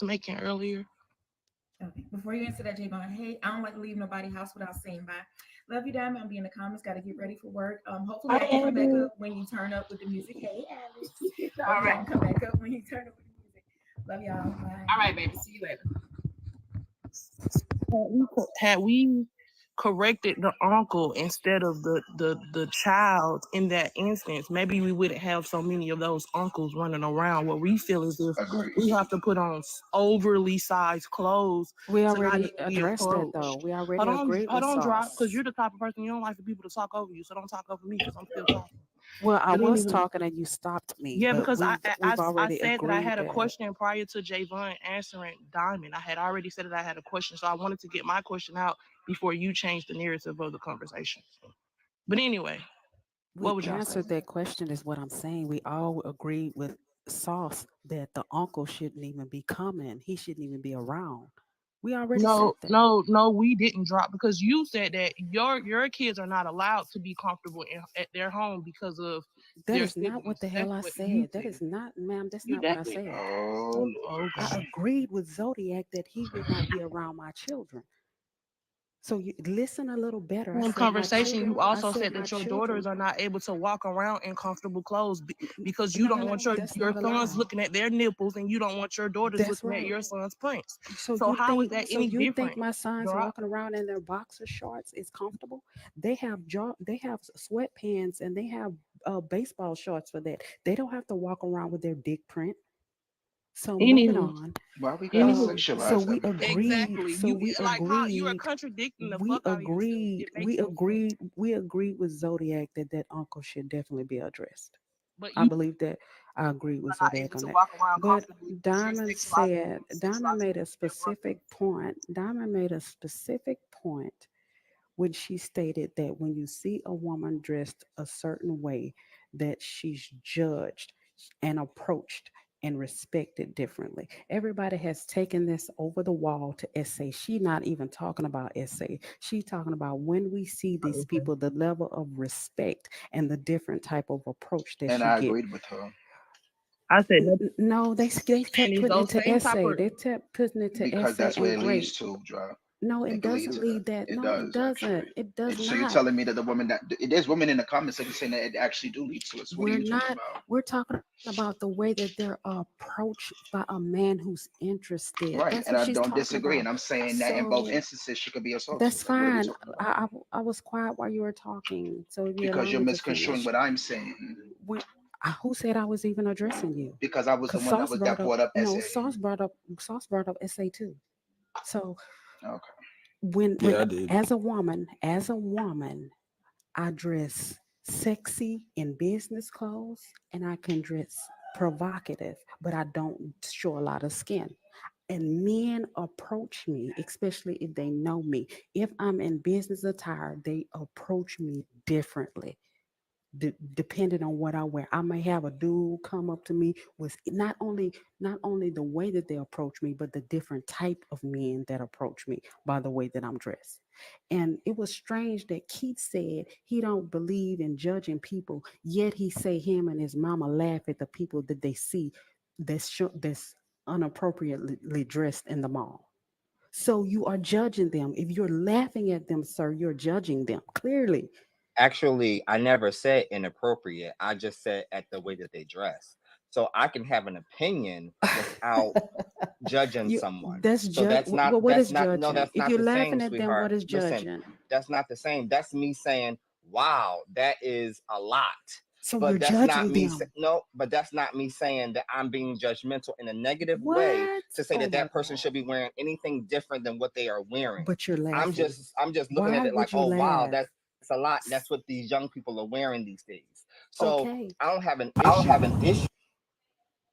making earlier. Okay. Before you answer that, Javon, hey, I don't like to leave nobody's house without saying bye. Love you, Diamond. I'll be in the comments. Got to get ready for work. Hopefully Hi, I can come back Abby. up when you turn up with the music. Hey, Alex. All Hopefully I right. can come back up when you turn up with the music. Love y'all. Bye. All right, baby. See you later. Had we corrected the uncle instead of the child in that instance, maybe we wouldn't have so many of those uncles running around. What we feel is if Agreed. we have to put on overly sized clothes We to not already even be addressed that though. approached. We already Hold on, agreed hold with on, drop, because Sauce. you're the type of person you don't like for people to talk over you. So don't talk over me because I'm still talking. Well, I But was anyway, talking and you stopped me, yeah, but because we've I already said that I agreed had a that question prior to Javon answering Diamond. I had already said that I had a question, so I wanted to get my question out before you changed the narrative of the conversation. But anyway, what we would y'all say? answered that question is what I'm saying. We all agreed with Sauce that the uncle shouldn't even be coming. He shouldn't even be around. We already said No, that. no, no, we didn't drop because you said that your kids are not allowed to be comfortable at their home because of That their is not what siblings. the hell That's I what you said. That said. is not, ma'am, that's You not what I definitely. said. Oh, I Okay. agreed with Zodiac that he would not be around my children. So you listen a little better. I In said my conversation, children. you I also said said my that your daughters children. are not able to walk around in comfortable clothes because you don't No, want that's your not a sons lie. looking at their nipples and you don't want your daughters That's looking at right. your son's prints. So So you how is think that so any you think different? my sons Drop. walking around in their boxer shorts is comfortable? They have sweatpants and they have baseball shorts for that. They don't have to walk around with their dick print. So moving Anywho, on. why we gotta anywho. So sexualize we everything? agreed. Exactly. So we Like how you are agreed. contradicting the We fuck out of yourself. agreed. It makes no sense. We agreed with Zodiac that that uncle should definitely be addressed. But I you believe that I agree with are not Zodiac able on to that. walk around But comfortably because you're Diamond sexualizing said, Diamond made a their brother. specific point. Diamond made a specific point when she stated that when you see a woman dressed a certain way, that she's judged and approached and respected differently. Everybody has taken this over the wall to essay. She not even talking about essay. She talking about when we see these people, the level of respect and the different type of approach that And she I get. agreed with her I said no. No, they And kept it's putting it those to same type essay. of They kept putting it to because essay that's where and it leads great. to, Drive. No, it It can lead doesn't to that. lead that. It No, it does doesn't. actually. It does So you're not. telling me that the woman that there's women in the comment section saying that it actually do lead to it. So what are We're you talking not. about? We're talking about the way that they're approached by a man who's interested. That's Right, what and I she's don't talking disagree. about. And I'm saying that in both So instances she could be assaulted. that's Like, what are we fine. talking about? I was quiet while you were talking. So if you Because allow you're me to misconstruing finish, what I'm saying. when who said I was even addressing you? Because I was the Because one Sauce that brought up brought up no SA. Sauce brought up SA too. So Okay. when Yeah, I did. as a woman, I dress sexy in business clothes and I can dress provocative, but I don't show a lot of skin. And men approach me, especially if they know me. If I'm in business attire, they approach me differently depending on what I wear. I may have a dude come up to me with not only the way that they approach me, but the different type of men that approach me by the way that I'm dressed. And it was strange that Keith said he don't believe in judging people, yet he say him and his mama laugh at the people that they see that's unappropriately dressed in the mall. So you are judging them. If you're laughing at them, sir, you're judging them clearly. Actually, I never said inappropriate. I just said at the way that they dress. So I can have an opinion without judging You someone. that's So judge. Well, what is no, judging? that's If not you're the laughing same, at them, sweetheart. what is Listen, judging? that's not the same. That's me saying, "Wow, that is a lot." So you're But that's not judging me. them. No, but that's not me saying that I'm being judgmental in a negative way What? to say Oh that my that person God! should be wearing anything different than what they are wearing. But you're laughing. I'm just looking Why at it like, would you oh wow, laugh? that's a lot. That's what these young people are wearing these days. So Okay. I don't have an I don't have issue. an issue.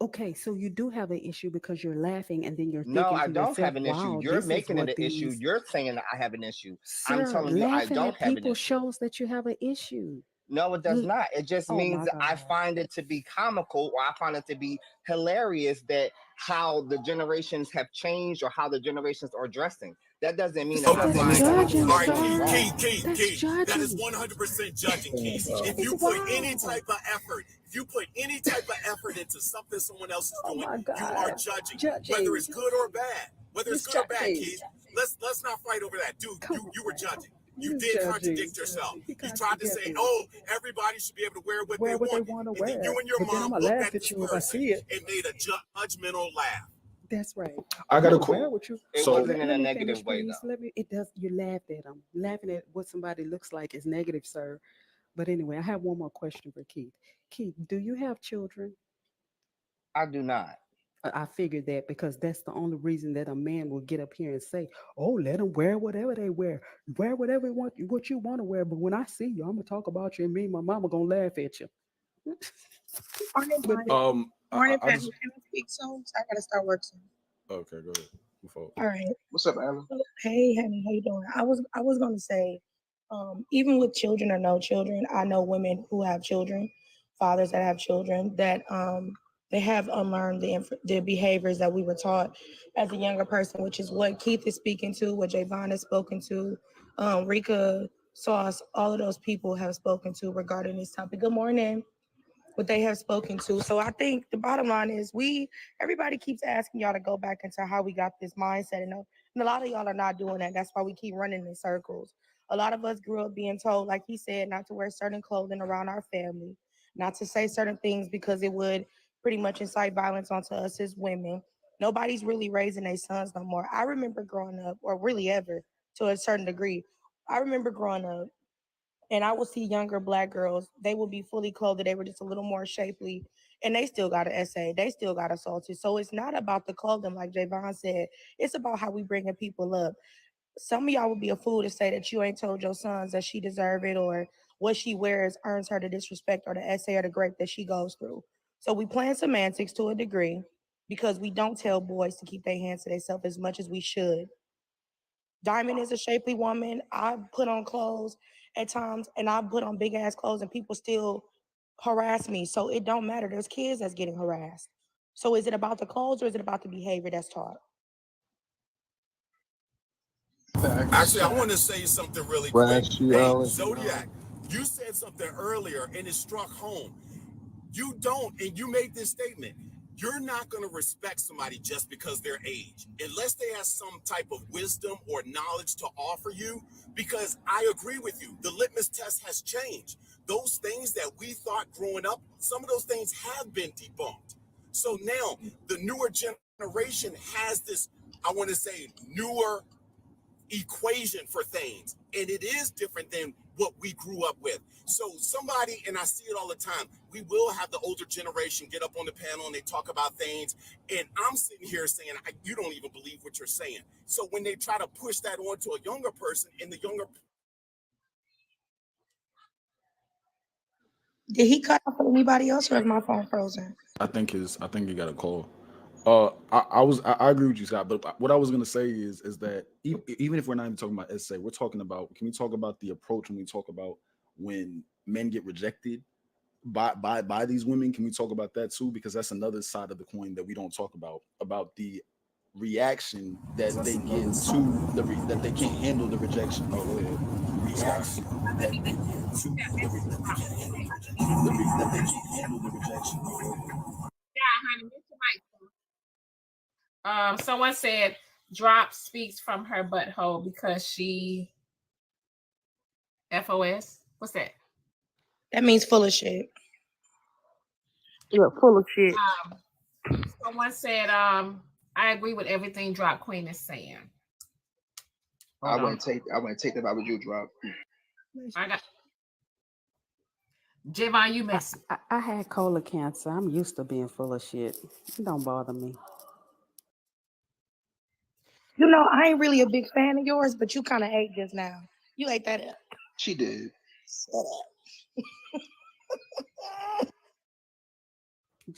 Okay, so you do have an issue because you're laughing and then you're No, thinking I to don't yourself, have an issue. wow, You're this is making it what an issue. these. You're saying that I have an issue. I'm Sir, telling you, I laughing don't at have an people issue. shows that you have an issue. No, it does not. It just Oh means my that I God. find it to be comical, or I find it to be hilarious that how the generations have changed or how the generations are dressing. That doesn't mean that I That's find judging, anything sir. wrong. That's That is judging. 100% judging, Keith. If It's you put any wow. type of effort, if you put any type of effort into something someone else is Oh doing, my you are God. judging, whether Judging. it's good or bad. Whether it's It's good or bad, judging. Keith. Let's not fight over that, dude. Come You were on. judging. You It's did judging. contradict yourself. He You tried to say, contradicted me. "Oh, everybody should be able to wear what they Wear what they want," want to and then you wear. and your But then I'm mom gonna looked laugh at at this you if I person see it. and made a judgmental laugh. That's right. I got a Wear quote. what you. It So wasn't in Let a me finish, negative way please. though. Let me. It does. You laughed at them. Laughing at what somebody looks like is negative, sir. But anyway, I have one more question for Keith. Keith, do you have children? I do not. I figured that because that's the only reason that a man will get up here and say, "Oh, let them wear whatever they wear whatever you want, what you want to wear." But when I see you, I'm gonna talk about you, and me and my mama gonna laugh at you. Morning, But Patty. Morning, I Patty. just Can I speak soon? I gotta start work soon. okay, go ahead. Move forward. All right. What's up, Alan? Hey, honey, how you doing? I was gonna say, even with children or no children, I know women who have children, fathers that have children that they have unlearned the behaviors that we were taught as a younger person, which is what Keith is speaking to, what Javon has spoken to, Rika, Sauce, all of those people have spoken to regarding this topic. Good morning. What they have spoken to. So I think the bottom line is everybody keeps asking y'all to go back into how we got this mindset. And a lot of y'all are not doing that. That's why we keep running in circles. A lot of us grew up being told, like he said, not to wear certain clothing around our family, not to say certain things because it would pretty much incite violence onto us as women. Nobody's really raising their sons no more. I remember growing up, or really ever to a certain degree. I remember growing up and I will see younger black girls, they will be fully clothed, they were just a little more shapely, and they still got an essay, they still got assaulted. So it's not about the clothing, like Javon said, it's about how we bringing people up. Some of y'all would be a fool to say that you ain't told your sons that she deserve it or what she wears earns her the disrespect or the essay or the grape that she goes through. So we playing semantics to a degree because we don't tell boys to keep their hands to themselves as much as we should. Diamond is a shapely woman. I put on clothes at times and I put on big ass clothes and people still harass me. So it don't matter. There's kids that's getting harassed. So is it about the clothes or is it about the behavior that's taught? Actually, Facts. I want to say something really Well, quick. actually, Hey, Alan. Zodiac, you said something earlier and it struck home. You don't, and you made this statement. You're not going to respect somebody just because their age, unless they have some type of wisdom or knowledge to offer you. Because I agree with you, the litmus test has changed. Those things that we thought growing up, some of those things have been debunked. So now the newer generation has this, I want to say, newer equation for things, and it is different than what we grew up with. So somebody, and I see it all the time, we will have the older generation get up on the panel and they talk about things, and I'm sitting here saying, you don't even believe what you're saying. So when they try to push that onto a younger person, and the younger Did he cut off for anybody else or is my phone frozen? I think you got a call. I agree with you, Scott. But what I was gonna say is that even if we're not even talking about essay, we're talking about, can we talk about the approach when we talk about when men get rejected by these women? Can we talk about that too? Because that's another side of the coin that we don't talk about the reaction that they get to that they can't handle the rejection. Oh, go ahead. Reaction that they get to that they can't handle the rejection. Someone said drop speaks from her butthole because she FOS. What's that? That means full of shit. Yeah, full of shit. Someone said I agree with everything Drop Queen is saying. I wouldn't take that if I was you, Drop. I got Javon, you messy. I had colon cancer. I'm used to being full of shit. It don't bother me. You know, I ain't really a big fan of yours, but you kind of ate just now. You ate that up. She did. Shut up.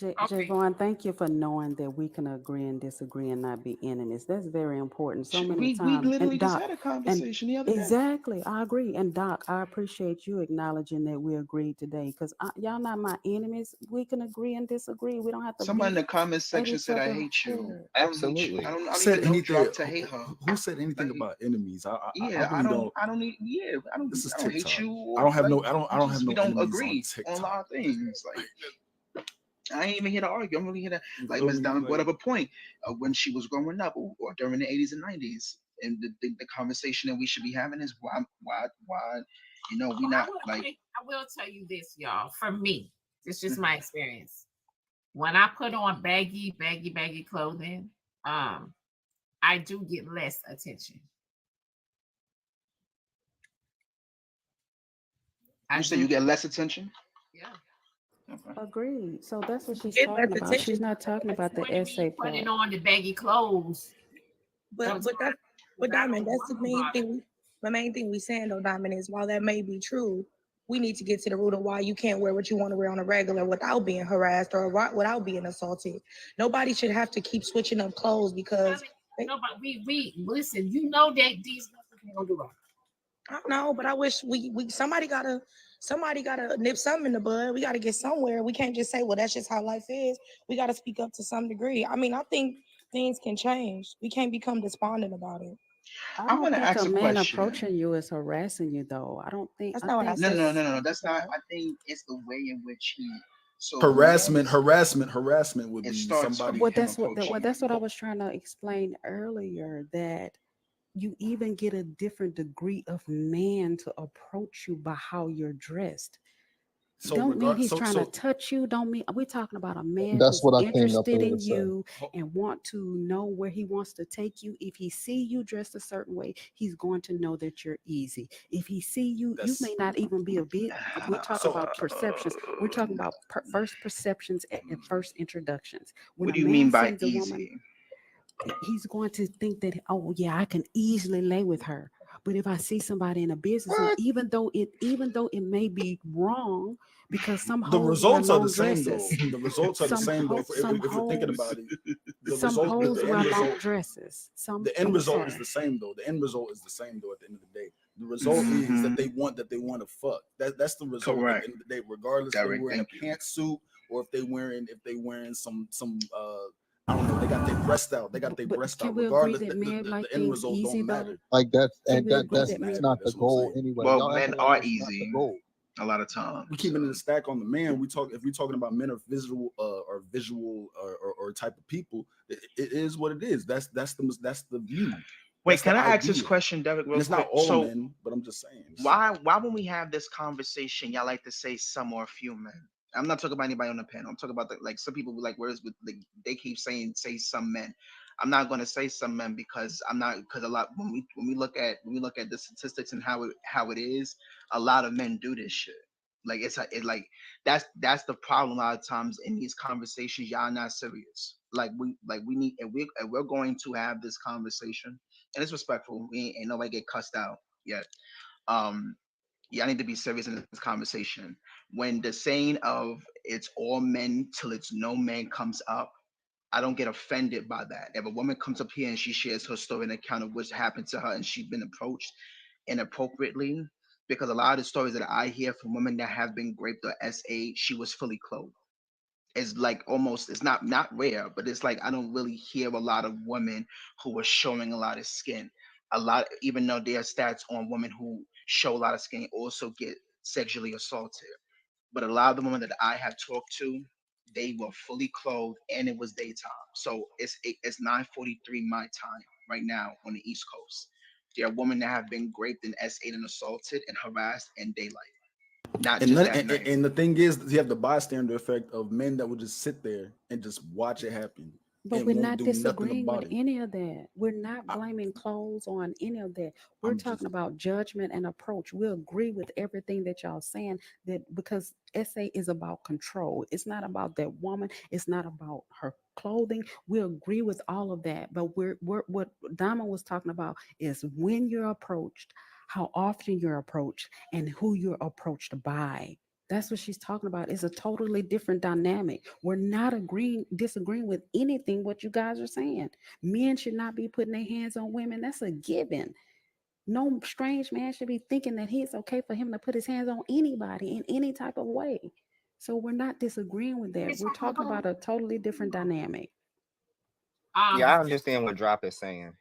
Okay. Javon, thank you for knowing that we can agree and disagree and not be enemies. That's very important. So many We times, literally and just Doc, had a and conversation the other day. exactly, I agree. And Doc, I appreciate you acknowledging that we agreed today, because y'all not my enemies. We can agree and disagree. We don't have to Somebody be in the comment at section each said I other hate you. head. I don't hate you. Absolutely. I don't Said even know anything? drop to hate her. Who said anything Like, about enemies? I yeah, really don't. I don't need. Yeah, This is I don't hate TikTok. you. I Or don't have like, no. I don't have we no don't enemies on agree on a TikTok. lot of things. Like, I ain't even here to argue. I'm really here to, like Ms. Literally, Diamond brought like, up a point of when she was growing up, or during the 80s and 90s. And the conversation that we should be having is why, we not like. I will tell you this, y'all. For me, it's just my experience. When I put on baggy clothing, I do get less attention. I You say do. you get less attention? Yeah. Okay. Agreed. So that's what she's Get less talking about. She's attention. not talking about the Pointing essay me putting part. on the baggy clothes. But Those but that's but I Diamond, don't that's the worry main about it. thing. The main thing we saying though, Diamond, is while that may be true, we need to get to the root of why you can't wear what you want to wear on a regular without being harassed or without being assaulted. Nobody should have to keep switching up clothes because No, but we listen. You know that these ain't gonna do right. I don't know, but I wish we somebody gotta nip something in the bud. We gotta get somewhere. We can't just say, well, that's just how life is. We gotta speak up to some degree. I mean, I think things can change. We can't become despondent about it. I I don't want to think ask a a man question. approaching you is harassing you, though. I don't think. That's I not what I think No, said. no, no, that's no, no. That's not. I think it's the way in which he. So harassment. men, Harassment would it be starts somebody. from well. him That's what. approaching Well, that's you. what I was trying to explain earlier. That you even get a different degree of man to approach you by how you're dressed. So Don't mean regard. he's trying to So touch you. Don't mean we're talking about a man That's who's what I came up interested here in to say. you and want to know where he wants to take you. If he see you dressed a certain way, he's going to know that you're easy. If he see you, you may that's not even be a bit. We're talking so. about perceptions. We're talking about first perceptions and first introductions. When What a do you mean man by sees a woman, easy? he's going to think that, oh yeah, I can easily lay with her. But if I see somebody in a business suit, What? even though it may be wrong, because some The hoes wear results are the long same dresses, though. The results are the same though. some If we're thinking hoes about it, the some result, hoes the wear end long result, dresses. Some, the end I'm result is sorry. the same though. The end result is the same though. At the end of the day, the result is Mm-hmm. that they want to fuck. That's the result at the Correct. end of the day. Regardless if they're Derek, wearing a thank you. pantsuit or if they wearing some I don't know. They got their breast out. They got their But breast can out. we agree Regardless, that men like the end things result easy don't though? matter. Like that's Can and we It agree that's does that men? that's matter. not the That's what I'm goal saying. anyway. Well, Y'all men acting like are that's not the easy goal. a lot of times. We keeping it a stack on the man. If we're talking about men or visual or type of people, it is what it is. That's the view. Wait, That's can the I ask this idea. question, Derek, And real it's not quick? all So men, but I'm just saying. why when we have this conversation, y'all like to say some or a few men? I'm not talking about anybody on the panel. I'm talking about like some people like whereas with like they keep saying say some men. I'm not going to say some men because I'm not because a lot when we look at the statistics and how it is, a lot of men do this shit. Like it like that's the problem a lot of times in these conversations. Y'all not serious. We need if we're going to have this conversation and it's respectful. We ain't nobody get cussed out yet. Um, yeah, I need to be serious in this conversation. When the saying of it's all men till it's no man comes up, I don't get offended by that. If a woman comes up here and she shares her story and account of what's happened to her and she's been approached inappropriately, because a lot of the stories that I hear from women that have been raped or SA, she was fully clothed. It's like almost it's not rare, but it's like I don't really hear a lot of women who are showing a lot of skin. A lot, even though there are stats on women who show a lot of skin also get sexually assaulted. But a lot of the women that I have talked to, they were fully clothed and it was daytime. So it's 9:43 my time right now on the East Coast. There are women that have been raped and S8 and assaulted and harassed in daylight, not And, just none, at night. and the thing is, you have the bystander effect of men that will just sit there and just watch it happen But and we're won't not do nothing disagreeing with about it. any of that. We're not I, blaming clothes on any of that. We're I'm just talking about judgment and approach. We agree with everything that y'all saying, that because essay is about control. It's not about that woman. It's not about her clothing. We agree with all of that. But we're what Diamond was talking about is when you're approached, how often you're approached, and who you're approached by. That's what she's talking about. It's a totally different dynamic. We're not disagreeing with anything what you guys are saying. Men should not be putting their hands on women. That's a given. No strange man should be thinking that it's okay for him to put his hands on anybody in any type of way. So we're not disagreeing with that. We're talking about a totally different dynamic. Yeah, I understand what Drop is saying.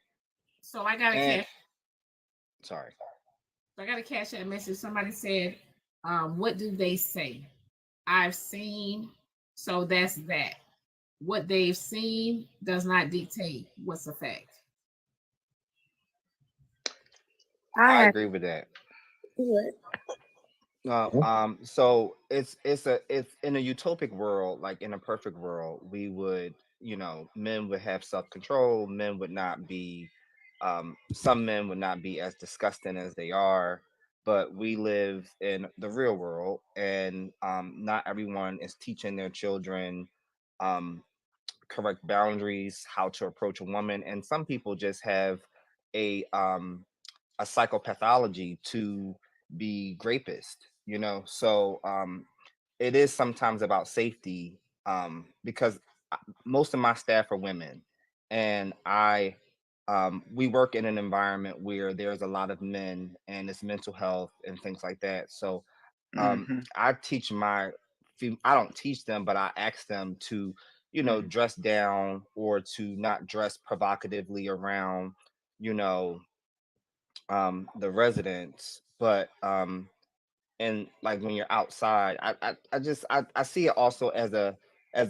So I got a And cash. sorry. I got a cash that message. Somebody said, "What do they say?" I've seen. So that's that. What they've seen does not dictate what's a fact. I I agree with that. what? So it's in a utopic world, like in a perfect world, we would, men would have self-control, men would not be, some men would not be as disgusting as they are, but we live in the real world, and not everyone is teaching their children um correct boundaries, how to approach a woman, and some people just have a um a psychopathology to be rapist, so it is sometimes about safety, because most of my staff are women, and we work in an environment where there's a lot of men, and it's mental health and things like that. So Hmm. I teach I don't teach them, but I ask them to, dress down, or to not dress provocatively around, you know, the residents. But and like when you're outside, I see it also as a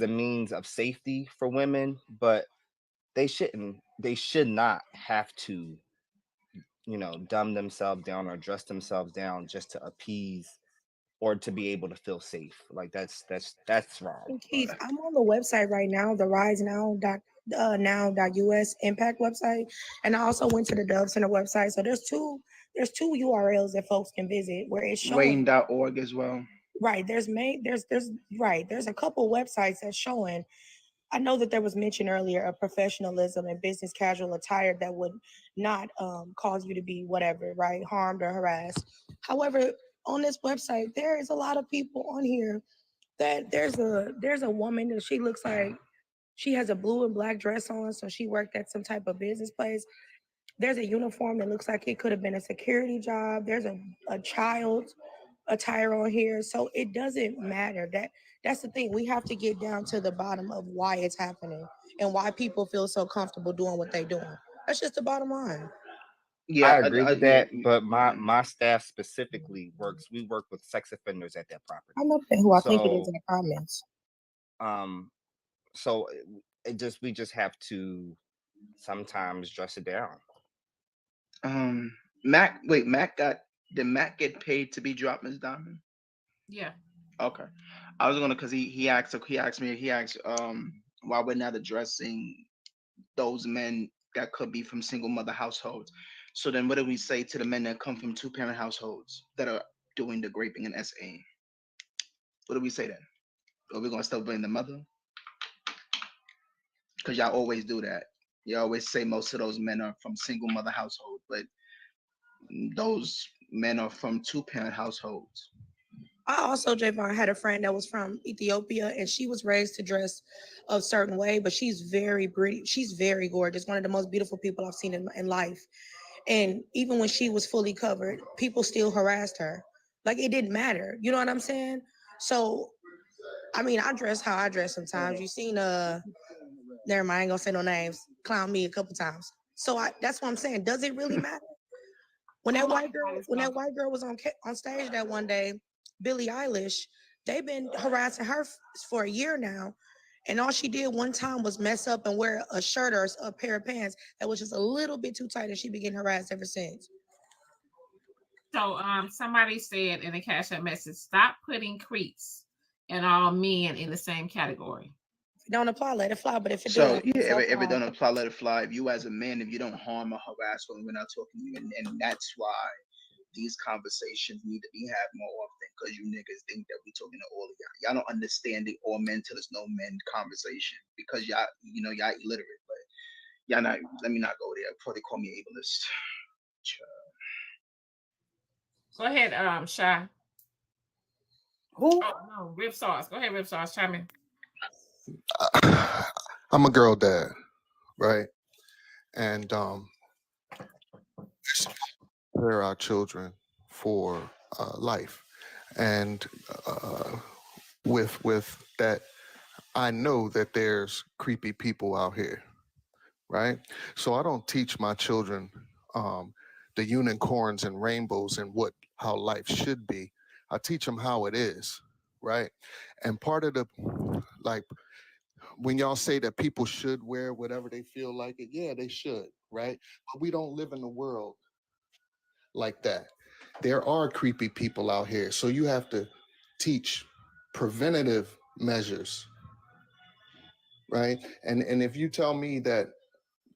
means of safety for women, but they should not have to, dumb themselves down or dress themselves down just to appease or to be able to feel safe. Like that's wrong. And But Keith, I'm on the website right now, the risenow.us impact website, and I also went to the Dove Center website. So there's two URLs that folks can visit where it's showing. Wayne.org as well. Right, there's right, there's a couple websites that's showing. I know that there was mention earlier of professionalism and business casual attire that would not cause you to be whatever, right, harmed or harassed. However, on this website, there is a lot of people on here that there's a woman that she looks like she has a blue and black dress on, so she worked at some type of business place. There's a uniform that looks like it could have been a security job. There's a child attire on here. So it doesn't matter. That's the thing. We have to get down to the bottom of why it's happening and why people feel so comfortable doing what they're doing. That's just the bottom line. Yeah, I agree with yeah, that. But my staff specifically we work with sex offenders at that I property. know who I think it is So in the comments. um so we just have to sometimes dress it down. um, Mac. Wait, did Mac get paid to be dropped, Miss Diamond? Yeah. Okay, I was gonna, because he asked why we're not addressing those men that could be from single mother households. So then, what do we say to the men that come from two-parent households that are doing the raping and SA? What do we say then? Are we gonna still blame the mother? Because y'all always do that. You always say most of those men are from single mother households, but those men are from two-parent households. I also, Javon, had a friend that was from Ethiopia and she was raised to dress a certain way, but she's very pretty. She's very gorgeous. One of the most beautiful people I've seen in life. And even when she was fully covered, people still harassed her. Like it didn't matter. You know what I'm saying? So, I mean, I dress how I dress sometimes. You seen never mind, I ain't gonna say no names, clown me a couple times. So that's what I'm saying. Does it really matter? When that white girl was on stage that one day, Billie Eilish, they've been harassing her for a year now, and all she did one time was mess up and wear a shirt or a pair of pants that was just a little bit too tight, and she been getting harassed ever since. So somebody said in the cash app message, stop putting creeps and all men in the same category. If it don't apply, let it fly. But if it So do, yeah, it's if it apply. don't apply, let it fly. If you as a man, if you don't harm or harass women, we're not talking to you, and that's why these conversations need to be had more often. Because you niggas think that we talking to all of y'all. Y'all don't understand the all men till there's no men conversation, because y'all illiterate. But y'all not. Let me not go there before they call me ableist. Go ahead, Shy. Who? Oh no, Rip Sauce. Go ahead, Rip Sauce. Chime in. I'm a girl dad, right? And prepare our children for life. And with that, I know that there's creepy people out here, right? So I don't teach my children the unicorns and rainbows and what how life should be. I teach them how it is, right? And part of the like when y'all say that people should wear whatever they feel like it, yeah, they should, right? But we don't live in a world like that. There are creepy people out here. So you have to teach preventative measures, right? And if you tell me that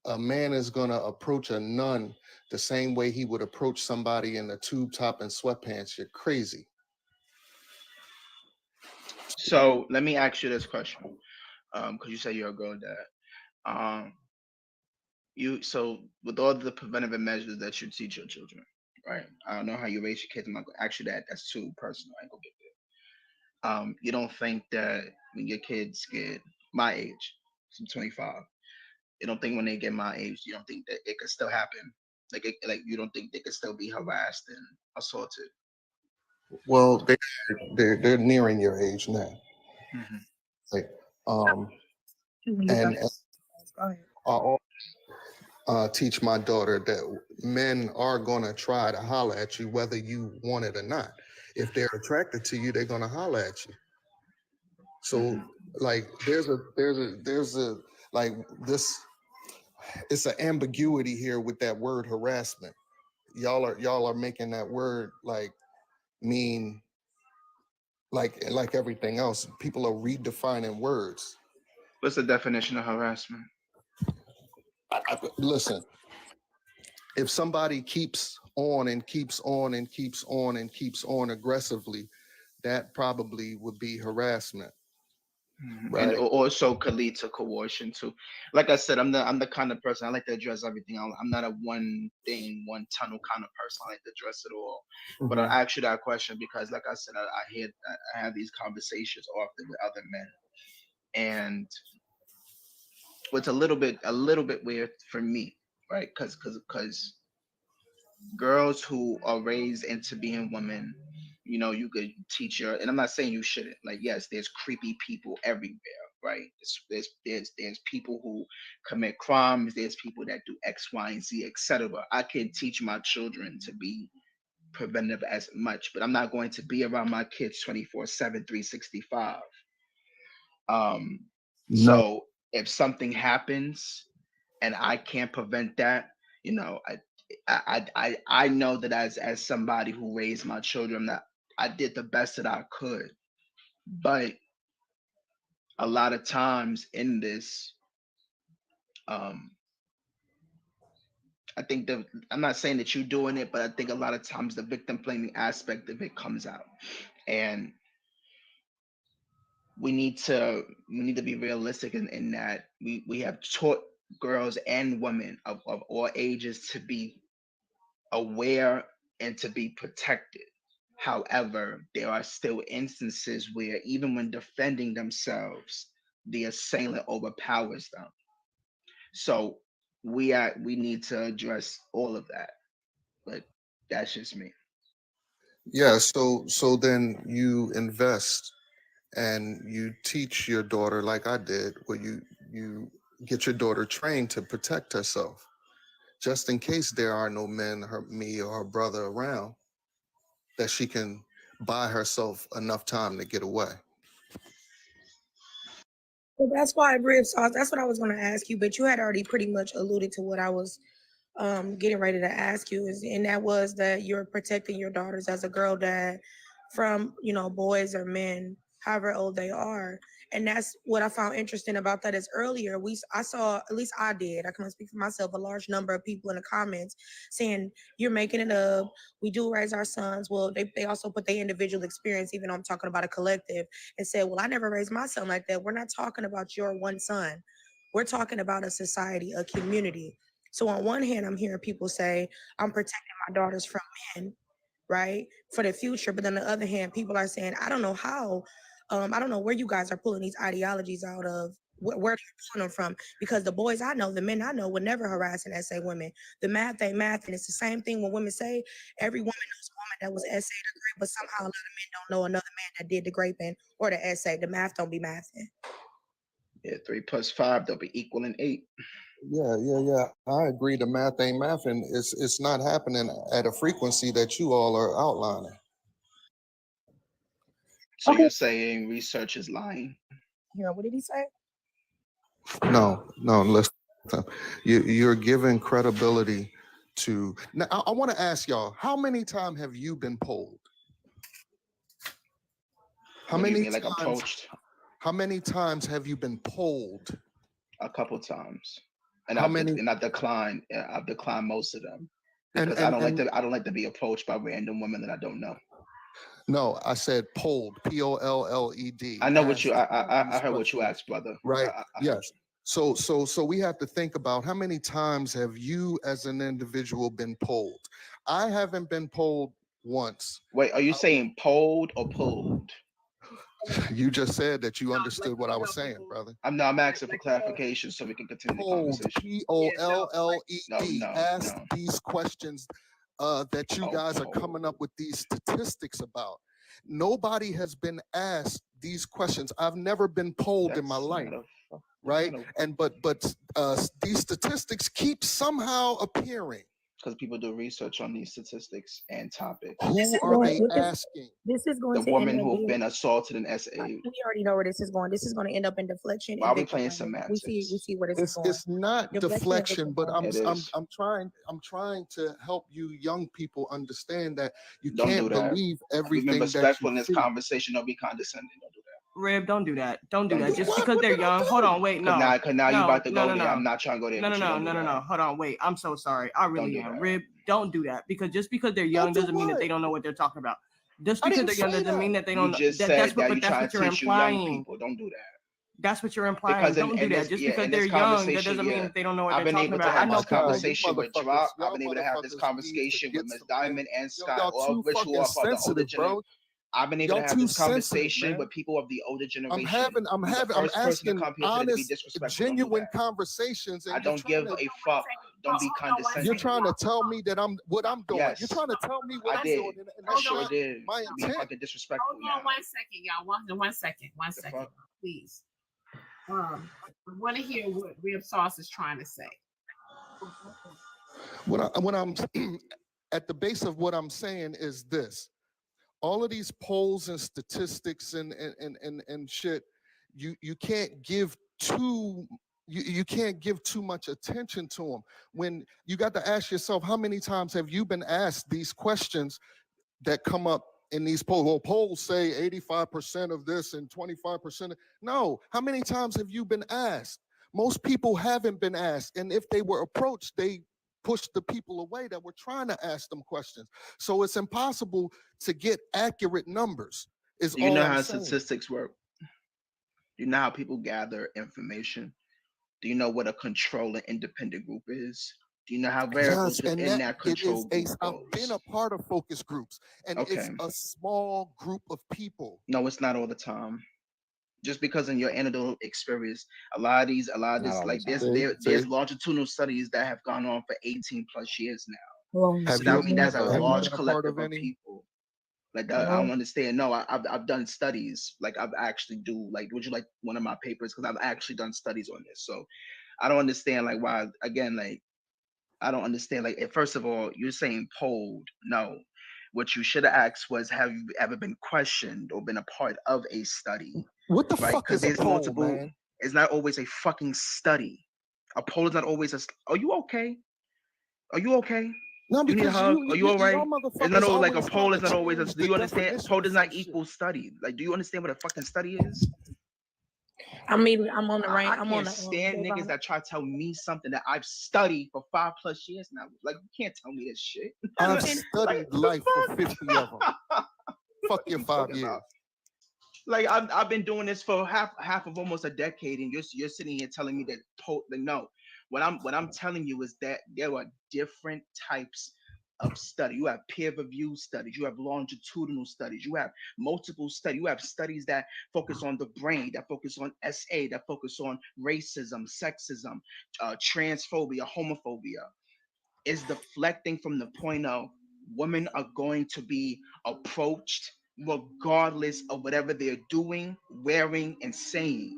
a man is going to approach a nun the same way he would approach somebody in a tube top and sweatpants, you're crazy. So let me ask you this question, because you say you're a girl dad. Um, you so with all the preventive measures that you teach your children, right? I don't know how you raise your kids. I'm not gonna ask you that. That's too personal. I ain't gonna get there. You don't think that when your kids get my age, so I'm 25, you don't think when they get my age, you don't think that it could still happen? Like you don't think they could still be harassed and assaulted? Well, they're nearing your age now. Mhm. Like, um, You and, got and Go ahead. I always teach my daughter that men are gonna try to holler at you whether you want it or not. If they're attracted to you, they're gonna holler at you. So Mhm. like there's a like this it's an ambiguity here with that word harassment. Y'all are making that word like mean like everything else. People are redefining words. What's the definition of harassment? Listen, if somebody keeps on and keeps on and keeps on and keeps on aggressively, that probably would be harassment, And right? also could lead to coercion too. Like I said, I'm the kind of person I like to address everything. I'm not a one thing, one tunnel kind of person. I like to address it all. But I Mhm. asked you that question because, like I said, I have these conversations often with other men, and what's a little bit weird for me, right? Because girls who are raised into being women, you could teach your, and I'm not saying you shouldn't. Like, yes, there's creepy people everywhere, right? There's people who commit crimes. There's people that do X, Y, and Z, etc. I can teach my children to be preventive as much, but I'm not going to be around my kids 24/7, 365. Um, No. so if something happens and I can't prevent that, you know, I know that as somebody who raised my children, that I did the best that I could. But a lot of times in this, um, I think that I'm not saying that you're doing it, but I think a lot of times the victim blaming aspect of it comes out, and we need to be realistic in that we have taught girls and women of all ages to be aware and to be protected. However, there are still instances where, even when defending themselves, the assailant overpowers them. So we need to address all of that. But that's just me. Yeah, so then you invest and you teach your daughter like I did, where you get your daughter trained to protect herself, just in case there are no men, me or her brother around, that she can buy herself enough time to get away. So that's why rib sauce. That's what I was going to ask you, but you had already pretty much alluded to what I was getting ready to ask you is, and that was that you're protecting your daughters as a girl dad from, boys or men, however old they are. And that's what I found interesting about that is earlier I saw, at least I did, I can only speak for myself, a large number of people in the comments saying you're making it up. We do raise our sons. Well, they also put their individual experience, even though I'm talking about a collective, and said, well, I never raised my son like that. We're not talking about your one son. We're talking about a society, a community. So on one hand, I'm hearing people say, I'm protecting my daughters from men. right, for the future. But on the other hand, people are saying, I don't know how, I don't know where you guys are pulling these ideologies out of. Where they're pulling them from? Because the boys I know, the men I know, would never harass and essay women. The math ain't math, and it's the same thing when women say every woman knows a woman that was essayed or raped, but somehow a lot of men don't know another man that did the raping or the essay. The math don't be mathing. Yeah, 3 plus 5, they'll be equaling 8. Yeah. I agree. The math ain't math, and it's not happening at a frequency that you all are outlining. So Okay. you're saying research is lying? Here, what did he say? No. Listen, you're giving credibility to. Now, I want to ask y'all: how many times have you been polled? How What do you many mean, like times? approached? How many times have you been polled? A couple times, and How I've many? and I've declined. I've declined most of them because And I don't like to be approached by random women that I don't know. No, I said polled. POLLED. I know what you. Asked I these heard what you questions, asked, brother. right? I heard Yes. So we have to think about how many times have you as an individual been polled? I haven't been polled once. Wait, are you saying polled or pulled? You just said that you understood what I was saying, brother. I'm asking for clarification so we can continue the Polled. conversation. POLLED. No. Asked these questions that you guys are coming up Polled. with these statistics about. Nobody has been asked these questions. I've never been polled in my life, right? And but these statistics keep somehow appearing. Because people do research on these statistics and topics. Who are they asking? This is going The to women end up who have being, been assaulted and SA. we already know where this is going. This is going to end up in deflection. Why and are we victim playing blaming. semantics? We see where this is going. It's not deflection, but It is. I'm trying to help you young people understand that you Don't can't do that. believe We've been everything that respectful you in this see. conversation. Don't be condescending. Don't do that. Rib, don't do that. Don't do Don't that. do Just that. because they're young. Hold on, wait, no. Cause now you about to go there. No. I'm not trying to go there. No. Don't do that. Hold on, wait. I'm so sorry. I really do am. that. Rib, don't do that. Because just because they're young do doesn't mean that what? they don't know what they're talking about. Just I because didn't they're young say doesn't that. mean that they You don't. just That's said that what you trying you're to teach you young implying. people. Don't do that. That's what you're implying. Because Don't do in that. this, Just yeah, because in they're this young, that conversation, doesn't mean that they don't know what I've they're been talking able to about. I have know this people. conversation with Drop. I've been able to have this motherfuckers conversation need with to Ms. get some- Diamond and Yo, Scott, y'all all too of which who fucking are part of the older sensitive, generation. bro. I've been able to Y'all have too this sensitive, conversation man. with people of the older generation. I'm You're the first person to asking come here today to be honest, disrespectful. Don't do genuine that. conversations, and I don't give a fuck. Don't be condescending. you're trying to tell me that what I'm doing. Yes. You're trying to tell me what I I'm did. doing, and I that's sure not did. my You be intent. fucking disrespectful Hold now. on 1 second, y'all. One second, fuck? please. I want to hear what Rib Sauce is trying to say. What I'm at the base of what I'm saying is this: all of these polls and statistics and shit, you can't give you can't give too much attention to them. When you got to ask yourself, how many times have you been asked these questions that come up in these polls? Well, polls say 85% of this and 25%. No, how many times have you been asked? Most people haven't been asked, and if they were approached, they pushed the people away that were trying to ask them questions. So it's impossible to get accurate numbers. Is Do you all know I'm how saying. statistics work? Do you know how people gather information? Do you know what a control and independent group is? Do you know how variables Yes, and within that it is control group I've been goes? a part of focus groups, and it's Okay. a small group of people. No, it's not all the time. Just because in your anecdotal experience, a lot of this, all the like time. there's longitudinal studies that have gone on for 18 plus years now. Have So that you means that's a have you large been a part collective of of any? people. Like that, I don't understand. No, I've done studies. Like I've actually do. Like, would you like one of my papers? Because I've actually done studies on this. So I don't understand like why. Again, like I don't understand. Like first of all, you're saying polled. No, what you should have asked was, have you ever been questioned or been a part of a study? What the Right? fuck Because is a there's poll, multiple. man? It's not always a fucking study. A poll is not always a. Are you okay? Are you okay? No, You need a because hug? Are you all right? y'all It's not motherfuckers always like a always trying poll to is not always a. change Do the you understand? definition Poll of does some not shit. equal study. Like, do you understand what a fucking study is? I'm on the right. I I'm on can't the stand niggas that try to tell me something that I've studied for 5+ years now. Like, you can't tell me this shit. I've Like, studied the life for fuck? 50 of them. Fuck What your you 5 talking years. about? Like I've been doing this for half of almost a decade, and you're sitting here telling me that no. What I'm telling you is that there are different types of study. You have peer-reviewed studies. You have longitudinal studies. You have multiple studies. You have studies that focus on the brain, that focus on SA, that focus on racism, sexism, transphobia, homophobia. Is deflecting from the point of women are going to be approached regardless of whatever they're doing, wearing, and saying.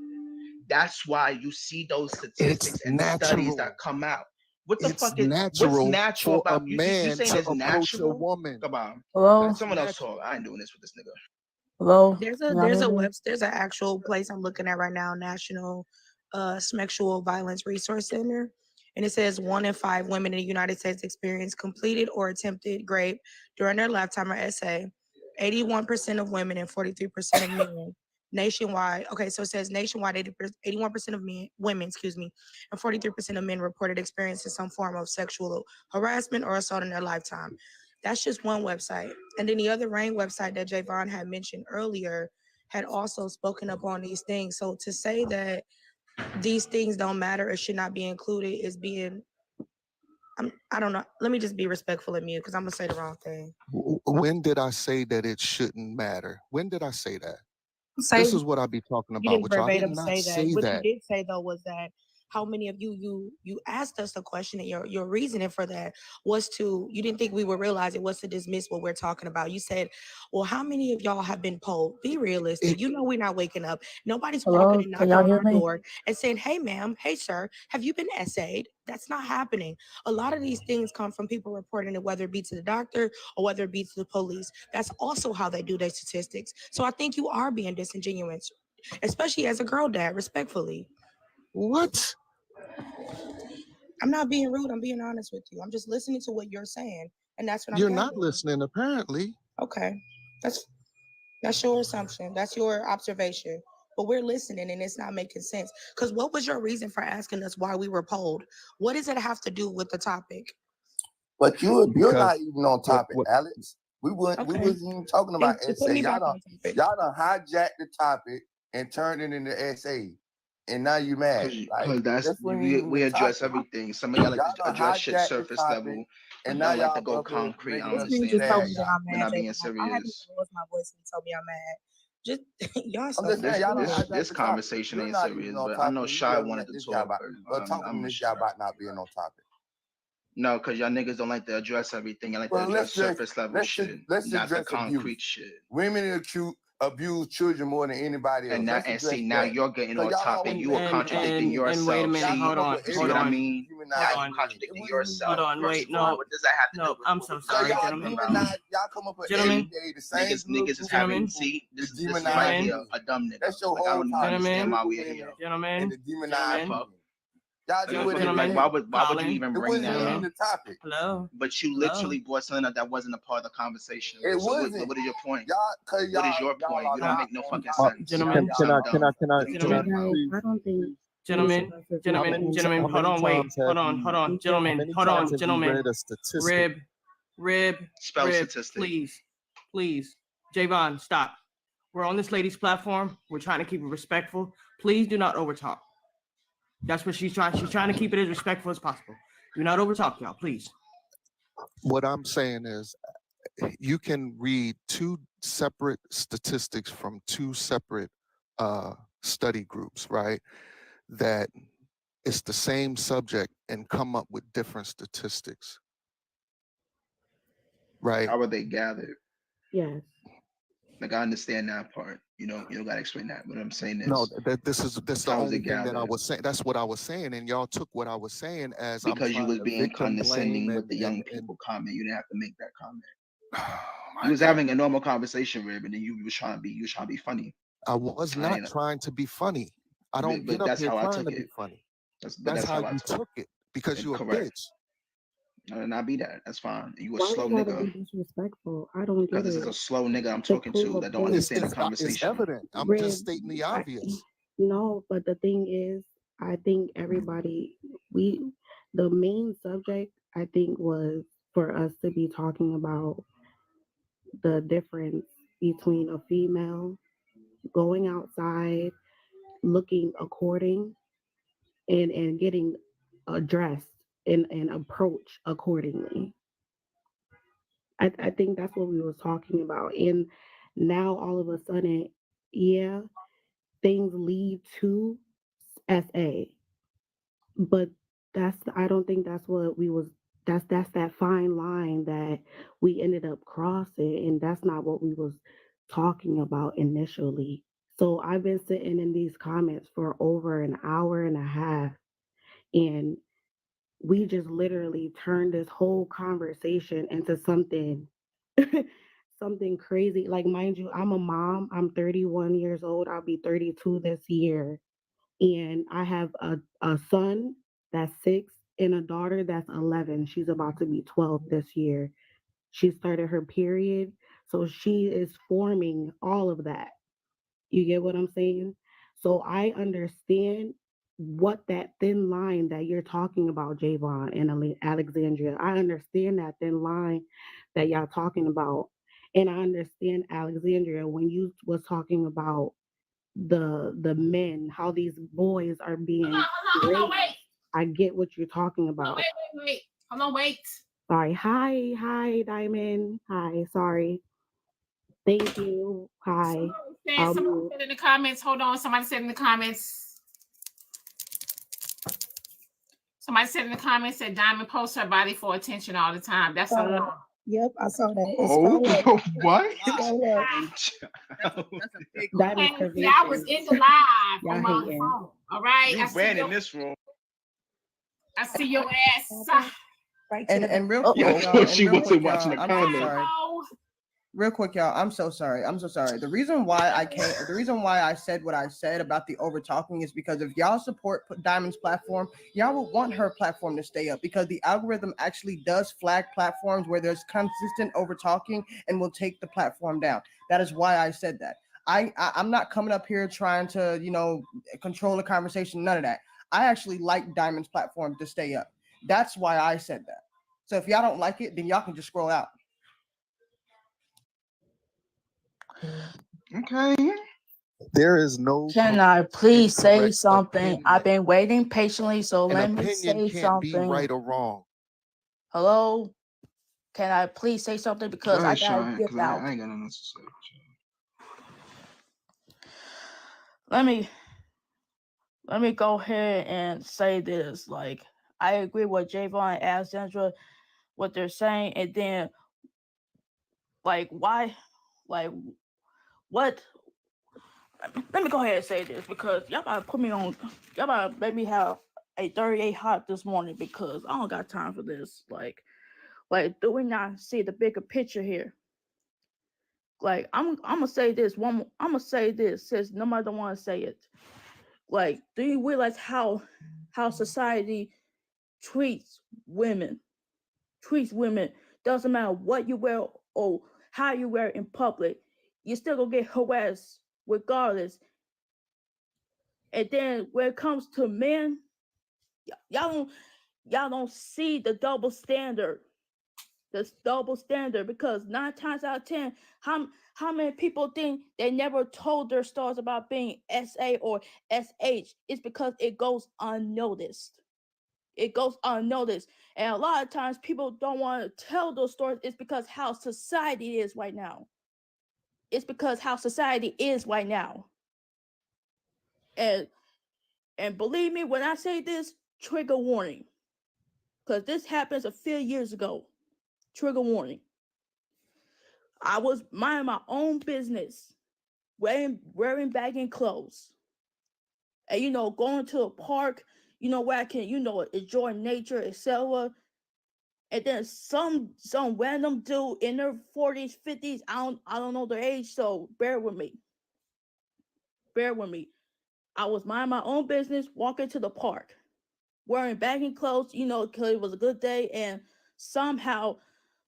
That's why you see those statistics It's and studies natural. that come out. What the It's fuck is what's natural natural for a about you man saying to it's approach a natural? woman. Come on. Hello? Let someone else Natural. talk. I ain't doing this with this nigga. Hello? There's Y'all hear me? there's an actual place I'm looking at right now, National Sexual Violence Resource Center. And it says 1 in 5 women in the United States experience completed or attempted rape during their lifetime or essay. 81% of women and 43% of men nationwide. Okay, so it says nationwide 81% of women, and 43% of men reported experiencing some form of sexual harassment or assault in their lifetime. That's just one website. And then the other RAIN website that Javon had mentioned earlier had also spoken up on these things. So to say that these things don't matter or should not be included is being, I don't know. Let me just be respectful of mute because I'm going to say the wrong thing. When did I say that it shouldn't matter? When did I say that? Say, This is what I be talking you about didn't with you. I did verbatim not say say that. What that. you did say though was that how many of you asked us a question and your reasoning for that was to, you didn't think we would realize it was to dismiss what we're talking about. You said, well, how many of y'all have been polled? Be realistic. You know we're not waking up. Nobody's Hello? walking and Can knocking y'all on hear our me? door and saying, hey ma'am, hey sir, have you been essayed? That's not happening. A lot of these things come from people reporting it, whether it be to the doctor or whether it be to the police. That's also how they do their statistics. So I think you are being disingenuous, especially as a girl dad, respectfully. What? I'm not being rude. I'm being honest with you. I'm just listening to what you're saying, and that's what I'm You're telling not you. listening, apparently. Okay, that's your assumption. That's your observation. But we're listening, and it's not making sense. Because what was your reason for asking us why we were polled? What does it have to do with the topic? But you're Because not even on what topic, what Alex. We wasn't Okay, even talking then about put essay. me back on topic. Y'all done hijacked the topic and turned it into essay. And now you mad. Like Cause that's this wasn't we, even we the address topic. everything. Some of y'all like Y'all to done address shit hijacked the surface topic, level. and You now don't like to y'all go up here concrete. I making us This man understand just told me that. that I'm We're mad, not being Javon. I haven't even serious. lost my voice and he told me I'm mad. Just y'all I'm so just saying, This y'all done this frustrated. hijacked this the topic. conversation You're ain't not even serious, on but I topic, know and you Shy yelling wanted at to this guy talk. about, But talking to I'm this shut guy up. about not being on topic. No, cause y'all niggas don't like to address everything. Y'all like to Well, address surface level shit, let's not the address concrete abuse. shit. Women abuse children more than anybody else. And now Let's and address see now that. you're getting Cause off y'all topic. always You are make it contradicting about And wait a yourself. minute. y'all See, come Hold up on. with you every see Hold what I on. mean? Hold Now demonized you on. word. It contradicting wasn't even Hold yourself. on. first Wait. of all. No. What does that have to do No. with I'm what so we're Cause sorry, talking y'all gentlemen. about? demonize, y'all come up with every Gentlemen. day the same Niggas is group of having Gentlemen. people see to this is right demonize Gentlemen. here women. a dumb nigga. That's your Like I whole don't even topic. understand Gentlemen. why Strip we're here. women Gentlemen. and the demonized Gentlemen. Fuck. women. Y'all Like, do it like every Gentlemen. day. why would you Colin. even It bring wasn't that even up? Gentlemen. the topic. Hello. But you Hello. literally brought something up that wasn't a part of the conversation. It So wasn't. what is your point? Y'all, cause What is your y'all point? are You don't Um, not make no on fucking topic. sense. Gentlemen. Y'all So I'm not. done. What are we Gentlemen. talking about? I don't think Gentlemen. Gentlemen. Hold on. Wait. Hold on. Hold on. Gentlemen. Hold on. Gentlemen. Rib. Rib. Spell Rib. statistic. Please. Please. Javon, stop. We're on this lady's platform. We're trying to keep it respectful. Please do not overtalk. That's what she's trying. She's trying to keep it as respectful as possible. Do not overtalk, y'all, please. What I'm saying is you can read two separate statistics from two separate study groups, right? That it's the same subject and come up with different statistics, right? How are they gathered? yes. Like I understand that part. You don't gotta explain that. What I'm saying No, is that's the how is only it thing that I gathered? was saying. That's what I was saying, and y'all took what I was saying as I'm Because you trying was to being victim blame condescending with the young and people comment. You didn't have to make that comment. my You was God. having a normal conversation, Rib, and then you was trying to be funny. I was I not ain't, trying to be funny. I don't get but up that's here how I trying took to be it. funny. But That's that's how how I you took took it because it. you a Correct. bitch. And I be that. That's fine. You a Why slow we gotta nigga. be disrespectful? I don't Because get this is a it. slow nigga I'm To talking prove to a that don't point, understand the It's conversation. evident. I'm Rib, just stating the obvious. no, but the thing is, I think everybody, the main subject, I think, was for us to be talking about the difference between a female going outside, looking according, and getting addressed and approach accordingly. I think that's what we was talking about. And now all of a sudden, yeah, things lead to SA. But I don't think that's what we was that's that fine line that we ended up crossing, and that's not what we was talking about initially. So I've been sitting in these comments for over an hour and a half, and we just literally turned this whole conversation into something something crazy. Like, mind you, I'm a mom. I'm 31 years old. I'll be 32 this year. And I have a son that's 6 and a daughter that's 11. She's about to be 12 this year. She started her period. So she is forming all of that. You get what I'm saying? So I understand what that thin line that you're talking about, Javon and Alexandria. I understand that thin line that y'all talking about. And I understand, Alexandria, when you was talking about the men, how these boys are being Hold on, raped. wait. I get what you're talking about. Wait. Hold on, wait. Sorry. Hi, Diamond. Hi, sorry. Thank you. Hi. Somebody said in the comments, hold on. Somebody said in the comments that Diamond posts her body for attention all the time. That's a lie. Yep, I saw that. It's What? I was in the live on my phone. All right. You ran in this room. I see your ass. And real quick, I thought she wasn't watching the I'm comments. so sorry. Real quick, y'all. I'm so sorry. The reason why I said what I said about the over talking is because if y'all support Diamond's platform, y'all will want her platform to stay up, because the algorithm actually does flag platforms where there's consistent over talking and will take the platform down. That is why I said that. I'm not coming up here trying to, control the conversation. None of that. I actually like Diamond's platform to stay up. That's why I said that. So if y'all don't like it, then y'all can just scroll out. Okay. There is no. Can I please say something? Opinion. I've been waiting patiently, so let me say something. Be right or wrong. Hello? Can I please say something, because I gotta dip out. I ain't got nothing else to say. Let me go ahead and say this. Like, I agree with Javon and Alexandra, what they're saying, and then why, what? Let me go ahead and say this, because y'all about to put me on. Y'all about to make me have a 38 hot this morning, because I don't got time for this. Like, do we not see the bigger picture here? Like, I'm gonna say this I'm gonna say this, since nobody don't want to say it. Like, do you realize how society treats women? Doesn't matter what you wear or how you wear in public, you still gonna get harassed regardless. And then when it comes to men, y'all don't see the double standard. This double standard, because 9 times out of 10, how many people think they never told their stories about being SA or SH? It's because it goes unnoticed. It goes unnoticed. And a lot of times people don't want to tell those stories. It's because how society is right now. And believe me when I say this, trigger warning. Because this happens a few years ago. Trigger warning. I was minding my own business, wearing baggy clothes. And, going to a park, where I can, enjoy nature, etc. And then some random dude in their 40s, 50s, I don't know their age, so bear with me. I was minding my own business, walking to the park, wearing baggy clothes, because it was a good day, and somehow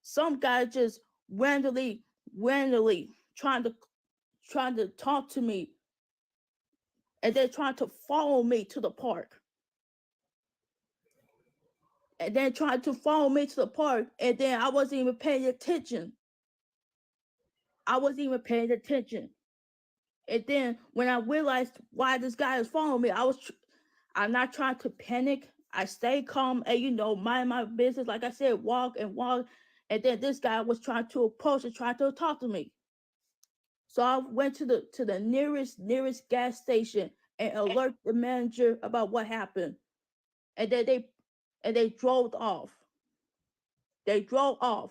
some guy just randomly trying to talk to me, and they're trying to follow me to the park. And then I wasn't even paying attention. And then when I realized why this guy is following me, I'm not trying to panic. I stay calm and, mind my business. Like I said, walk. And then this guy was trying to approach and trying to talk to me. So I went to the nearest gas station and alert the manager about what happened. And then they drove off. They drove off.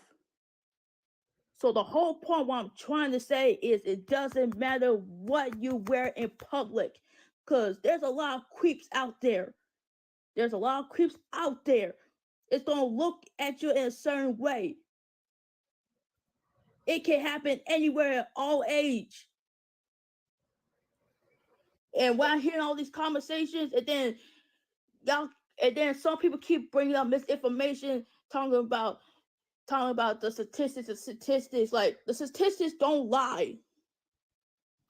So the whole point what I'm trying to say is it doesn't matter what you wear in public, because there's a lot of creeps out there. There's a lot of creeps out there. It's gonna look at you in a certain way. It can happen anywhere at all age. And when I hear all these conversations, and then some people keep bringing up misinformation, talking about the statistics. Like, the statistics don't lie.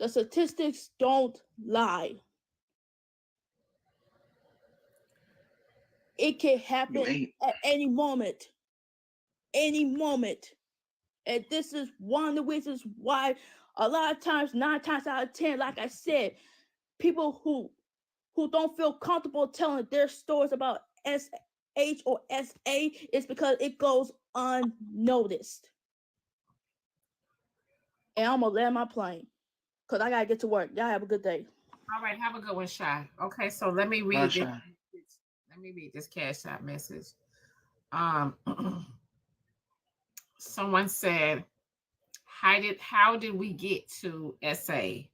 The statistics don't lie. It can happen at any moment. Any moment. And this is one of the reasons why a lot of times, 9 times out of 10, like I said, people who don't feel comfortable telling their stories about SH or SA is because it goes unnoticed. And I'm gonna land my plane because I gotta get to work. Y'all have a good day. All right, have a good one, Shy. Okay, so let me read this. Let me read this Cash App message. Someone said, how did we get to SA?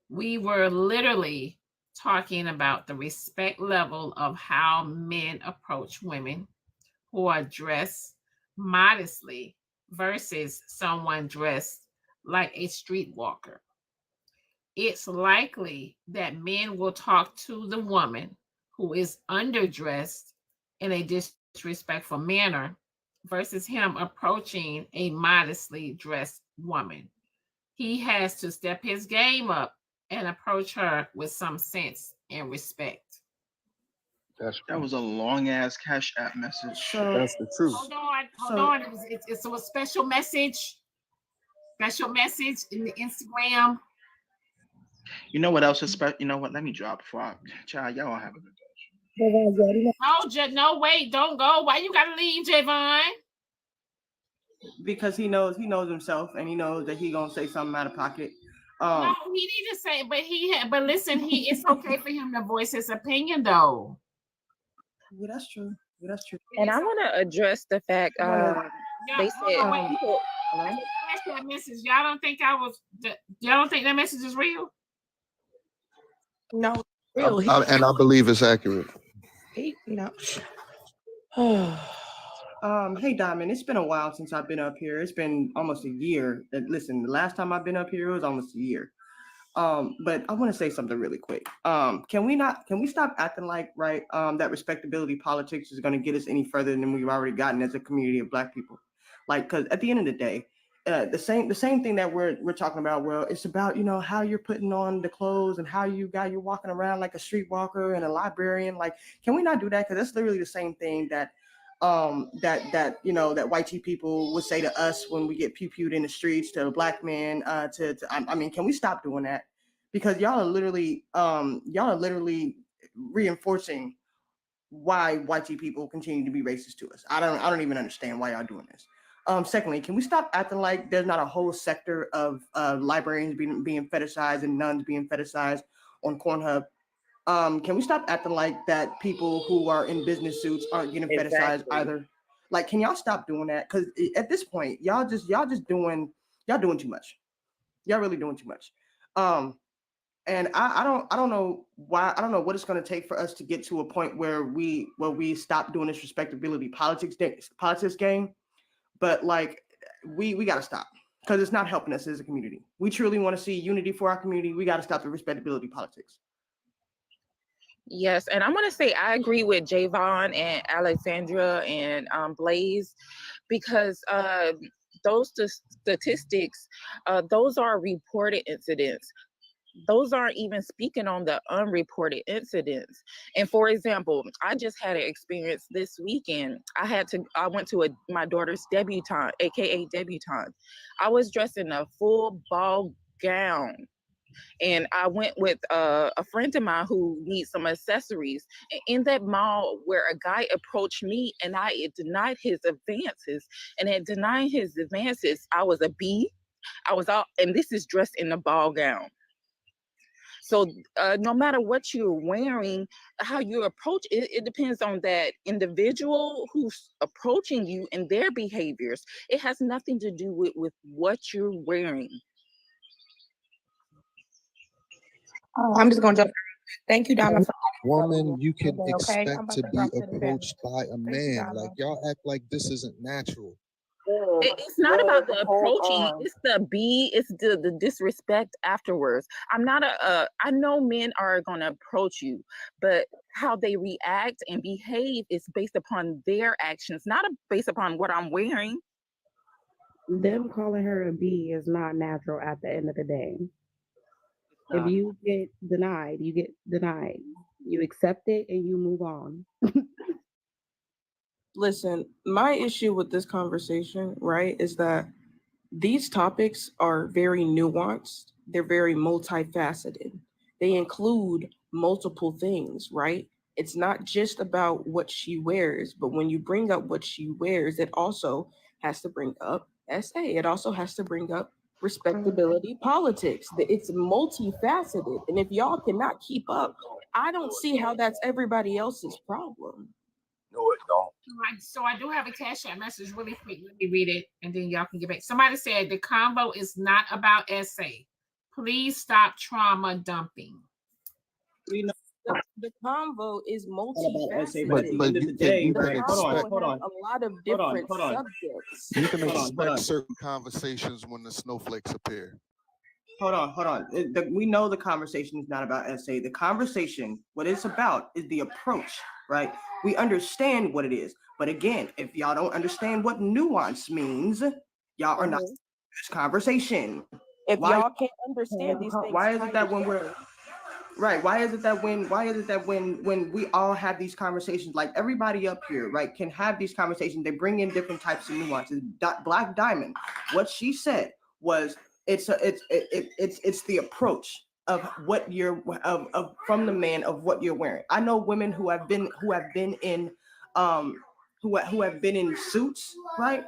We were literally talking about the respect level of how men approach women who are dressed modestly versus someone dressed like a streetwalker. It's likely that men will talk to the woman who is underdressed in a disrespectful manner versus him approaching a modestly dressed woman. He has to step his game up and approach her with some sense and respect. That was a long ass Cash App message. That's the truth. Hold on. It's a special message. Special message in the Instagram. You know what else is special? You know what? Let me drop before I child. Y'all have a good day. No, wait, don't go. Why you gotta leave, Javon? Because he knows himself, and he knows that he gonna say something out of pocket. No, he need to say, but listen, it's okay for him to voice his opinion, though. Yeah, that's true. And I want to address the fact they said people. That message. Y'all don't think that message is real? No, real. And I believe it's accurate. No. Hey Diamond, it's been a while since I've been up here. It's been almost a year. Listen, the last time I've been up here, it was almost a year. But I want to say something really quick. Can we stop acting like that respectability politics is going to get us any further than we've already gotten as a community of Black people? Like, because at the end of the day, the same thing that we're talking about. Well, it's about how you're putting on the clothes and how you're walking around like a streetwalker and a librarian. Like, can we not do that? Because that's literally the same thing that that white people would say to us when we get pew-pewed in the streets, to Black men. I mean, can we stop doing that? Because y'all are literally reinforcing why white people continue to be racist to us. I don't even understand why y'all doing this. Secondly, can we stop acting like there's not a whole sector of librarians being fetishized and nuns being fetishized on Pornhub? Can we stop acting like that people who are in business suits aren't getting fetishized either? Like, can y'all stop doing that? Because at this point, y'all doing too much. Y'all really doing too much. And I don't know why. I don't know what it's going to take for us to get to a point where we stop doing this respectability politics game. But like, we got to stop, because it's not helping us as a community. We truly want to see unity for our community. We got to stop the respectability politics. Yes, and I'm going to say I agree with Javon and Alexandra and Blaze, because those statistics, those are reported incidents. Those aren't even speaking on the unreported incidents. And for example, I just had an experience this weekend. I went to my daughter's debutante, aka debutante. I was dressed in a full ball gown. And I went with a friend of mine who needs some accessories. And in that mall, where a guy approached me and I denied his advances, and at denying his advances, I was a B. I was out, and this is dressed in a ball gown. So no matter what you're wearing, how you approach it, it depends on that individual who's approaching you and their behaviors. It has nothing to do with what you're wearing. I'm just gonna jump. Thank you, Donna. Woman, you can Okay, I'm expect about to to be drop to the family. approached by a Thank you, man. Donna. Like y'all act like this isn't natural. It's not about the approaching, it's the it's the disrespect afterwards. I know men are gonna approach you, but how they react and behave is based upon their actions, not based upon what I'm wearing. Them calling her a B is not natural at the end of the day. If you get denied, you get denied. You accept it and you move on. Listen, my issue with this conversation, right, is that these topics are very nuanced. They're very multifaceted. They include multiple things, right? It's not just about what she wears, but when you bring up what she wears, it also has to bring up SA. It also has to bring up respectability politics. It's multifaceted. And if y'all cannot keep up, I don't see how that's everybody else's problem. No, it don't. So I do have a Cash App message really quick. Let me read it and then y'all can get back. Somebody said the convo is not about SA. Please stop trauma dumping. You know, the convo is multifaceted. But you can The expect convo has a lot of different subjects. you can expect on. certain conversations when the snowflakes appear. Hold on. We know the conversation is not about SA. The conversation, what it's about is the approach, right? We understand what it is. But again, if y'all don't understand what nuance means, y'all are not in this conversation. If y'all can't understand these things, why is it that when we're right? Why is it that when we all have these conversations, like everybody up here, right, can have these conversations, they bring in different types of nuances. Blaqqdiamond, what she said was it's the approach of what you're of from the man of what you're wearing. I know women who have been in who have been in suits, right,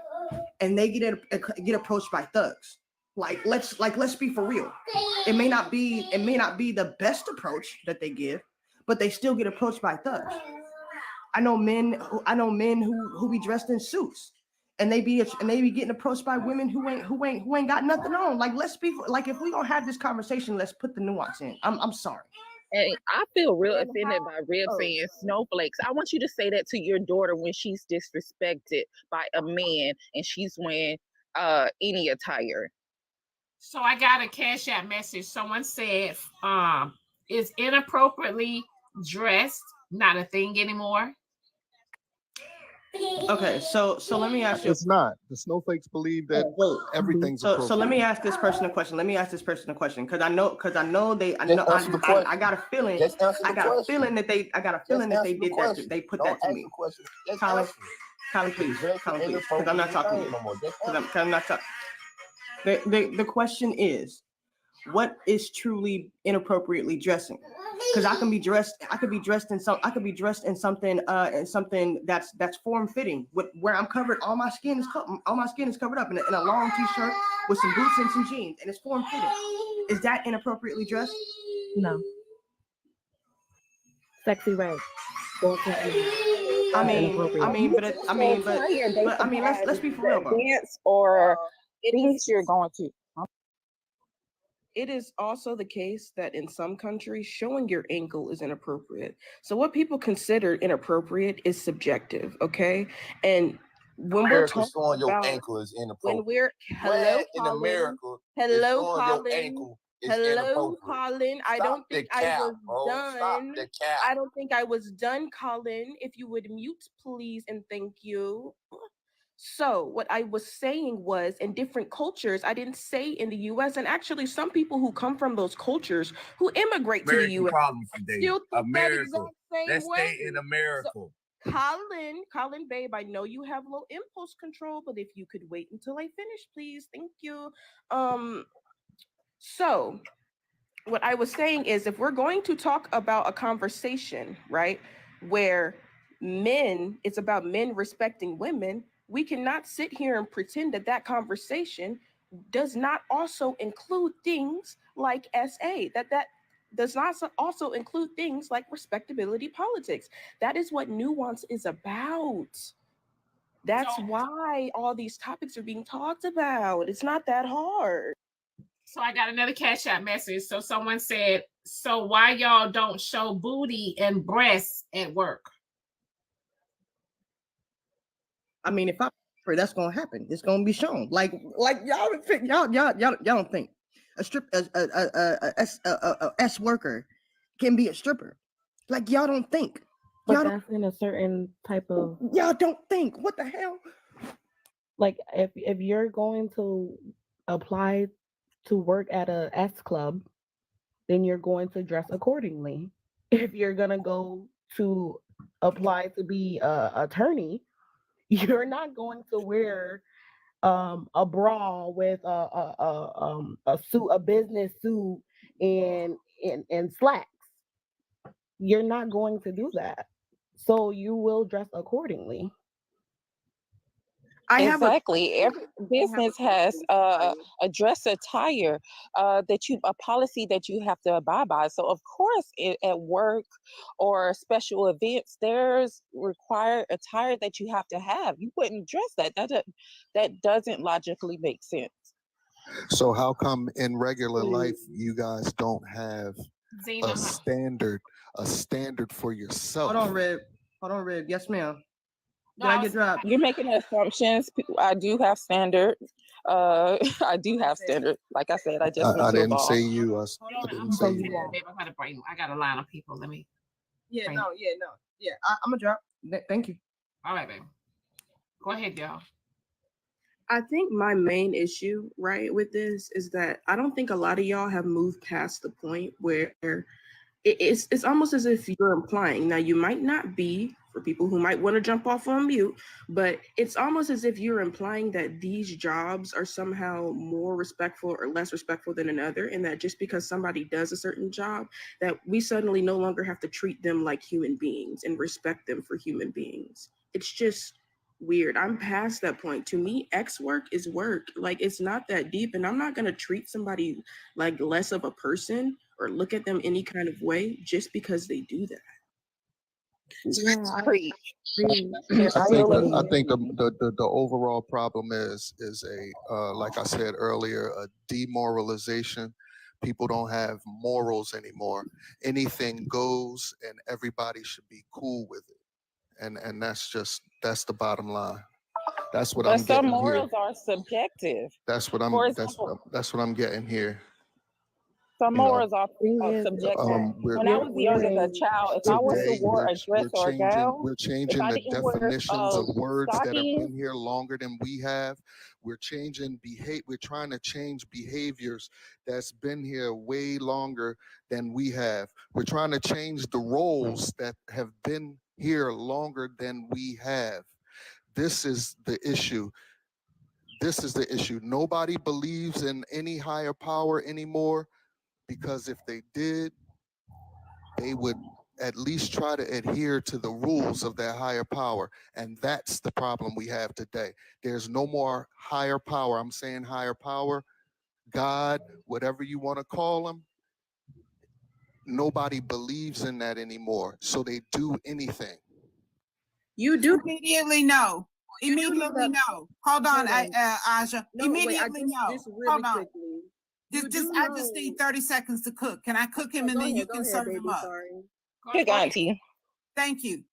and they get approached by thugs. Let's be for real. It may not be the best approach that they give, but they still get approached by thugs. I know men who be dressed in suits, and they be getting approached by women who ain't got nothing on. Like, let's be like, if we gonna have this conversation, let's put the nuance in. I'm sorry. And I feel real offended by Rib saying snowflakes. I want you to say that to your daughter when she's disrespected by a man and she's wearing any attire. So I got a Cash App message. Someone said, is inappropriately dressed not a thing anymore? Okay, so let me ask you. It's not. The snowflakes believe that everything's appropriate. So let me ask this person a question. Because I know they. I got a feeling. I got a feeling that they did that. They put that to me. Colin, please. Because I'm not talking to you. Because I'm not talking. The question is, what is truly inappropriately dressing? Because I could be dressed in something that's form fitting, where I'm covered. All my skin is covered up in a long t-shirt with some boots and some jeans, and it's form fitting. Is that inappropriately dressed? No. Sexy red. Let's be for real. Dance or things you're going to. It is also the case that in some countries, showing your ankle is inappropriate. So what people consider inappropriate is subjective, okay? And when we're talking showing your about ankle is inappropriate. when we're Where in Colin, America hello, showing Colin, your ankle is hello, inappropriate? Colin. I Stop don't the think cap, I was bro. Stop done. the cap. I don't think I was done, Colin. If you would mute, please, and thank you. So what I was saying was, in different cultures, I didn't say in the U.S., and actually some people who come from those cultures who immigrate to the U.S. Problems today. still think America. that exact same Let's way. stay in America. So, Colin, babe, I know you have low impulse control, but if you could wait until I finish, please. Thank you. So what I was saying is, if we're going to talk about a conversation, right, where it's about men respecting women, we cannot sit here and pretend that that conversation does not also include things like SA, that does not also include things like respectability politics. That is what nuance is about. That's why all these topics are being talked about. It's not that hard. So I got another Cash App message. So someone said, so why y'all don't show booty and breasts at work? I mean, if I that's gonna happen. It's gonna be shown. Like y'all don't think a S worker can be a stripper. Like y'all don't think. But that's in a certain type of. Y'all don't think. What the hell? Like if you're going to apply to work at a S club, then you're going to dress accordingly. If you're gonna go to apply to be a attorney, you're not going to wear a bra with a suit, a business suit, and slacks. You're not going to do that. So you will dress accordingly. Exactly. Every business has a dress attire a policy that you have to abide by. So of course, at work or special events, there's required attire that you have to have. You wouldn't dress that. That doesn't logically make sense. So how come in regular life you guys don't have a standard for yourself? Hold on, Rib. Yes, ma'am. Did I get dropped? You're making assumptions. I do have standard. I do have standard. Like I said, I just went I to a didn't ball. say you. I didn't say you. Babe, I got a line of people. Let me. Yeah, no. I'm gonna drop. Thank you. All right, baby. Go ahead, y'all. I think my main issue, right, with this is that I don't think a lot of y'all have moved past the point where it's almost as if you're implying. Now, you might not be, for people who might want to jump off on mute, but it's almost as if you're implying that these jobs are somehow more respectful or less respectful than another, and that just because somebody does a certain job, that we suddenly no longer have to treat them like human beings and respect them for human beings. It's just weird. I'm past that point. To me, X work is work. Like, it's not that deep, and I'm not going to treat somebody like less of a person or look at them any kind of way just because they do that. I think the overall problem is a like I said earlier, a demoralization. People don't have morals anymore. Anything goes, and everybody should be cool with it. And that's the bottom line. That's what I'm getting here. But some morals are subjective. That's what I'm. For example, that's what I'm getting here. some morals are subjective. When I was young as a child, if I was to wear a dress or a gown, we're changing the definitions of words that have been here longer than we have. We're changing behavior. We're trying to change behaviors that's been here way longer than we have. We're trying to change the roles that have been here longer than we have. This is the issue. This is the issue. Nobody believes in any higher power anymore, because if they did, they would at least try to adhere to the rules of that higher power. And that's the problem we have today. There's no more higher power. I'm saying higher power, God, whatever you want to call them. Nobody believes in that anymore. So they do anything. You do immediately no. Immediately no. Hold on, Aja. Immediately no. Hold on. I just need 30 seconds to cook. Can I cook him and then you can serve him up? Good, auntie. Thank you.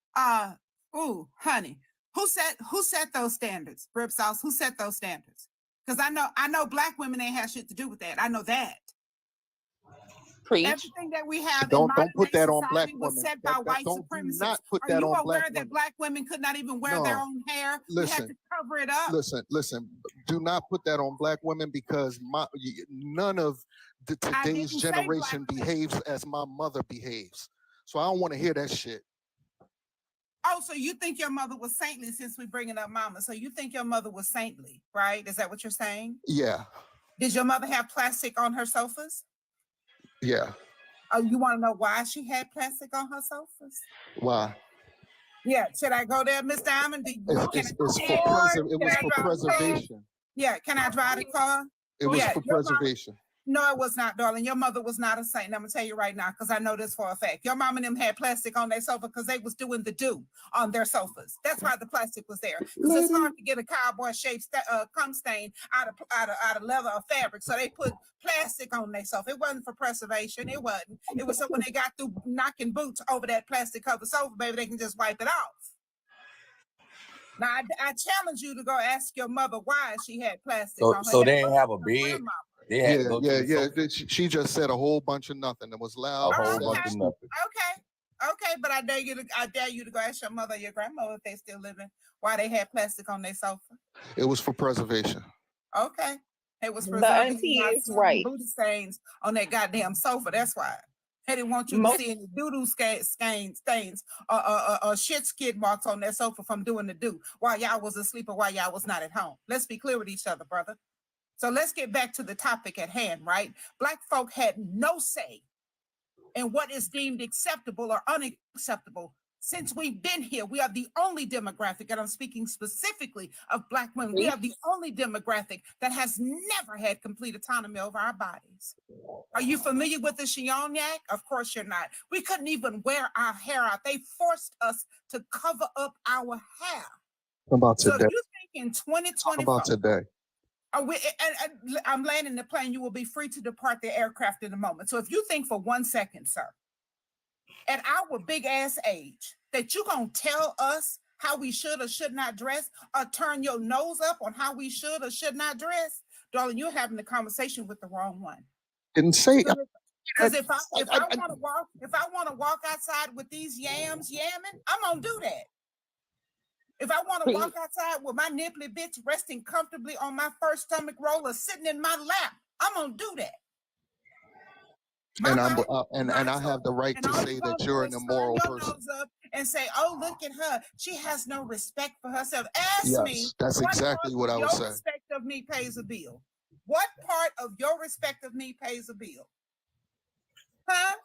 Ooh, honey. Who set those standards? Rip Sauce, who set those standards? Because I know Black women ain't had shit to do with that. I know that. Preach. Everything that we have Don't in put that on Black was women. set by white supremacists. Not put Are that you on aware Black that women. Black women could not even wear their own hair? We had to cover it up. Listen. Do not put that on Black women, because none of today's generation behaves as my mother behaves. So I don't want to hear that shit. Oh, so you think your mother was saintly, since we're bringing up mama. So you think your mother was saintly, right? Is that what you're saying? Yeah. Did your mother have plastic on her sofas? Yeah. Oh, you want to know why she had plastic on her sofas? Why? Yeah, should I go there, Miss Diamond? It was for preservation. Yeah, can I drive the car? It was for your mama- preservation. No, it was not, darling. Your mother was not a saint. I'm gonna tell you right now, because I know this for a fact. Your mom and them had plastic on their sofa because they was doing the do on their sofas. That's why the plastic was there. Because it's hard to get a cowboy shaped cum stain out of leather or fabric. So they put plastic on their sofa. It wasn't for preservation. It wasn't. It was so when they got through knocking boots over that plastic covered sofa, baby, they can just wipe it off. Now I challenge you to go ask your mother why she had plastic on her. So they didn't have a bed. They had to go to the sofa. She just said a whole bunch of nothing. It was loud. A whole bunch of nothing. Okay, but I dare you to go ask your mother or your grandmother if they still living why they had plastic on their sofa. It was for preservation. Okay. It was The preserving auntie is right. booty stains on that goddamn sofa. That's why. They didn't want you to see any doo-doo stains or shit skid marks on that sofa from doing the do while y'all was asleep or while y'all was not at home. Let's be clear with each other, brother. So let's get back to the topic at hand, right? Black folk had no say in what is deemed acceptable or unacceptable. Since we've been here, we are the only demographic, and I'm speaking specifically of Black women, we are the only demographic that has never had complete autonomy over our bodies. Are you familiar with the Chignon-Yak? Of course you're not. We couldn't even wear our hair out. They forced us to cover up our hair. How about So today? if you think in 2024, How about today? I'm landing the plane. You will be free to depart the aircraft in a moment. So if you think for 1 second, sir, at our big ass age, that you're going to tell us how we should or should not dress or turn your nose up on how we should or should not dress, darling, you're having the conversation with the wrong one. Didn't say. Because if I want to walk outside with these yams yamming, I'm going to do that. If I want to walk outside with my nipply bitch resting comfortably on my first stomach roll or sitting in my lap, I'm gonna do that. And I have the right to say that you're an immoral person. And say, oh, look at her. She has no respect for herself. Ask me. That's exactly what I would say. Your respect of me pays a bill. What part of your respect of me pays a bill? Huh?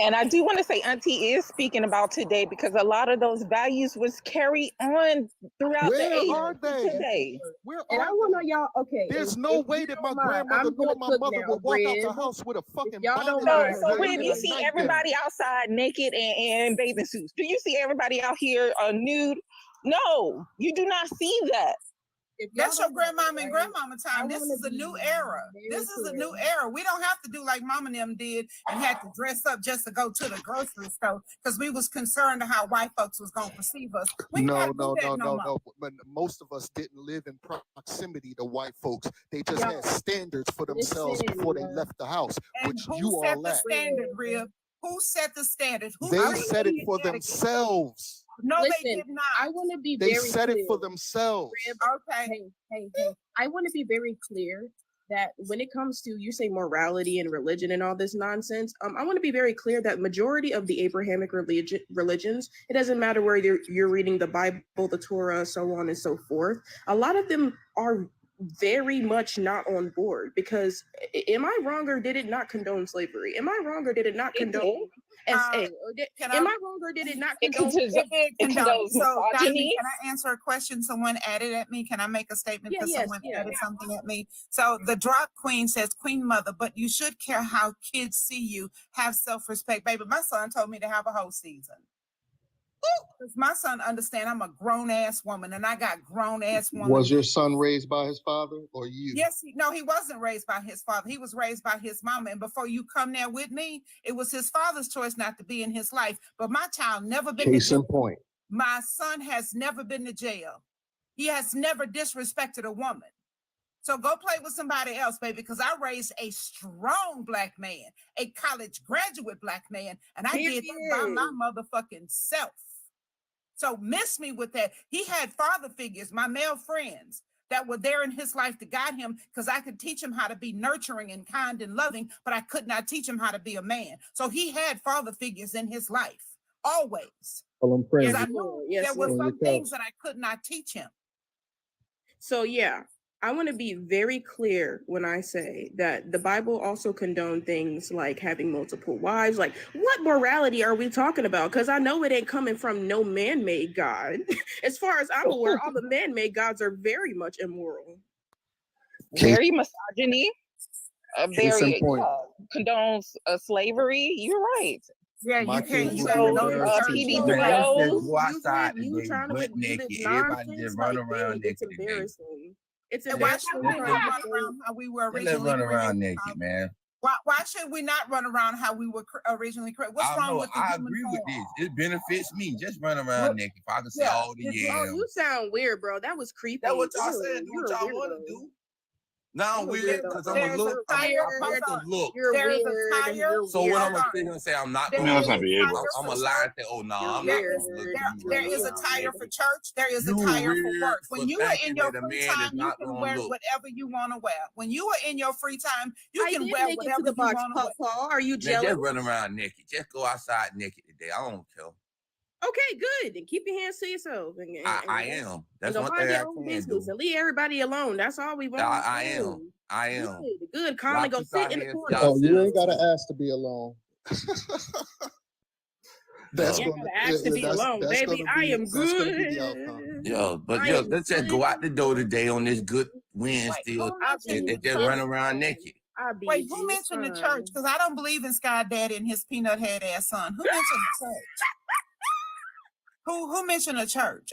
And I do want to say Auntie is speaking about today because a lot of those values was carried on throughout the age today. Where and I want to know y'all, okay. There's no way that my grandmother nor my mother would walk out the house with a fucking bonnet. So when you see everybody outside naked and bathing suits, do you see everybody out here nude? No, you do not see that. That's your grandmama and grandmama time. This is a new era. This is a new era. We don't have to do like mama and them did and had to dress up just to go to the grocery store because we was concerned of how white folks was going to perceive us. No. But most of us didn't live in proximity to white folks. They just had standards for themselves before they left the house, which you all lack. Who set the standard? They set it for themselves. No, Listen, they did not. I want to be They very set clear. it for themselves. Okay. Hey. I want to be very clear that when it comes to, you say morality and religion and all this nonsense, I want to be very clear that majority of the Abrahamic religions, it doesn't matter where you're reading the Bible, the Torah, so on and so forth. A lot of them are very much not on board because am I wrong or did it not condone slavery? Am I wrong or did it not condone SA? Am I wrong or did it not condone? It condones. So, misogyny. can I answer a question someone added at me? Can I make a statement because someone added something at me? So the drop queen says, Queen Mother, but you should care how kids see you. Have self-respect, baby. My son told me to have a whole season. Because my son understand I'm a grown-ass woman and I got grown-ass woman. Was your son raised by his father or you? Yes, no, he wasn't raised by his father. He was raised by his mama. And before you come there with me, it was his father's choice not to be in his life. But my child never been Case in point. My son has never been to jail. He has never disrespected a woman. So go play with somebody else, baby, because I raised a strong Black man, a college graduate Black man, and I did that by my motherfucking self. So miss me with that. He had father figures, my male friends, that were there in his life to guide him because I could teach him how to be nurturing and kind and loving, but I could not teach him how to be a man. So he had father figures in his life, always. Well, I'm friends. Because I knew there were some things that I could not teach him. So yeah, I want to be very clear when I say that the Bible also condoned things like having multiple wives. Like, what morality are we talking about? Because I know it ain't coming from no man-made God. As far as I'm aware, all the man-made gods are very much immoral. Very misogyny. Case in Very point. condones slavery. You're right. Yeah, My you can't. kids You would gotta be know the your first church. to PB3 the man says shows. go outside You today trying to butt do this naked. Everybody nonsense just like run around it's naked today. embarrassing. It's And why embarrassing. should We're we trying not to run say around how we were Let's originally run around created? naked, man. Why should we not run around how we were originally created? What's I wrong know. with the I human agree with form? this. It benefits me. Just run around What- naked. If I can see Yeah. all the Did you- Oh, you yams. sound weird, bro. That was creepy. That's what y'all Ew, said. Do you're what a y'all want weirdo. to do. Now I'm You're a weird weirdo, because bro. I'm a There's a look. I'm tire. supposed to look. You're There's a weird. tire. You're So what weird. I'm gonna sit here and say I'm not There gonna is let's not a be tire able. I'm for gonna lie and church. say, oh no, You're I'm There not weird. is gonna look. there You is a run around tire naked. for church. There is a You tire for weird work. for When you are in thinking your that a free man is time, you not can gonna wear look. whatever you want to wear. When you are in your free time, you I can did wear make it to whatever the you box, want to wear. Papa. Are you Man, jealous? just run around naked. Just go outside naked today. I don't care. Okay, good. Then keep your hands to yourself and I am. and That's go one mind thing your I own can business do. and leave everybody alone. That's all we want. I am. I am. Good, good. Calm Y'all and go keep sit out in the here. corner. Y'all Oh, you ain't serious. gotta ask to be alone. That's You Yo, ain't gonna gotta ask to be alone, that's baby. gonna I be am that's gonna be the outcome. good. yo, but I yo, am let's just go out the door today on this good Wait, Wednesday who and, mentioned and the just church? run around naked. I be Wait, who mentioned the church? Because I don't believe in Sky Daddy and his peanut head ass son. Who mentioned the church? Who mentioned the church?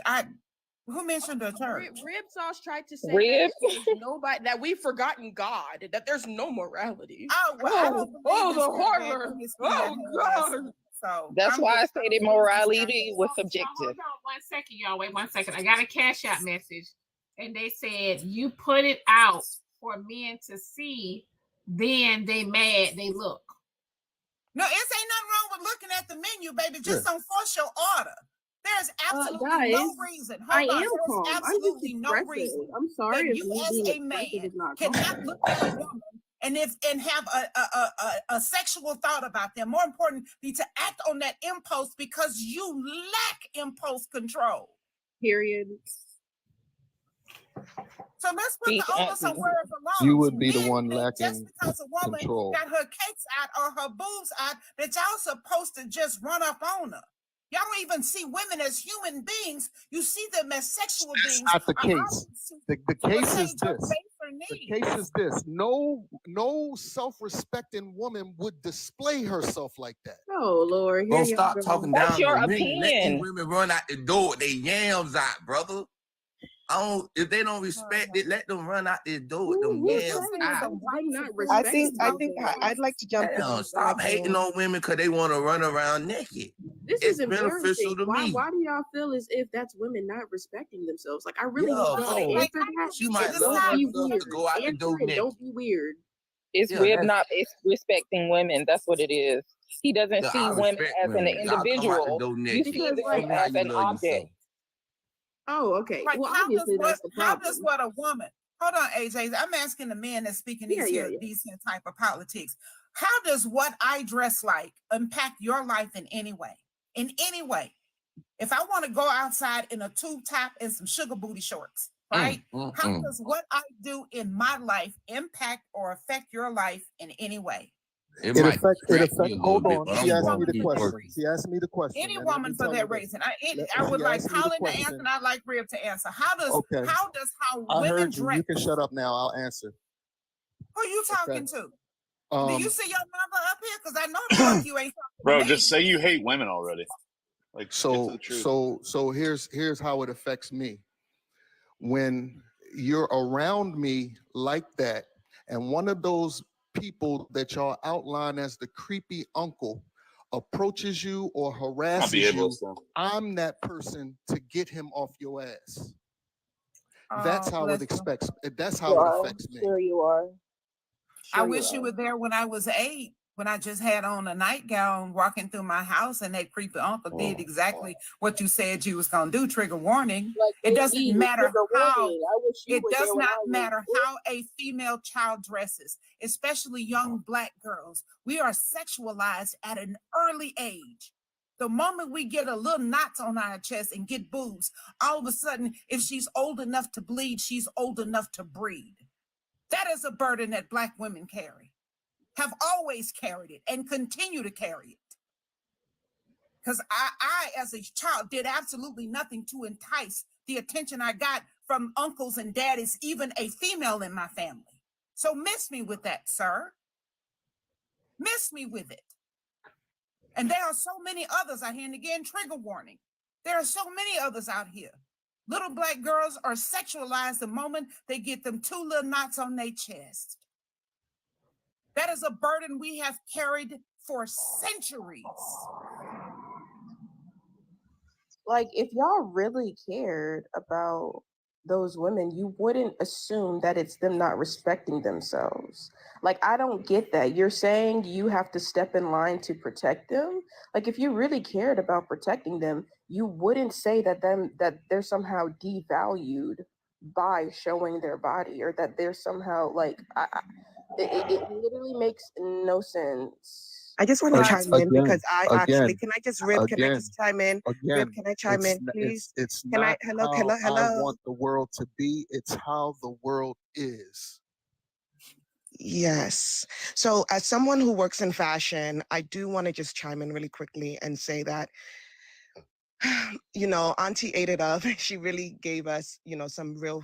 Who mentioned the church? Rib Sauce tried to say Rib. that there's nobody, that we've forgotten God, that there's no morality. Oh, well, I don't believe in the Sky Daddy horror. and his peanut Oh, head ass God. son. So That's I'm why I just, stated don't believe in Sky morality Daddy. was So subjective. hold on 1 second, y'all. Wait 1 second. I got a cash out message, and they said you put it out for men to see, then they mad. They look. No, it ain't nothing wrong with looking at the menu, baby. Just don't force your order. There's absolutely no Guys, reason. I Hold on. am There's calm. I'm just absolutely no expressive. reason I'm sorry that if you me as being a man expressive is not cannot calm. look at a woman and have a sexual thought about them. More important, be to act on that impulse because you lack impulse control. Period. So let's put Speak the onus on where it belongs. You would be the Men one think just lacking because a woman control. got her cakes out or her boobs out that y'all supposed to just run up on her. Y'all don't even see women as human beings. You see them as sexual That's beings. not the case. The case is this. The The case is this. No self-respecting woman would display herself like that. Oh Lord, Bro, here y'all stop go. talking That's down your to women. Let these opinion. women run out the door with their yams out, brother. I don't. If they don't respect it, let them run out the door with them Who yams said out. them not I respecting think themselves? I'd like to jump in. Damn, when I stop hating can. on women because they want to run around naked. This It's is beneficial embarrassing. to Why? me. Why do y'all feel as if that's women not respecting themselves? Like, I really Yeah, need y'all to bro. answer that. She might And love don't be herself weird. to go out the Answer door and naked. don't be weird. It's Yeah, Rib that's not it's respecting women. That's what it is. He doesn't yeah. see I women respect as an women. Y'all come out the individual. door You naked. see Because, them like, Tell me how as you an love object. yourself. Oh, okay. Like, Well, how does obviously that's the problem. what a woman? Hold on, AJ. I'm asking the men that's speaking these Yeah. these here type of politics. How does what I dress like impact your life in any way? In any way? If I want to go outside in a tube top and some sugar booty shorts, right? How does what I do in my life impact or affect your life in any way? It It might affects. distract me a little Hold bit, on. but She I'm asked going me to the keep question. working. She asked me the question. Any and let woman me for tell you that this. reason. I would She like asked me the Colin to question. answer, and I'd like Rib to answer. How does Okay. how I women heard you. dress? You can shut up now. I'll answer. Who you talking Okay. to? Do you Um. see your mother up here? Because I know the fuck you ain't talking Bro, to me. just say you hate women already. Like, get to So the truth. so here's how it affects me. When you're around me like that, and one of those people that y'all outline as the creepy uncle approaches you or I'll be harasses able you, to. I'm that person to get him off your ass. That's how it expects. That's how it affects me. Sure you are. I Sure wish you were there when I was 8, when I just had on a nightgown walking through my house, and that creepy uncle did exactly what you said you was gonna do. Trigger warning. It doesn't matter how. It does not matter how a female child dresses, especially young Black girls. We are sexualized at an early age. The moment we get a little knots on our chest and get boobs, all of a sudden, if she's old enough to bleed, she's old enough to breed. That is a burden that Black women carry, have always carried it, and continue to carry it. Because I, as a child, did absolutely nothing to entice the attention I got from uncles and daddies, even a female in my family. So miss me with that, sir. Miss me with it. And there are so many others out here, and again, trigger warning. There are so many others out here. Little Black girls are sexualized the moment they get them 2 little knots on their chest. That is a burden we have carried for centuries. Like, if y'all really cared about those women, you wouldn't assume that it's them not respecting themselves. Like, I don't get that. You're saying you have to step in line to protect them. Like, if you really cared about protecting them, you wouldn't say that they're somehow devalued by showing their body, or that they're somehow like it literally makes no sense. I just want to chime in because I actually, can I just chime in? Again, Can I chime in, please? It's Can not I, hello, how hello. I want the world to be. It's how the world is. Yes. So as someone who works in fashion, I do want to just chime in really quickly and say that, you know, Auntie ate it up. She really gave us, you know, some real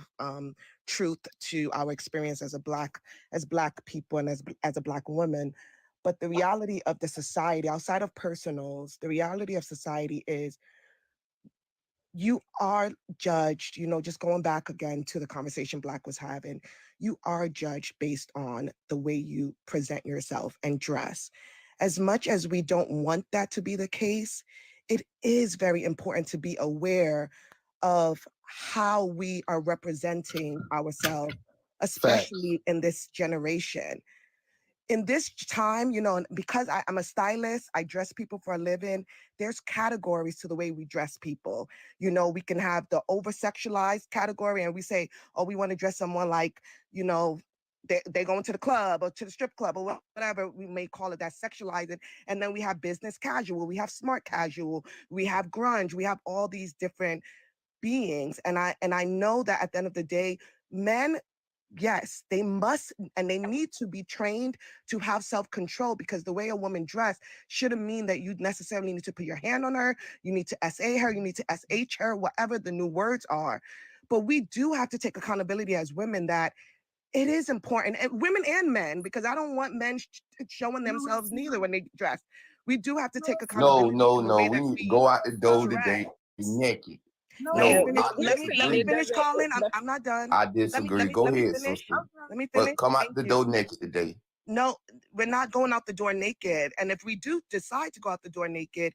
truth to our experience as Black people and as a Black woman. But the reality of the society, outside of personals, the reality of society is you are judged, you know, just going back again to the conversation Black was having, you are judged based on the way you present yourself and dress. As much as we don't want that to be the case, it is very important to be aware of how we are representing ourselves, especially in this generation. In this time, you know, because I'm a stylist, I dress people for a living, there's categories to the way we dress people. You know, we can have the over-sexualized category and we say, oh, we want to dress someone like, you know, they going to the club or to the strip club or whatever we may call it, that sexualizing. And then we have business casual, we have smart casual, we have grunge, we have all these different beings. And I know that at the end of the day, men, yes, they must and they need to be trained to have self-control, because the way a woman dress shouldn't mean that you necessarily need to put your hand on her, you need to SA her, you need to SH her, whatever the new words are. But we do have to take accountability as women that it is important, and women and men, because I don't want men showing themselves neither when they dress. We do have to take accountability No. for the way We that need to we go out the door dress. today naked. Let me I finish, disagree. Colin. I'm not done. I disagree. Go Let me ahead, finish. sister. Let me finish. But come out Thank the you. door naked today. No, we're not going out the door naked. And if we do decide to go out the door naked,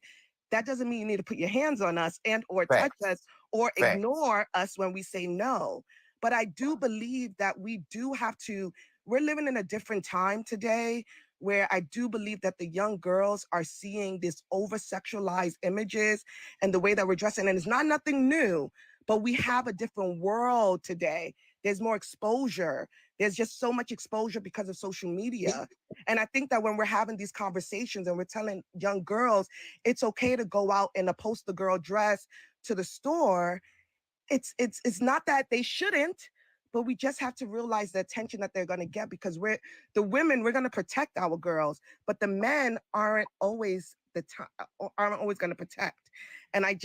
that doesn't mean you need to put your hands on us and or touch us or ignore us when we say no. But I do believe that we do have to, we're living in a different time today where I do believe that the young girls are seeing this over-sexualized images and the way that we're dressing. And it's not nothing new, but we have a different world today. There's more exposure. There's just so much exposure because of social media. And I think that when we're having these conversations and we're telling young girls, it's okay to go out in a poster girl dress to the store, it's not that they shouldn't, but we just have to realize the attention that they're going to get, because we're going to protect our girls, but the men aren't always going to protect. And I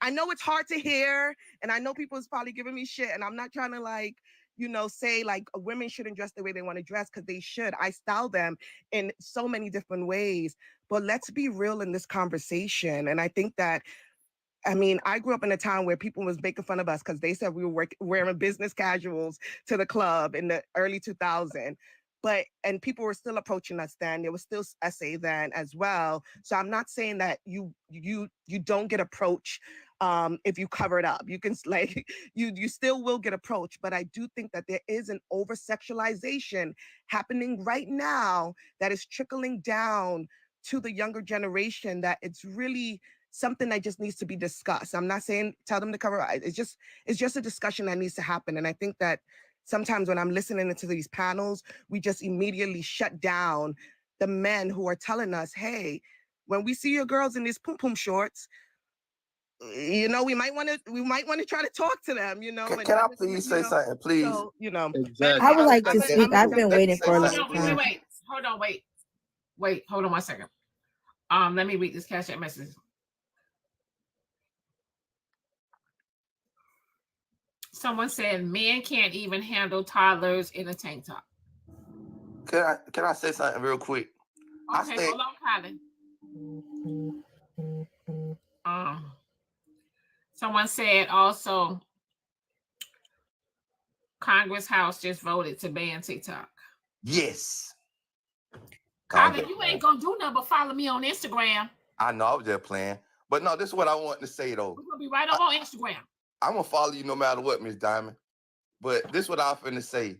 know it's hard to hear, and I know people is probably giving me shit, and I'm not trying to like, you know, say like women shouldn't dress the way they want to dress, because they should. I style them in so many different ways, but let's be real in this conversation. And I think that, I mean, I grew up in a time where people was making fun of us because they said we were wearing business casuals to the club in the early 2000s. And people were still approaching us then. There was still SA then as well. So I'm not saying that you don't get approached if you cover it up. You can like, you still will get approached. But I do think that there is an over-sexualization happening right now that is trickling down to the younger generation, that it's really something that just needs to be discussed. I'm not saying tell them to cover it. It's just a discussion that needs to happen. And I think that sometimes when I'm listening to these panels, we just immediately shut down the men who are telling us, hey, when we see your girls in these pum pum shorts, we might want to try to talk to them, Can and I not please just, say something, please? So, Exactly. I would like to Let speak. I've been me waiting say for a long something, Wait, time. wait. Hold on, wait. Hold on 1 second. Let me read this Cash App message. Someone said men can't even handle toddlers in a tank top. Can I say something real quick? Okay, hold on, Kylie. Someone said also Congress House just voted to ban TikTok. Yes. Kylie, you ain't gonna do nothing but follow me on Instagram. I know, I was just playing. But no, this is what I want to say though. We're gonna be right over on Instagram. I'm gonna follow you no matter what, Miss Diamond. But this is what I'm finna say.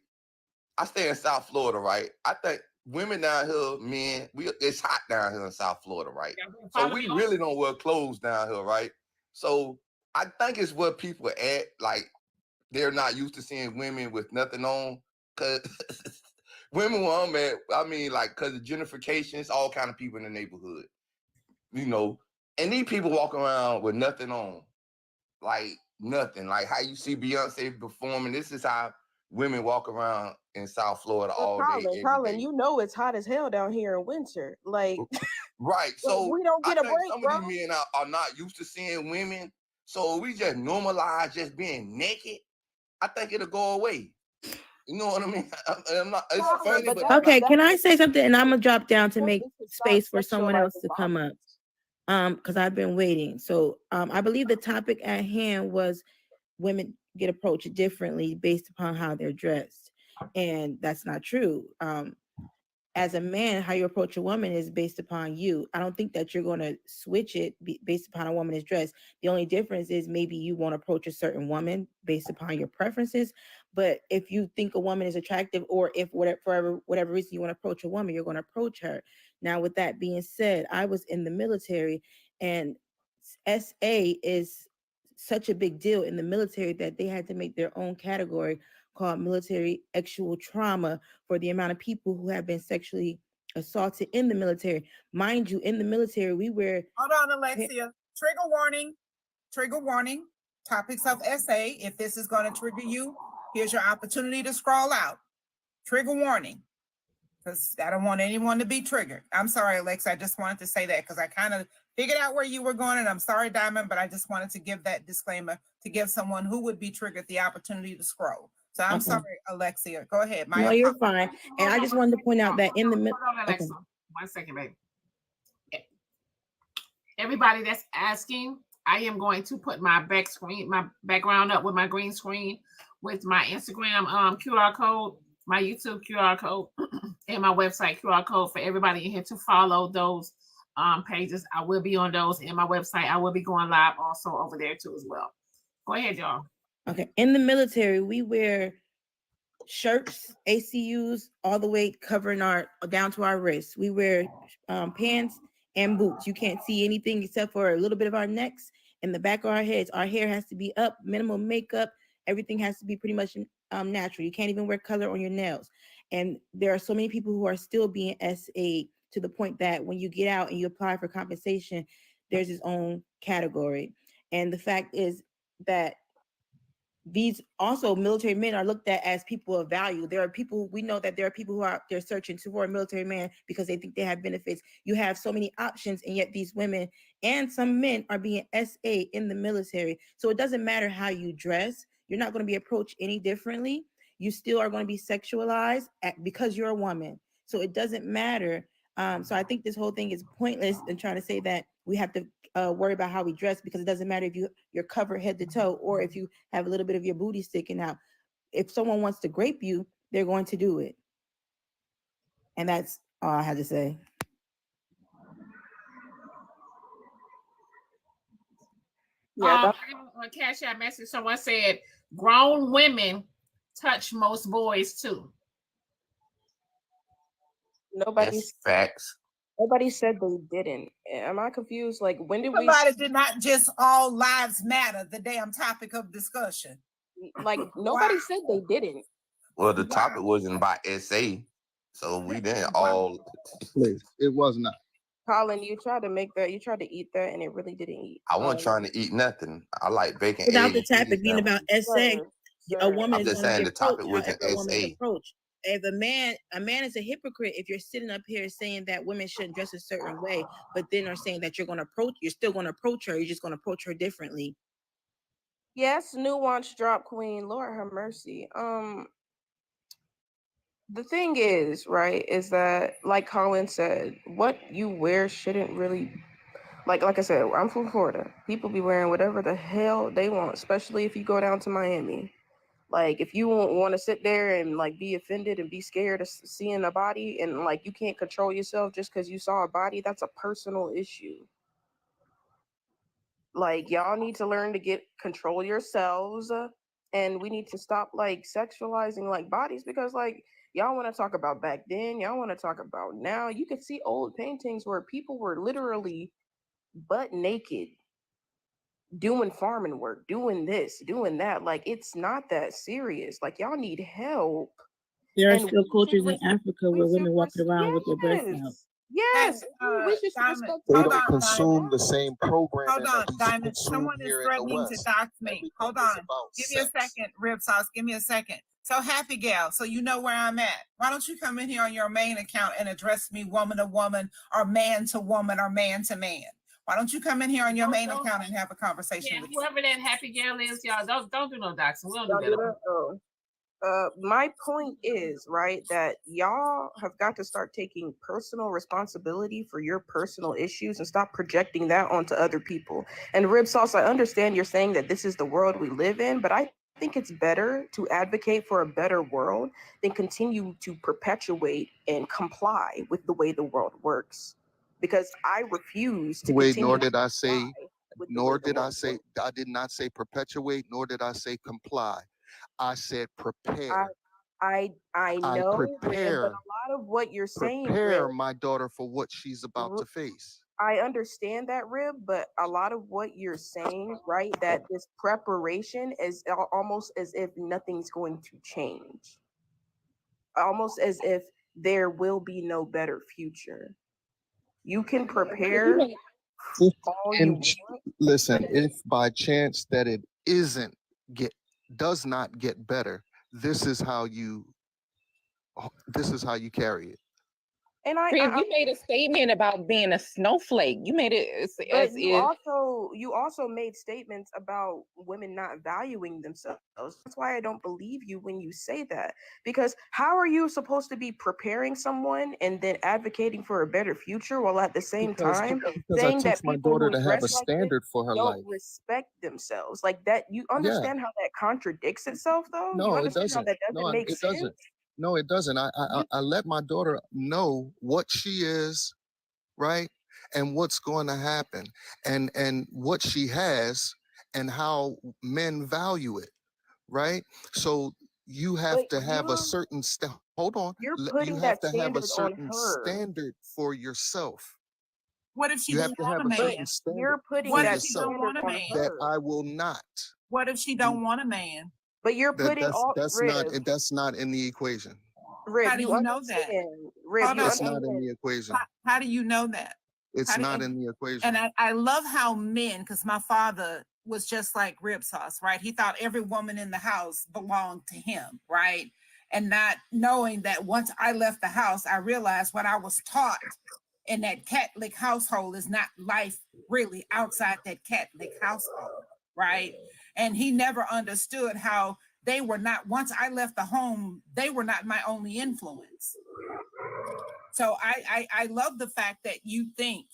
I stay in South Florida, right? I think women down here, men, it's hot down here in South Florida, right? So we really don't wear clothes down here, right? So I think it's where people at, like they're not used to seeing women with nothing on. Cause women where I'm at, I mean, like, cause of gentrification, it's all kind of people in the neighborhood, and these people walk around with nothing on, like nothing, like how you see Beyonce performing. This is how women walk around in South Florida all day, every Colin, day. it's hot as hell down here in winter. Like, Right. So we don't get I a think break, some bro. of these men are not used to seeing women. So we just normalize just being naked. I think it'll go away. You know what I mean? I'm not. It's funny, but Okay, can I say something? And I'm gonna drop down to make space for someone else to come up. Because I've been waiting. So I believe the topic at hand was women get approached differently based upon how they're dressed. And that's not true. As a man, how you approach a woman is based upon you. I don't think that you're going to switch it based upon a woman is dressed. The only difference is maybe you won't approach a certain woman based upon your preferences. But if you think a woman is attractive, or if for whatever reason you want to approach a woman, you're going to approach her. Now, with that being said, I was in the military, and SA is such a big deal in the military that they had to make their own category called military sexual trauma for the amount of people who have been sexually assaulted in the military. Mind you, in the military, we wear... Hold on, Alexia. Trigger warning. Trigger warning. Topics of SA. If this is going to trigger you, here's your opportunity to scroll out. Trigger warning. Because I don't want anyone to be triggered. I'm sorry, Alexa. I just wanted to say that because I kind of figured out where you were going. And I'm sorry, Diamond, but I just wanted to give that disclaimer to give someone who would be triggered the opportunity to scroll. So I'm sorry, Alexia. Go ahead. No, you're fine. And I just wanted to point out that in the middle... Hold on, Alexa. 1 second, baby. Everybody that's asking, I am going to put my background up with my green screen with my Instagram QR code, my YouTube QR code, and my website QR code for everybody in here to follow those pages. I will be on those in my website. I will be going live also over there too as well. Go ahead, y'all. Okay. In the military, we wear shirts, ACUs, all the way covering down to our wrists. We wear pants and boots. You can't see anything except for a little bit of our necks and the back of our heads. Our hair has to be up, minimal makeup. Everything has to be pretty much natural. You can't even wear color on your nails. And there are so many people who are still being SA to the point that when you get out and you apply for compensation, there's its own category. And the fact is that these also military men are looked at as people of value. There are people, we know that there are people who are they're searching for a military man because they think they have benefits. You have so many options, and yet these women and some men are being SA in the military. So it doesn't matter how you dress. You're not going to be approached any differently. You still are going to be sexualized because you're a woman. So it doesn't matter. So I think this whole thing is pointless in trying to say that we have to worry about how we dress, because it doesn't matter if you're covered head to toe or if you have a little bit of your booty sticking out. If someone wants to grape you, they're going to do it. And that's all I had to say. Yeah, on Cash App message, someone said grown women touch most boys too. Nobody's facts. Nobody said they didn't. Am I confused? Like, when did Somebody did not just all lives matter, the damn topic of discussion. Like, nobody said they didn't. Well, the topic wasn't about SA, so we didn't all. Please, it was not. Colin, you tried to make that, you tried to eat that, and it really didn't eat. I wasn't trying to eat nothing. I like bacon, Without egg, the and cheese topic being about sandwiches. SA, a woman I'm is just going to saying be the topic approached wasn't however a woman is SA. approached. If a man is a hypocrite if you're sitting up here saying that women shouldn't dress a certain way, but then are saying that you're still going to approach her, you're just going to approach her differently. Yes, nuance drop queen. Lord have mercy. The thing is, right, is that like Colin said, what you wear shouldn't really like I said, I'm from Florida. People be wearing whatever the hell they want, especially if you go down to Miami. Like if you want to sit there and like be offended and be scared of seeing a body and like you can't control yourself just because you saw a body, that's a personal issue. Like y'all need to learn to control yourselves, and we need to stop like sexualizing like bodies because like y'all want to talk about back then, y'all want to talk about now. You could see old paintings where people were literally butt naked doing farming work, doing this, doing that. Like it's not that serious. Like y'all need help. There are And still cultures in Africa where women walking around with their breasts out. yes, yes, we should Diamond, respect They hold don't on, consume Diamond. the same programming Hold on, that we Diamond. consume Someone is here in the threatening to West. dox me. Hold Everything is on. about Give me a sex. second, Rib Sauce. Give me a second. So Happy Gal, so you know where I'm at. Why don't you come in here on your main account and address me woman to woman or man to woman or man to man? Why don't you come in here on your main account and have a conversation Yeah, with whoever that happy girl is, y'all don't do no doxing. We don't Y'all do do that. that? Oh. My point is, right, that y'all have got to start taking personal responsibility for your personal issues and stop projecting that onto other people. And Rib Sauce, I understand you're saying that this is the world we live in, but I think it's better to advocate for a better world than continue to perpetuate and comply with the way the world works. Because I refuse to Wait, continue nor to did I say, comply with the way the world works. I did not say perpetuate, nor did I say comply. I said prepare. I I know, Rib, but prepare, a lot of what you're saying, prepare Rib, my daughter for what she's about to face. I understand that, Rib, but a lot of what you're saying, right, that this preparation is almost as if nothing's going to change, almost as if there will be no better future. You can prepare If, all you and want. listen, if by chance that it does not get better, this is how you carry it. And Rib, you made a statement about being a snowflake. You made it as but you if also made statements about women not valuing themselves. That's why I don't believe you when you say that. Because how are you supposed to be preparing someone and then advocating for a better future while at the same time Because I saying that teach my people daughter who to have a dress like this standard for her don't life. respect themselves? Like that, you Yeah. understand how that contradicts itself, though? You No, it understand how doesn't. that doesn't No, make it sense? doesn't. No, it doesn't. I let my daughter know what she is, right? And what's going to happen and what she has and how men value it, right? So you have But to have a certain hold on. you're You putting have that to have a standard on certain her. standard for yourself. What if she You don't have to want have a a man? certain standard You're putting for What if that she yourself don't want standard a on man? that her. I will not. What if she don't want a man? But you're putting all That's Rib, not in the equation. Rib, How do you you know that? understand. Rib, Hold you on. It's not in understand. the equation. How do you know that? It's How do- not in the equation. And I love how men, because my father was just like Rib Sauce, right? He thought every woman in the house belonged to him, right? And not knowing that once I left the house, I realized what I was taught in that Catholic household is not life really outside that Catholic household, right? And he never understood how they were not, once I left the home, they were not my only influence. So I love the fact that you think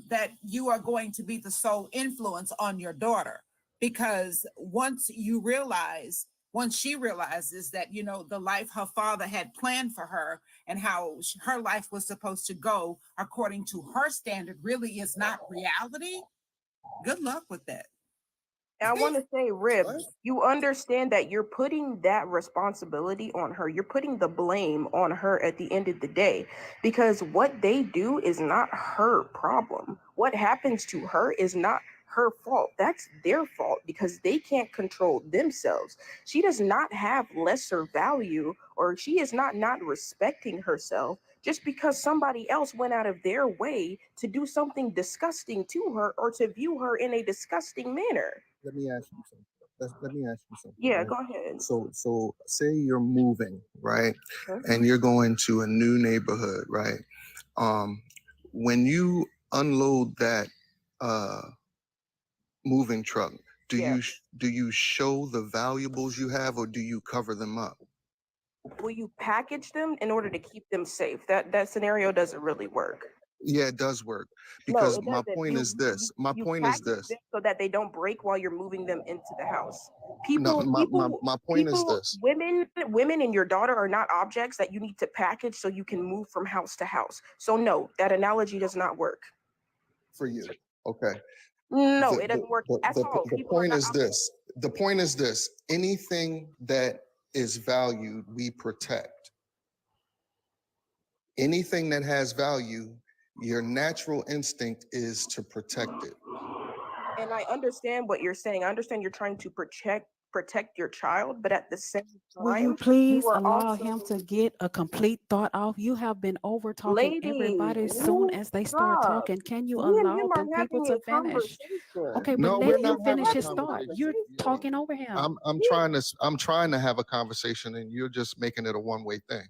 that you are going to be the sole influence on your daughter, because once she realizes that, you know, the life her father had planned for her and how her life was supposed to go according to her standard really is not reality, good luck with that. And I want to say, Rib, you understand that you're putting that responsibility on her. You're putting the blame on her at the end of the day, because what they do is not her problem. What happens to her is not her fault. That's their fault because they can't control themselves. She does not have lesser value, or she is not respecting herself just because somebody else went out of their way to do something disgusting to her or to view her in a disgusting manner. Let me ask you something. Let me ask you something. Yeah, right? go ahead. So say you're moving, right? Okay. And you're going to a new neighborhood, right? When you unload that moving truck, do Yeah. you show the valuables you have, or do you cover them up? Will you package them in order to keep them safe? That scenario doesn't really work. Yeah, it does work, No, because it my doesn't. point is this. My You point is package this. them so that they don't break while you're moving them into the house. No, my point is this. Women and your daughter are not objects that you need to package so you can move from house to house. So no, that analogy does not work. For you, okay. No, it doesn't work at all. The People are point not is this. The point is this. Anything that is valued, we protect. Anything that has value, your natural instinct is to protect it. And I understand what you're saying. I understand you're trying to protect your child, but at the same Will you time, please are allow also him to get a complete thought off? You have been over talking lady. everybody as soon as they start Stop. talking. Can you Me and allow him are them people having to a finish? conversation. Okay, but No, let we're him not having finish a his thought. conversation. You're talking over him. I'm trying to have a conversation, and you're just making it a one-way thing.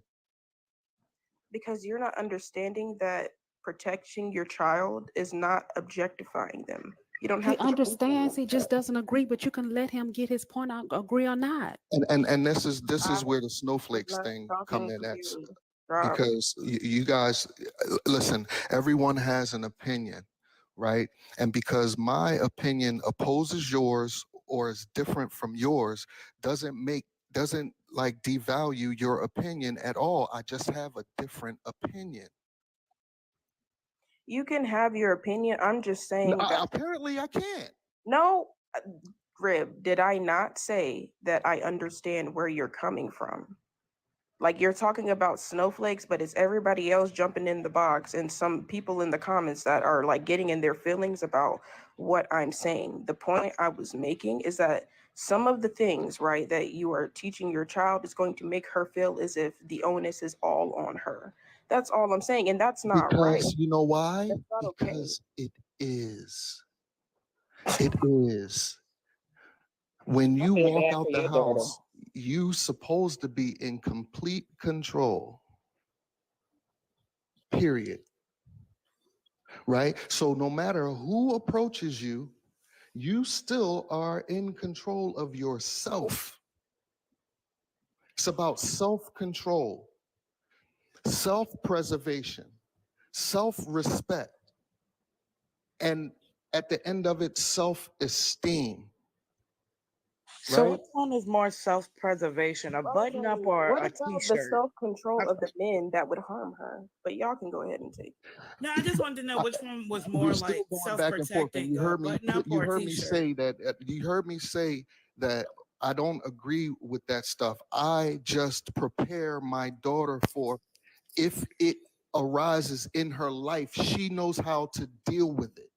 Because you're not understanding that protecting your child is not objectifying them. You don't He have to. understands. He just doesn't agree, but you can let him get his point out, agree or not. And this is where the snowflakes thing come in at, because you guys listen. Everyone has an opinion, right? And because my opinion opposes yours or is different from yours, doesn't like devalue your opinion at all. I just have a different opinion. You can have your opinion. I'm just saying that apparently I can't. No, Rib, did I not say that I understand where you're coming from? Like you're talking about snowflakes, but it's everybody else jumping in the box and some people in the comments that are like getting in their feelings about what I'm saying. The point I was making is that some of the things, right, that you are teaching your child is going to make her feel as if the onus is all on her. That's all I'm saying. And that's not right. Because you know why? That's not okay. Because it is. It is. When you walk out the house, you supposed to be in complete control. Period. Right? So no matter who approaches you, you still are in control of yourself. It's about self-control, self-preservation, self-respect, and at the end of it, self-esteem. So Right? which one is more self-preservation, a button up or What a about the t-shirt? self-control of the men that would harm her? But y'all can go ahead and take. No, I just wanted to know which one was more We're still like going back and forth, and self-protecting, you heard me. button up You or a heard me t-shirt. say that. You heard me say that I don't agree with that stuff. I just prepare my daughter for if it arises in her life, she knows how to deal with it.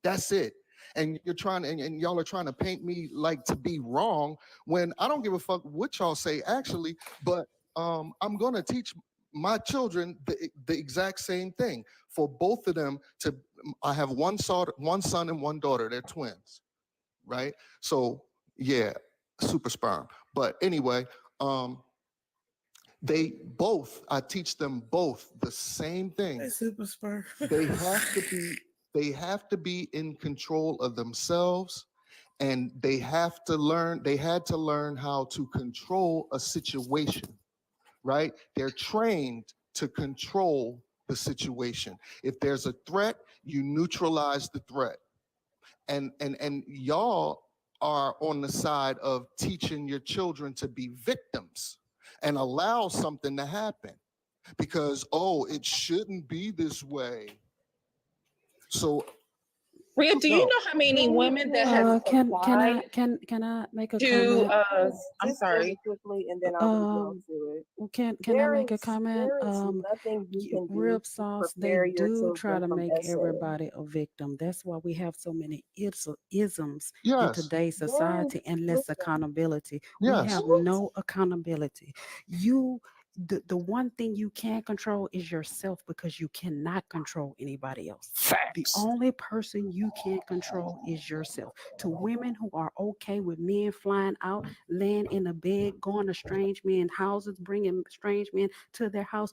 That's it. And you're trying, and y'all are trying to paint me like to be wrong when I don't give a fuck what y'all say actually, but I'm gonna teach my children the exact same thing. For both of them to, I have one son and one daughter. They're twins, right? So yeah, super sperm. But anyway, I teach them both the same thing. Super spur. They have to be in control of themselves, and they had to learn how to control a situation, right? They're trained to control the situation. If there's a threat, you neutralize the threat. And y'all are on the side of teaching your children to be victims and allow something to happen because, oh, it shouldn't be this way. So Rhea, do you No. know how many women that has Can applied I make a to comment? I'm Just sorry. really quickly, and then I'll just go Um, to it. can I make a comment? There is nothing you can do Rip to sauce, they prepare your do try children to from make essay. everybody a victim. That's why we have so many isms in Yes. today's There is, society and less listen, accountability. We Yes. have no accountability. The one thing you can control is yourself because you cannot control anybody else. The Facts. only person you can control is yourself. To women who are okay with men flying out, laying in a bed, going to strange men's houses, bringing strange men to their house,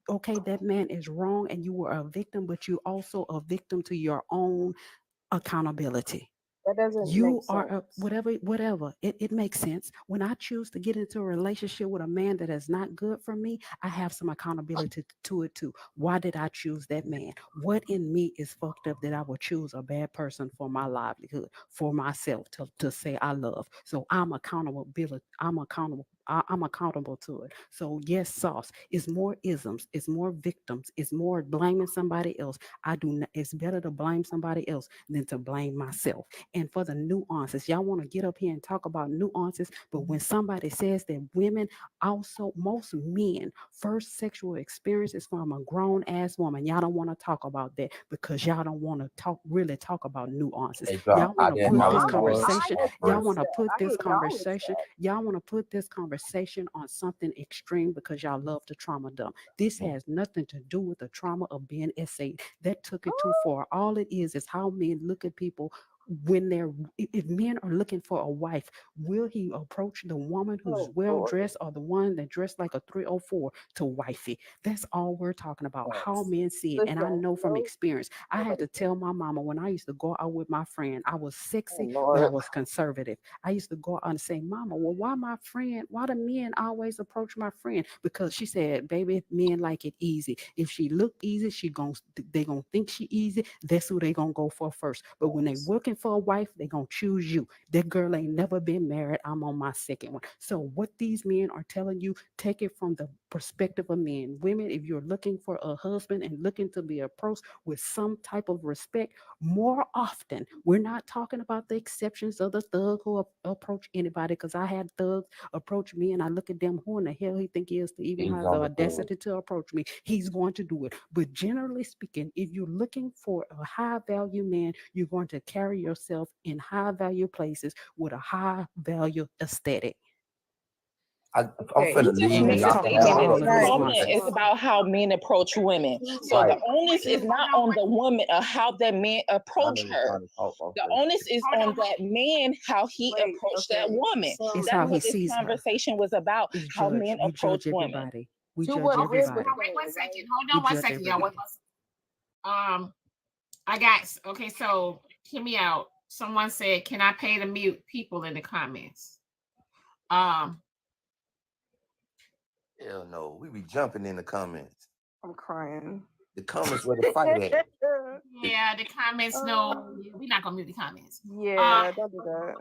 okay, that man is wrong and you were a victim, but you also a victim to your own accountability. that doesn't You make are sense. whatever. It makes sense. When I choose to get into a relationship with a man that is not good for me, I have some accountability to it too. Why did I choose that man? What in me is fucked up that I would choose a bad person for my livelihood, for myself to say I love? So I'm accountable. I'm accountable. I'm accountable to it. So yes, sauce. It's more isms. It's more victims. It's more blaming somebody else. I do. Not, it's better to blame somebody else than to blame myself. And for the nuances, y'all want to get up here and talk about nuances, but when somebody says that women also, most men, first sexual experience is from a grown ass woman, y'all don't want to talk about that because y'all don't want to really talk about nuances. Hey, John, Y'all I want to didn't put know this you was conversation, at y'all first. want to put I this acknowledge conversation, y'all want to put this conversation on something extreme because y'all love the trauma dump. This has nothing to do with the trauma of being essayed. That took it too far. All it is how men look at people when they're if men are looking for a wife, will he approach the woman who's Oh well Lord. dressed or the one that dressed like a 304 to wifey? That's all we're talking about. How men see it. And I Listen, know from no, experience, I had nobody to tell my mama when I used to go out with my friend, I was Oh sexy, but I Lord. was conservative. I used to go out and say, Mama, well, why do men always approach my friend? Because she said, baby, men like it easy. If she look easy, they gonna think she easy. That's who they gonna go for first. But when they looking for a wife, they gonna choose you. That girl ain't never been married. I'm on my second one. So what these men are telling you, take it from the perspective of men. Women, if you're looking for a husband and looking to be approached with some type of respect, more often, we're not talking about the exceptions of the thug who approach anybody, because I had thugs approach me and I look at them, who in the hell he think he is to even He's have the on the field. audacity to approach me? He's going to do it. But generally speaking, if you're looking for a high value man, you're going to carry yourself in high value places with a high value aesthetic. I'm Okay, finna you just leave and made Let's a y'all talk can statement have about that all this. the of this problem nonsense. is about how men approach women. So Right. the onus is not on the woman or how that man I approach know you're her. trying to talk about The this. onus is on that man how he Wait, approached that okay. woman. So It's That's how he what this sees her. conversation was about. It's How judge. men We approach judge women. everybody. We to judge what Okay, Rip everybody. was wait one saying, second. right? Hold We on one judge second, y'all. Wait everybody. one second. I got okay. So hear me out. Someone said, "Can I pay to mute people in the comments?" Um, Hell no, we be jumping in the comments. I'm crying. The comments where the fight at. yeah, the comments. No, we're not gonna mute the comments. Yeah, don't do that.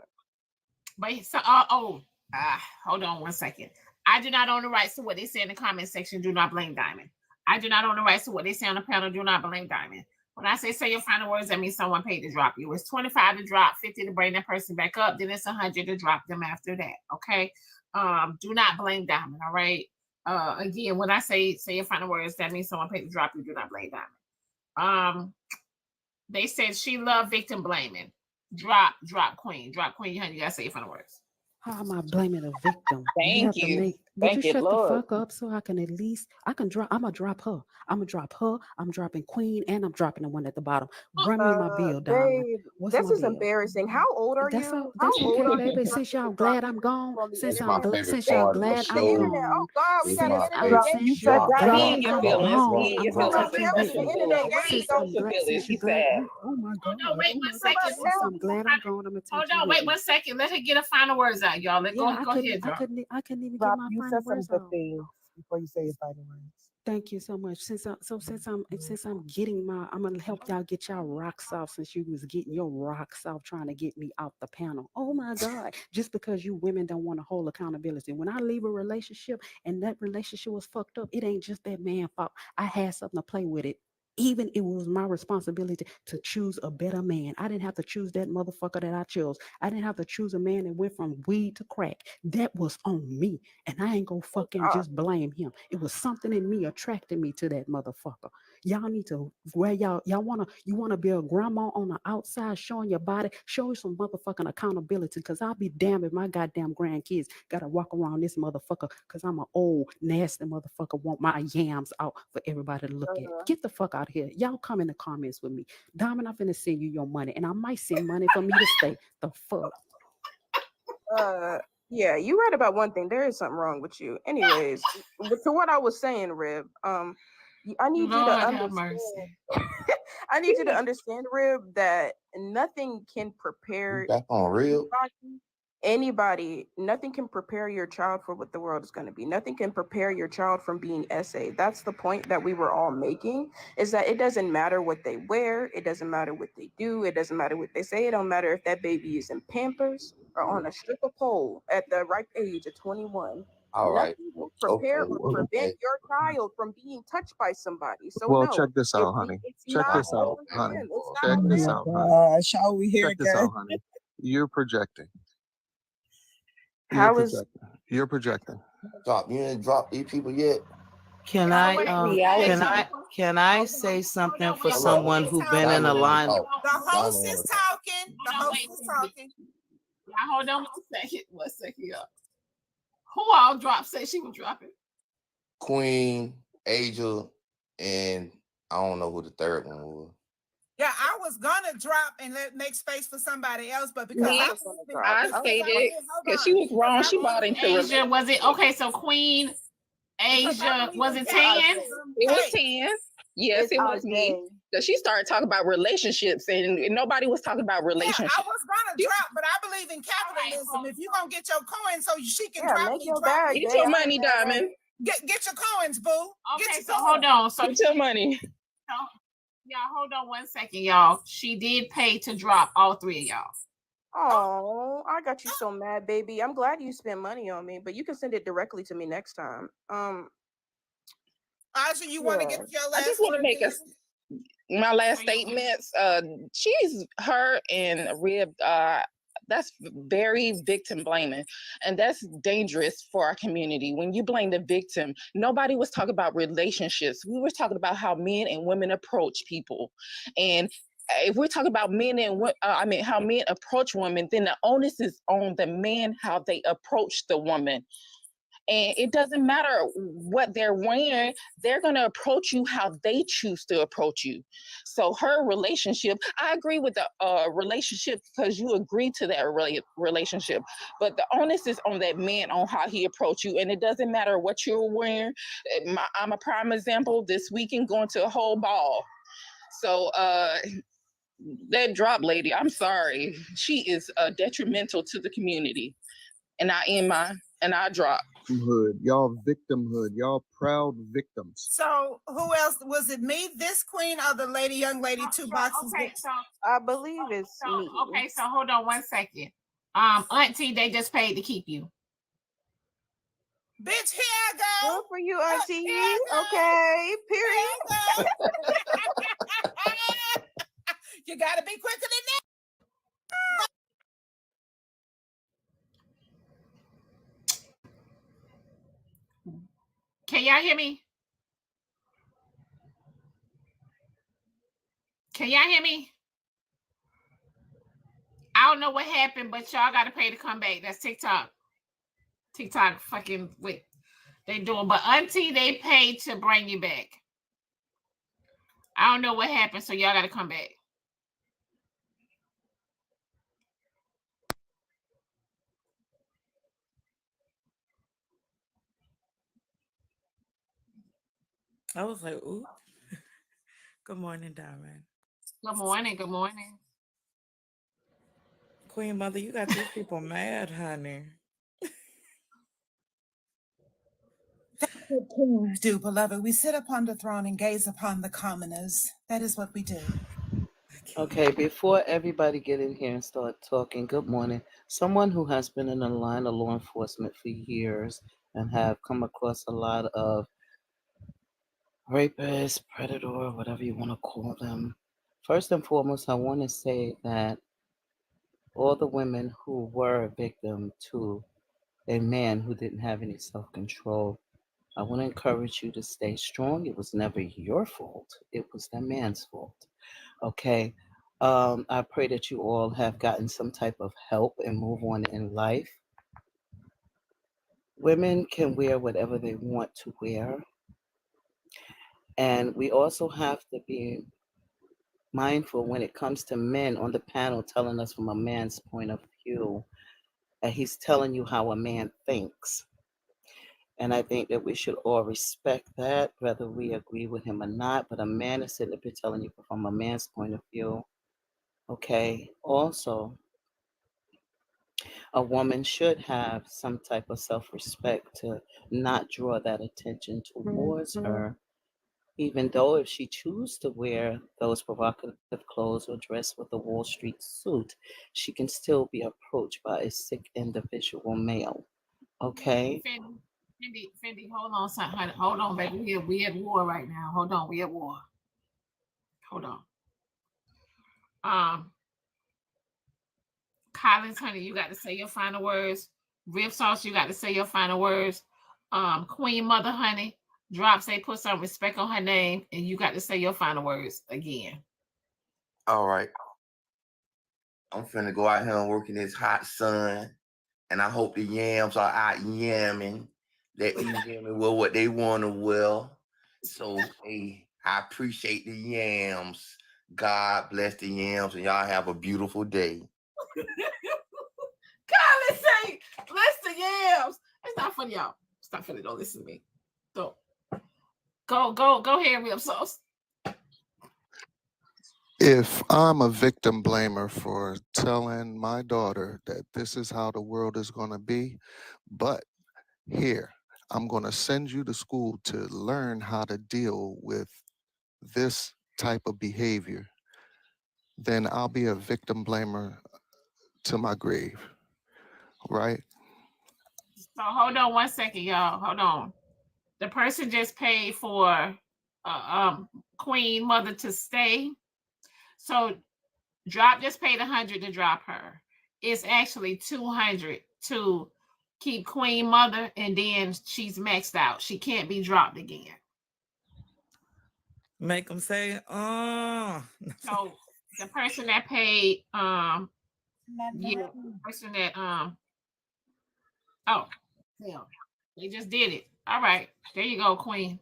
But so, hold on one second. I do not own the rights to what they say in the comment section. Do not blame Diamond. I do not own the rights to what they say on the panel. Do not blame Diamond. When I say your final words, that means someone paid to drop you. It's 25 to drop, 50 to bring that person back up. Then it's 100 to drop them after that. Okay. Do not blame Diamond. All right. Again, when I say your final words, that means someone paid to drop you. Do not blame Diamond. They said she loved victim blaming. Drop queen, honey. You gotta say your final words. How am I blaming a victim? You Thank have to you. make. Would you Thank you, shut the Lord. fuck up so I can at least I can drop. I'm gonna drop her. I'm gonna drop her. I'm dropping Queen and I'm dropping the one at the bottom. Run me my bill, Diamond. Babe, What's this my is bill? embarrassing. How old are That's you? How that's old okay, are you baby. for Since you to y'all drop glad I'm people gone, on the This is my internet? favorite since y'all part of the glad The I'm show. internet. gone, Oh God, we This is got an my internet favorite You game. said part. drop me glad in your I'm feelings. gone, Me in I'm your gonna feelings. take You you hurt It's with an your me. internet feelings. game. You Since hurt Don't I'm your glad, feelings. since you She's glad, sad. oh my God, Hold on, wait oh one my God. second. nobody Since tell I'm glad I'm gone, I'm gonna Hold take you on, with wait me. one second. Let her get her final words out, y'all. Yeah, Go ahead, Joe. I couldn't even get Drop. my You final said some words good out. things before you say your final words. Thank you so much. Since I'm getting I'm gonna help y'all get y'all rocks off since you was getting your rocks off trying to get me out the panel. Oh my God. Just because you women don't want to hold accountability. When I leave a relationship and that relationship was fucked up, it ain't just that man fault. I had something to play with it. Even it was my responsibility to choose a better man. I didn't have to choose that motherfucker that I chose. I didn't have to choose a man that went from weed to crack. That was on me. And I ain't gonna fucking just blame him. It was something in me attracting me to that motherfucker. Y'all need to where y'all wanna be a grandma on the outside showing your body, show you some motherfucking accountability. Cause I'll be damned if my goddamn grandkids gotta walk around this motherfucker because I'm an old nasty motherfucker want my yams out for everybody to look at. Get the fuck out of here. Y'all come in the comments with me. Diamond, I'm finna send you your money. And I might send money for me to stay. The fuck. Yeah, you right about one thing. There is something wrong with you. Anyways, to what I was saying, Rib, I need you to Lord have understand. mercy. I need you to understand, Rib, that nothing can prepare Back on real. anybody, nothing can prepare your child for what the world is going to be. Nothing can prepare your child from being SA. That's the point that we were all making, is that it doesn't matter what they wear. It doesn't matter what they do. It doesn't matter what they say. It don't matter if that baby is in Pampers or on a stripper pole at the ripe age of 21. All right. Nothing will prepare Okay. or prevent your child from being touched by somebody. So Well, no, check this out, honey. Check this out, honey. Check this out, honey. Gosh, how we here Check this again? out, honey. You're projecting. How is You're projecting. Drop. You ain't dropped these people yet. Can I say something for The someone host who is been in a talking. line? The host is talking. The host is talking. Y'all hold on 1 second. 1 second, y'all. Who all dropped? Say she was dropping. Queen, Angel, and I don't know who the third one was. Yeah, I was gonna drop and make space for somebody else, but because I stated because she was wrong. She bought into Asia, was it okay? So Queen Asia, was it 10? It was 10. Yes, it was me. Because she started talking about relationships and nobody was talking about relationships. I was gonna drop, but I believe in capitalism. If you're gonna get your coins so she can drop make me, your drop bag, me. Get your money, Diamond. Get your coins, boo. Okay, so hold on. So get your money. Y'all hold on 1 second, y'all. She did pay to drop all 3 of y'all. Oh, I got you so mad, baby. I'm glad you spent money on me, but you can send it directly to me next time. Aja, you want to get your last I just want to make my last statements. Her and Rib, that's very victim blaming, and that's dangerous for our community. When you blame the victim, nobody was talking about relationships. We were talking about how men and women approach people, and if we're talking about men and how men approach women, then the onus is on the man how they approach the woman. And it doesn't matter what they're wearing, they're going to approach you how they choose to approach you. So her relationship, I agree with the relationship because you agree to that relationship. But the onus is on that man on how he approach you. And it doesn't matter what you're wearing. I'm a prime example this weekend going to a whole ball. So that drop lady, I'm sorry. She is detrimental to the community. And I drop. Victimhood, y'all proud victims. So who else was it? Me, this queen, or the young lady, 2 boxes? Okay, so I believe it's me. Okay, so hold on 1 second. Auntie, they just paid to keep you. Bitch, here I go. Good for you, Auntie. Okay, period. You gotta be quicker than that. Can y'all hear me? Can y'all hear me? I don't know what happened, but y'all got to pay to come back. That's TikTok. TikTok fucking with they doing, but Auntie, they paid to bring you back. I don't know what happened, so y'all got to come back. I was like, ooh. Good morning, Diamond. Good morning. Good morning. Queen Mother, you got these people mad, honey. That's what kings do, beloved. We sit upon the throne and gaze upon the commoners. That is what we do. Okay, before everybody get in here and start talking, good morning. Someone who has been in the line of law enforcement for years and have come across a lot of rapist, predator, whatever you want to call them. First and foremost, I want to say that all the women who were a victim to a man who didn't have any self control, I want to encourage you to stay strong. It was never your fault, it was that man's fault. Okay. I pray that you all have gotten some type of help and move on in life. Women can wear whatever they want to wear. And we also have to be mindful when it comes to men on the panel telling us from a man's point of view. And he's telling you how a man thinks. And I think that we should all respect that, whether we agree with him or not. But a man is sitting up here telling you from a man's point of view. Okay. Also, a woman should have some type of self respect to not draw that attention towards her, even though if she chooses to wear those provocative clothes or dress with a Wall Street suit, she can still be approached by a sick individual male. Okay? Fendi, hold on, son, honey. Hold on, baby. We at war right now. Hold on, we at war. Hold on. Collins, honey, you got to say your final words. Rib Sauce, you got to say your final words. Queen Mother, honey, Drop say put some respect on her name, and you got to say your final words again. All right. I'm finna go out here and work in this hot sun, and I hope the yams are out yamming. Let these women wear what they want to wear. So, hey, I appreciate the yams. God bless the yams, and y'all have a beautiful day. Collins say, bless the yams. It's not funny, y'all. It's not funny. Don't listen to me. Don't. Go ahead, Rib Sauce. If I'm a victim blamer for telling my daughter that this is how the world is going to be, but here, I'm going to send you to school to learn how to deal with this type of behavior, then I'll be a victim blamer to my grave, right? So hold on 1 second, y'all. Hold on. The person just paid for Queen Mother to stay. So Drop just paid 100 to drop her. It's actually 200 to keep Queen Mother, and then she's maxed out. She can't be dropped again. Make them say, oh. So the person that paid, the person that oh, hell, they just did it. All right, there you go, Queen.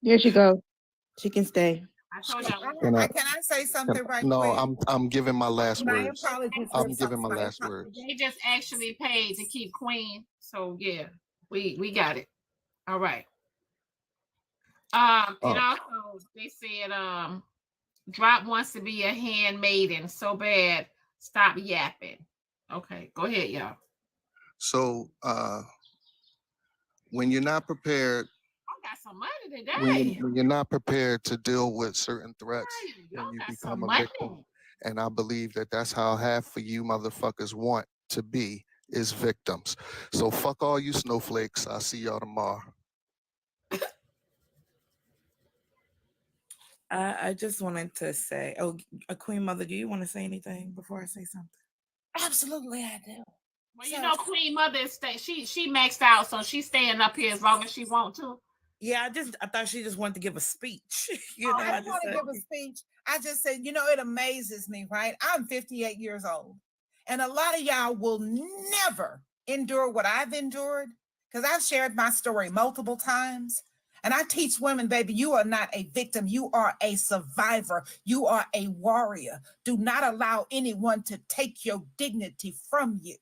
There she go. She can stay. I told y'all. Can I say something right no, quick? I'm giving my last My words. apologies. I'm giving my last words. They just actually paid to keep Queen. So yeah, we got it. All right. And also they said Drop wants to be a handmaiden so bad. Stop yapping. Okay, go ahead, y'all. So when you're not prepared, I got some money today. when you're not prepared to deal with certain threats, then you become a victim. And I believe that that's how half of you motherfuckers want to be, is victims. So fuck all you snowflakes. I'll see y'all tomorrow. I just wanted to say, Queen Mother, do you want to say anything before I say something? Absolutely, I do. Well, you know, Queen Mother is she maxed out, so she's staying up here as long as she wants to. Yeah, I thought she just wanted to give a speach. I don't want to give a speech. I just said, it amazes me, right? I'm 58 years old, and a lot of y'all will never endure what I've endured, because I've shared my story multiple times. And I teach women, baby, you are not a victim. You are a survivor. You are a warrior. Do not allow anyone to take your dignity from you.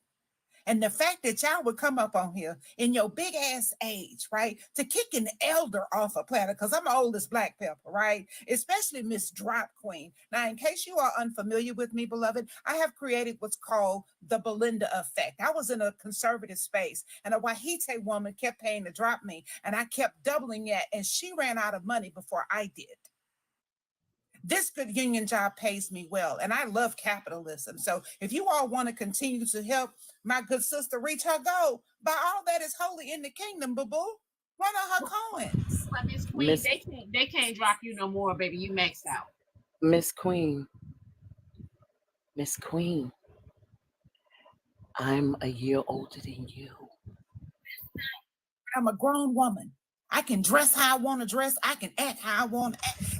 And the fact that y'all would come up on here in your big ass age, right, to kick an elder off a platter, because I'm the oldest black pepper, right? Especially Miss Drop Queen. Now, in case you are unfamiliar with me, beloved, I have created what's called the Belinda effect. I was in a conservative space, and a Wahite woman kept paying to drop me, and I kept doubling it, and she ran out of money before I did. This good union job pays me well, and I love capitalism. So if you all want to continue to help my good sister reach her goal, by all that is holy in the kingdom, boo-boo, One of her coins. But Miss Queen, Miss they can't drop you no more, baby. You maxed out. Miss Queen, Miss Queen, I'm a year older than you. I'm a grown woman. I can dress how I want to dress. I can act how I want to act.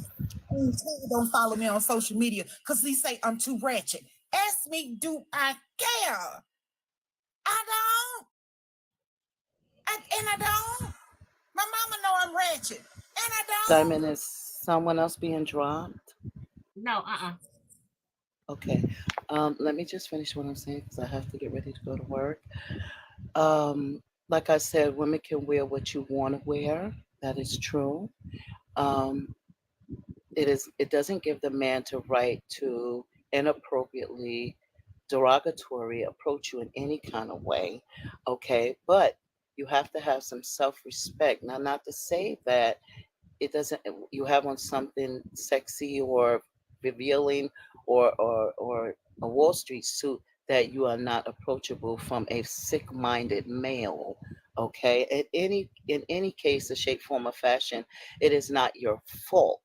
Don't follow me on social media because they say I'm too ratchet. Ask me, do I care? I don't. And I don't. My mama know I'm ratchet. And I don't. Diamond, is someone else being dropped? No, Okay. Let me just finish what I'm saying because I have to get ready to go to work. Like I said, women can wear what you want to wear. That is true. Um, it doesn't give the man the right to inappropriately derogatory approach you in any kind of way. Okay. But you have to have some self-respect. Now, not to say that it doesn't you have on something sexy or revealing or a Wall Street suit that you are not approachable from a sick-minded male. Okay. In any case, the shape, form, or fashion, it is not your fault.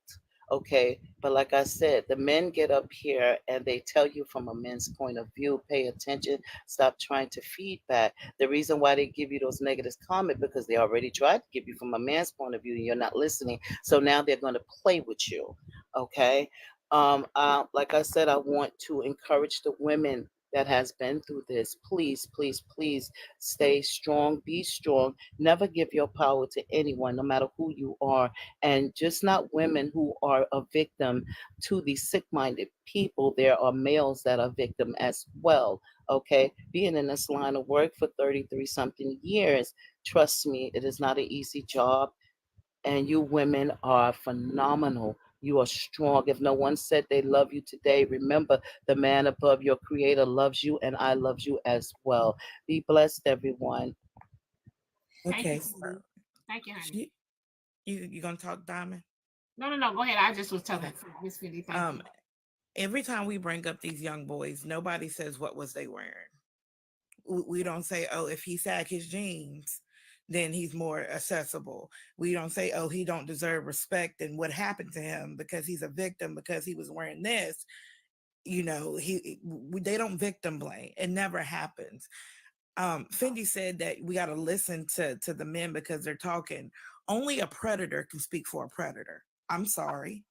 Okay. But like I said, the men get up here and they tell you from a men's point of view, pay attention, stop trying to feedback. The reason why they give you those negative comments because they already tried to give you from a man's point of view and you're not listening. So now they're going to play with you. Okay. Like I said, I want to encourage the women that has been through this. Please, please, please stay strong, be strong. Never give your power to anyone, no matter who you are. And just not women who are a victim to these sick-minded people. There are males that are victim as well. Okay. Being in this line of work for 33 something years, trust me, it is not an easy job. And you women are phenomenal. You are strong. If no one said they love you today, remember the man above your creator loves you and I love you as well. Be blessed, everyone. Okay. Thank you, honey. You gonna talk, Diamond? No. Go ahead. I just was telling Miss Philly. Thank you. Every time we bring up these young boys, nobody says what was they wearing. We don't say, oh, if he sag his jeans, then he's more accessible. We don't say, oh, he don't deserve respect and what happened to him because he's a victim because he was wearing this. You know, they don't victim blame. It never happens. Fendi said that we got to listen to the men because they're talking. Only a predator can speak for a predator. I'm sorry.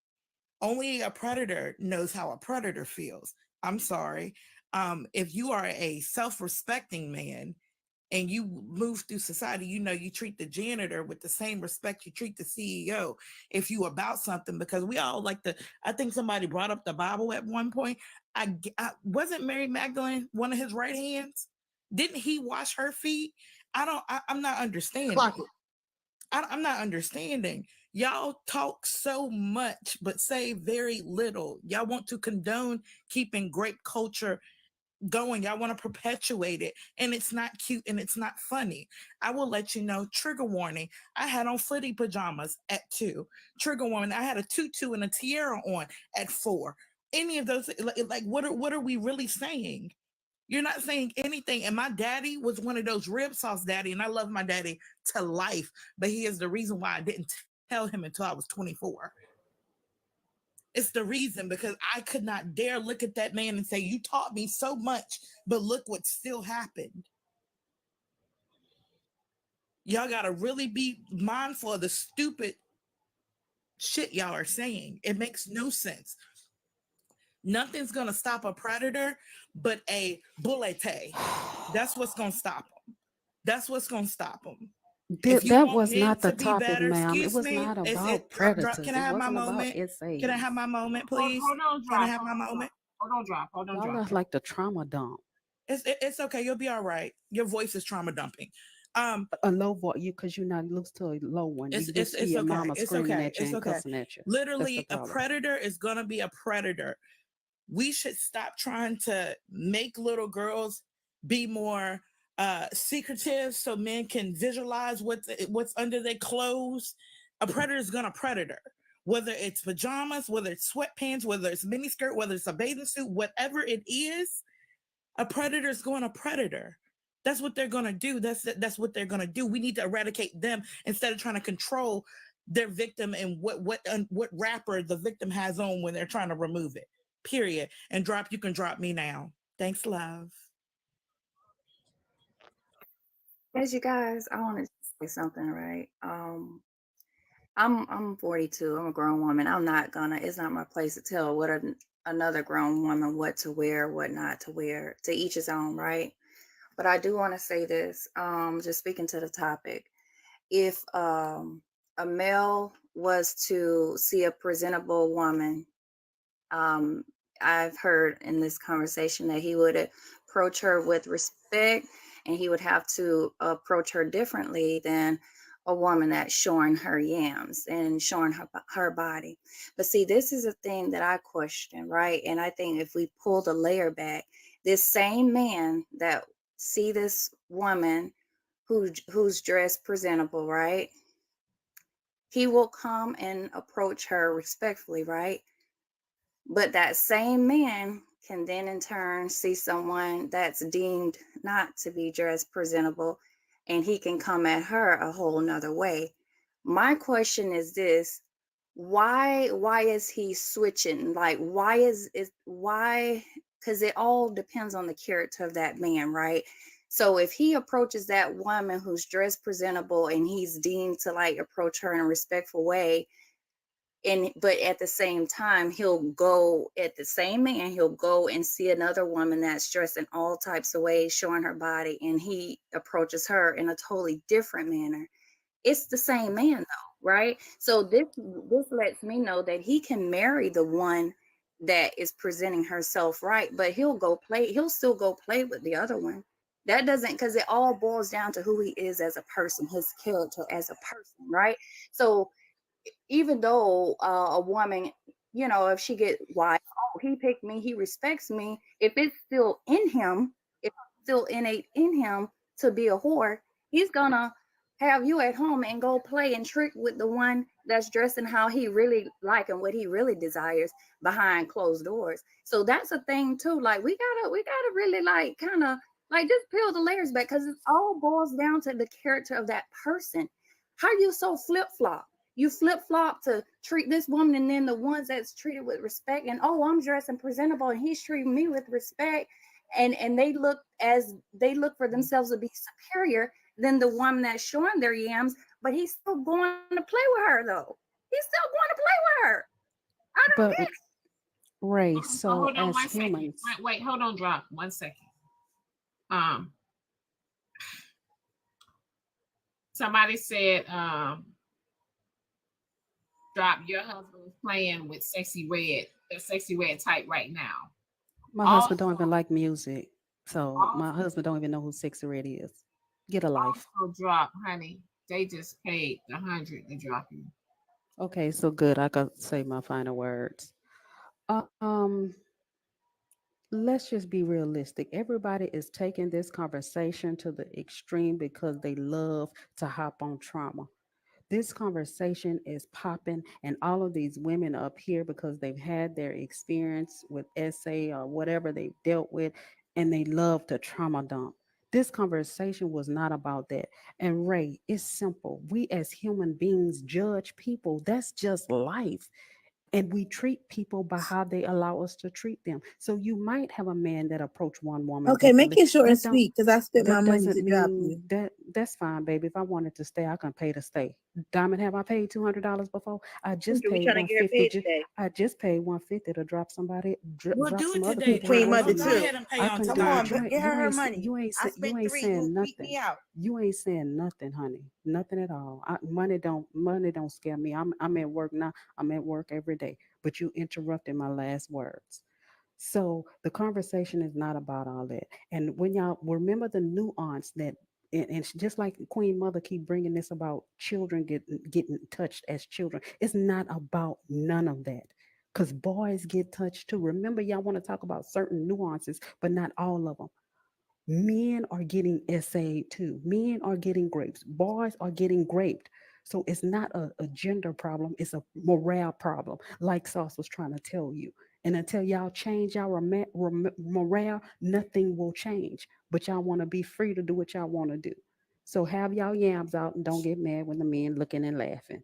Only a predator knows how a predator feels. I'm sorry. If you are a self-respecting man and you move through society, you know, you treat the janitor with the same respect you treat the CEO if you about something, because we all like I think somebody brought up the Bible at one point. I wasn't Mary Magdalene one of his right hands? Didn't he wash her feet? I'm not understanding. I'm not understanding. Y'all talk so much, but say very little. Y'all want to condone keeping great culture going. Y'all want to perpetuate it. And it's not cute and it's not funny. I will let you know, trigger warning. I had on footy pajamas at 2. Trigger warning. I had a tutu and a tiara on at 4. Any of those, like what are we really saying? You're not saying anything. And my daddy was one of those rib sauce daddy, and I love my daddy to life, but he is the reason why I didn't tell him until I was 24. It's the reason, because I could not dare look at that man and say, you taught me so much, but look what still happened. Y'all got to really be mindful of the stupid shit y'all are saying. It makes no sense. Nothing's going to stop a predator but a bulete. That's what's going to stop them. That's what's going to stop them. That was not the topic, ma'am. It was not Is about predators. Can I have my moment? Can I have my moment, please? Can I have my moment? Hold on, drop. Y'all are like the trauma dump. It's okay. You'll be all right. Your voice is trauma dumping. A low voice, because you're not used to a low one. You just hear your mama screaming at you and cussing at you. Literally, a predator is gonna be a predator. We should stop trying to make little girls be more secretive so men can visualize what's under their clothes. A predator is gonna predator. Whether it's pajamas, whether it's sweatpants, whether it's miniskirt, whether it's a bathing suit, whatever it is, a predator is going to predator. That's what they're gonna do. That's what they're gonna do. We need to eradicate them instead of trying to control their victim and what wrapper the victim has on when they're trying to remove it. Period. And you can drop me now. Thanks, love. As you guys, I want to say something, right? I'm 42. I'm a grown woman. It's not my place to tell another grown woman what to wear, what not to wear. To each his own, right? But I do want to say this, just speaking to the topic. If a male was to see a presentable woman, I've heard in this conversation that he would approach her with respect, and he would have to approach her differently than a woman that's showing her yams and showing her body. But see, this is a thing that I question, right? And I think if we pull the layer back, this same man that see this woman who's dressed presentable, right? He will come and approach her respectfully, right? But that same man can then in turn see someone that's deemed not to be dressed presentable, and he can come at her a whole nother way. My question is this: why is he switching? Like, why? Because it all depends on the character of that man, right? So if he approaches that woman who's dressed presentable and he's deemed to like approach her in a respectful way, but at the same time he'll go and see another woman that's dressed in all types of ways, showing her body, and he approaches her in a totally different manner. It's the same man though, right? So this lets me know that he can marry the one that is presenting herself right, but he'll still go play with the other one. That doesn't, because it all boils down to who he is as a person, his character as a person, right? So even though a woman, if she get why, oh, he picked me, he respects me, if it's still in him, if it's still innate in him to be a whore, he's gonna have you at home and go play and trick with the one that's dressing how he really like and what he really desires behind closed doors. So that's a thing too. Like we gotta really like kind of like just peel the layers back, because it all boils down to the character of that person. How you so flip-flop? You flip-flop to treat this woman, and then the ones that's treated with respect, and oh, I'm dressed and presentable and he's treating me with respect, and they look for themselves to be superior than the one that's showing their yams, but he's still going to play with her though. He's still going to play with her. I don't But get it. Ray, Oh, so hold on as 1 second. humans, Wait, hold on, drop 1 second. Somebody said, drop, your husband is playing with sexy red, the sexy red type right now. my husband don't even like music, so my husband don't even know who Sexy Red is. Get a life. Also drop, honey. They just paid 100 to drop you. Okay, so good. I could say my final words. Um, let's just be realistic. Everybody is taking this conversation to the extreme because they love to hop on trauma. This conversation is popping, and all of these women up here because they've had their experience with SA or whatever they've dealt with, and they love to trauma dump. This conversation was not about that. And Ray, it's simple. We as human beings judge people. That's just life, and we treat people by how they allow us to treat them. So you might have a man that approach one woman Okay, make differently. it short and That don't sweet because I spent my that money doesn't to drop mean you. that's fine, baby. If I wanted to stay, I can pay to stay. Diamond, have I paid $200 before? I just We paid trying to get her 150. paid today. I just paid 150 to drop somebody, We'll drop do it some other today, people Queen drop. worth Mother Go too. ahead more. and pay I on can Come do on, it. time. You ain't get you her ain't money. you ain't I you spent ain't 3. You saying beat nothing. me out. You ain't saying nothing, honey. Nothing at all. Money don't scare me. I'm at work now. I'm at work every day. But you interrupted my last words. So the conversation is not about all that. And when y'all remember the nuance that, and just like Queen Mother keep bringing this about children getting touched as children, it's not about none of that. Because boys get touched too. Remember, y'all want to talk about certain nuances, but not all of them. Men are getting essayed too. Men are getting raped. Boys are getting raped. So it's not a gender problem, it's a morale problem, like Sauce was trying to tell you. And until y'all change our morale, nothing will change. But y'all want to be free to do what y'all want to do. So have y'all yams out and don't get mad when the men looking and laughing.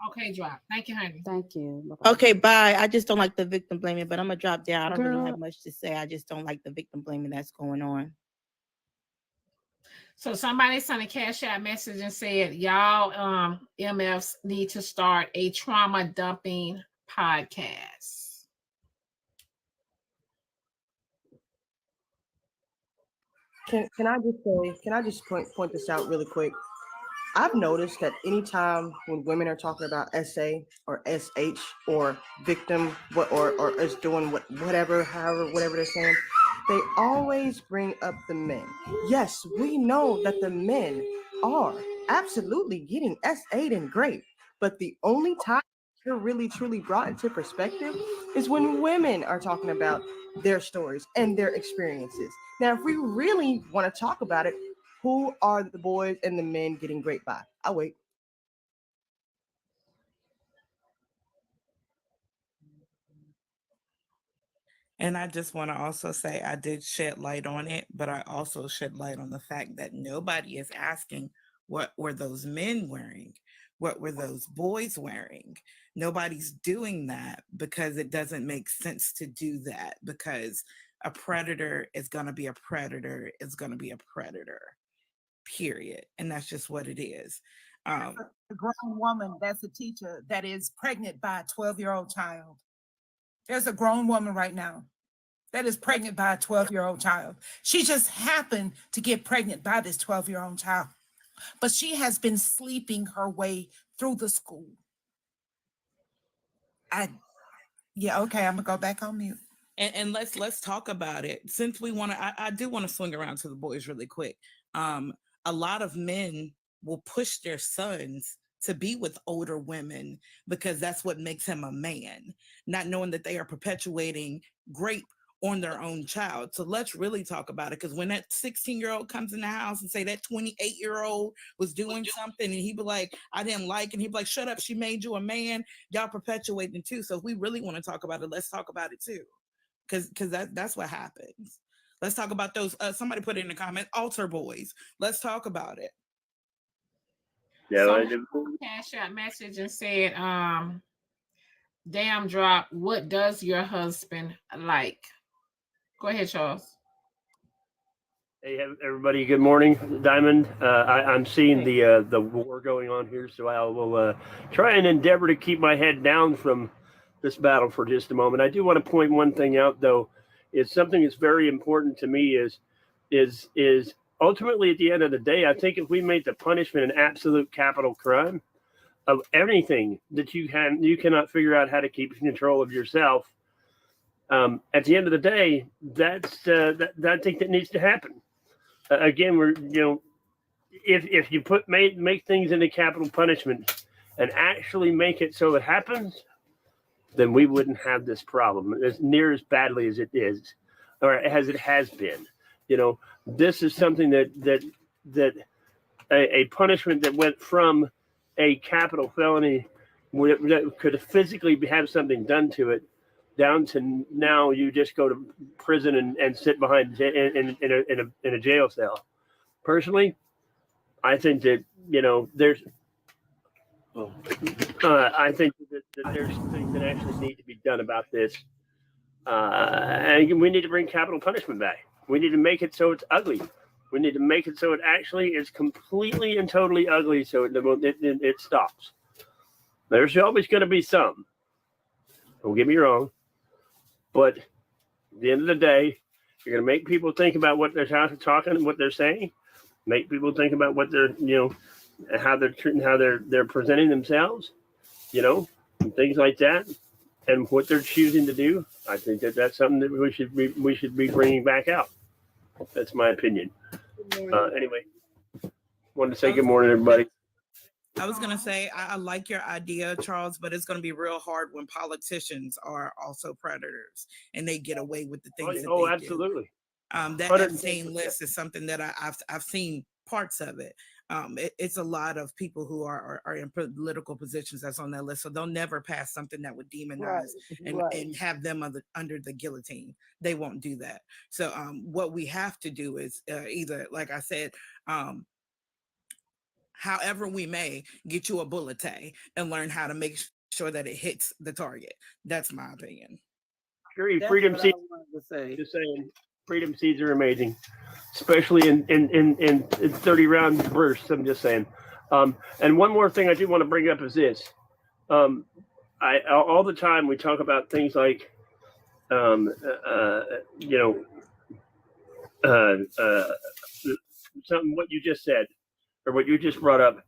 Okay, drop. Thank you, honey. Thank you. Bye-bye. Okay, bye. I just don't like the victim blaming, but I'm gonna drop down. I don't really Girl. have much to say. I just don't like the victim blaming that's going on. So somebody sent a cash out message and said, y'all MFs need to start a trauma dumping podcast. Can I just point this out really quick? I've noticed that anytime when women are talking about SA or SH or victim or is doing whatever they're saying, they always bring up the men. Yes, we know that the men are absolutely getting S8 and great, but the only time you're really truly brought into perspective is when women are talking about their stories and their experiences. Now, if we really want to talk about it, who are the boys and the men getting great by? I'll wait. And I just want to also say I did shed light on it, but I also shed light on the fact that nobody is asking what were those men wearing? What were those boys wearing? Nobody's doing that because it doesn't make sense to do that, because a predator is going to be a predator, is going to be a predator, period. And that's just what it is. A grown woman that's a teacher that is pregnant by a 12-year-old child. There's a grown woman right now that is pregnant by a 12-year-old child. She just happened to get pregnant by this 12-year-old child, but she has been sleeping her way through the school. Yeah, okay, I'm gonna go back on mute. And let's talk about it. Since we want to, I do want to swing around to the boys really quick. A lot of men will push their sons to be with older women because that's what makes him a man, not knowing that they are perpetuating rape on their own child. So let's really talk about it, because when that 16-year-old comes in the house and say that 28-year-old was doing something and he be like, I didn't like, and he be like, shut up, she made you a man, y'all perpetuating too. So if we really want to talk about it, let's talk about it too, because that's what happens. Let's talk about those. Somebody put it in the comment, altar boys. Let's talk about it. Yeah, cash out message and said, damn drop, what does your husband like? Go ahead, Charles. Hey everybody, good morning. Diamond, I'm seeing the war going on here, so I will try and endeavor to keep my head down from this battle for just a moment. I do want to point one thing out, though. Is something that's very important to me is ultimately at the end of the day, I think if we make the punishment an absolute capital crime of anything that you cannot figure out how to keep control of yourself, at the end of the day, that's I think that needs to happen. Again, we're if you make things into capital punishment and actually make it so it happens, then we wouldn't have this problem as near as badly as it is, or as it has been. This is something that a punishment that went from a capital felony that could physically have something done to it, down to now you just go to prison and sit behind in a jail cell. Personally, I think that there's I think that there's things that actually need to be done about this, and we need to bring capital punishment back. We need to make it so it's ugly. We need to make it so it actually is completely and totally ugly, so it stops. There's always going to be some. Don't get me wrong. But at the end of the day, you're going to make people think about what they're talking, what they're saying. Make people think about what they're, how they're treating, how they're presenting themselves, and things like that, and what they're choosing to do. I think that's something that we should be bringing back out. That's my opinion. Anyway, wanted to say good morning, everybody. I was going to say, I like your idea, Charles, but it's going to be real hard when politicians are also predators and they get away with the things that they absolutely. do. That Epstein list is something that I've seen parts of it. It's a lot of people who are in political positions that's on that list, so they'll never pass something that would demonize and have them under the guillotine. They won't do that. So what we have to do is either, like I said, however we may, get you a bullet and learn how to make sure that it hits the target. That's my opinion. Agree. That's Freedom what I seeds. wanted to say. Just saying, freedom seeds are amazing, especially in 30 round bursts. I'm just saying. And one more thing I do want to bring up is this. I all the time we talk about things like, something what you just said or what you just brought up.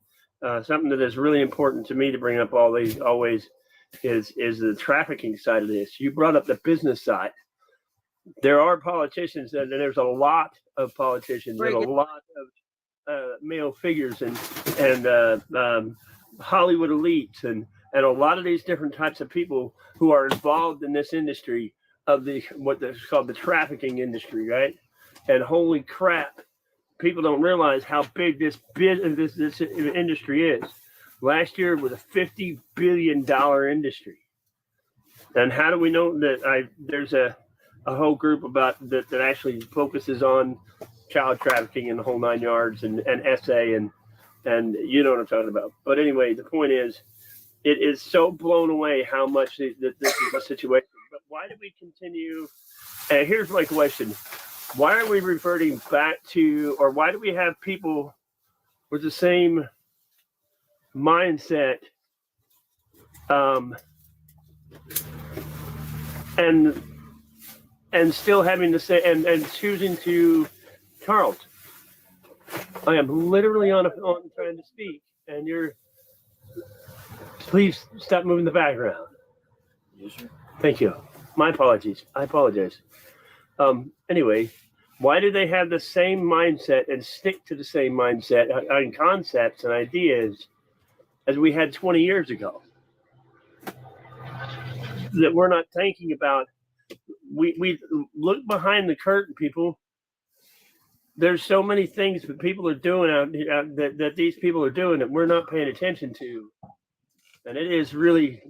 Something that is really important to me to bring up always is the trafficking side of this. You brought up the business side. There are politicians, and there's a lot of politicians and a lot of male figures and Hollywood elites and a lot of these different types of people who are involved in this industry of what's called the trafficking industry, right? And holy crap, people don't realize how big this industry is. Last year it was a $50 billion industry. And how do we know that there's a whole group about that actually focuses on child trafficking and the whole 9 yards and SA and you know what I'm talking about. But anyway, the point is, it is so blown away how much this is a situation. But why do we continue? And here's my question. Why are we reverting back to, or why do we have people with the same mindset and still having to say and choosing to, Charles, I am literally on trying to speak and please stop moving the background. Yes, sir. Thank you. My apologies. I apologize. Anyway, why do they have the same mindset and stick to the same mindset on concepts and ideas as we had 20 years ago? That we're not thinking about. We look behind the curtain, people. There's so many things that people are doing that these people are doing that we're not paying attention to, and it is really.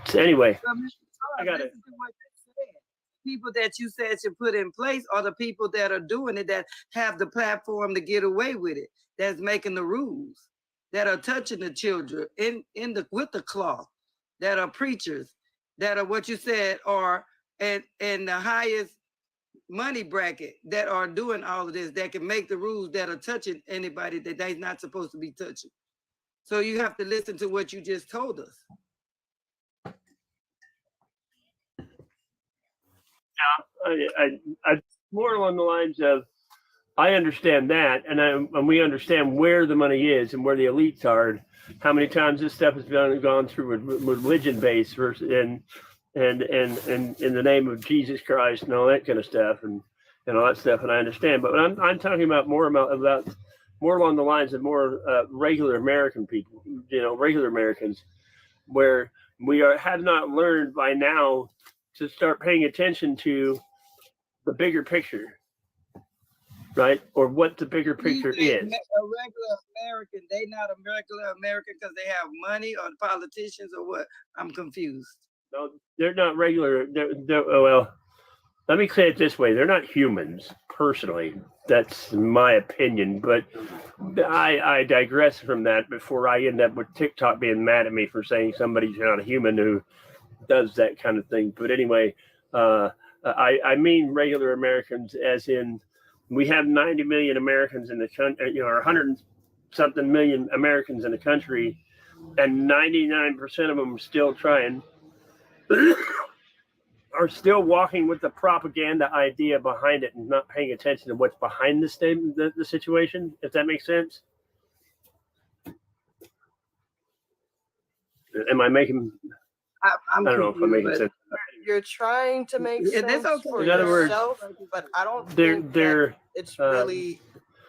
So anyway, I got it. People that you said should put in place are the people that are doing it, that have the platform to get away with it, that's making the rules, that are touching the children with the cloth, that are preachers, that are what you said are in the highest money bracket, that are doing all of this, that can make the rules, that are touching anybody that they're not supposed to be touching. So you have to listen to what you just told us. I more along the lines of, I understand that, and we understand where the money is and where the elites are, and how many times this stuff has gone through religion based versus and in the name of Jesus Christ and all that kind of stuff and all that stuff, and I understand, but I'm talking about more along the lines of more regular American people, regular Americans, where we have not learned by now to start paying attention to the bigger picture, right? Or what the bigger picture is. A regular American, they not a regular American because they have money, or politicians, or what? I'm confused. No, they're not regular. Well, let me say it this way. They're not humans, personally. That's my opinion. But I digress from that before I end up with TikTok being mad at me for saying somebody's not a human who does that kind of thing. But anyway, I mean regular Americans, as in we have 90 million Americans in the country, or 100-something million Americans in the country, and 99% of them are still trying, are still walking with the propaganda idea behind it and not paying attention to what's behind the situation, if that makes sense. Am I making... I don't know if I'm making sense. You're trying to make sense for in other words, yourself, but I don't think that it's really.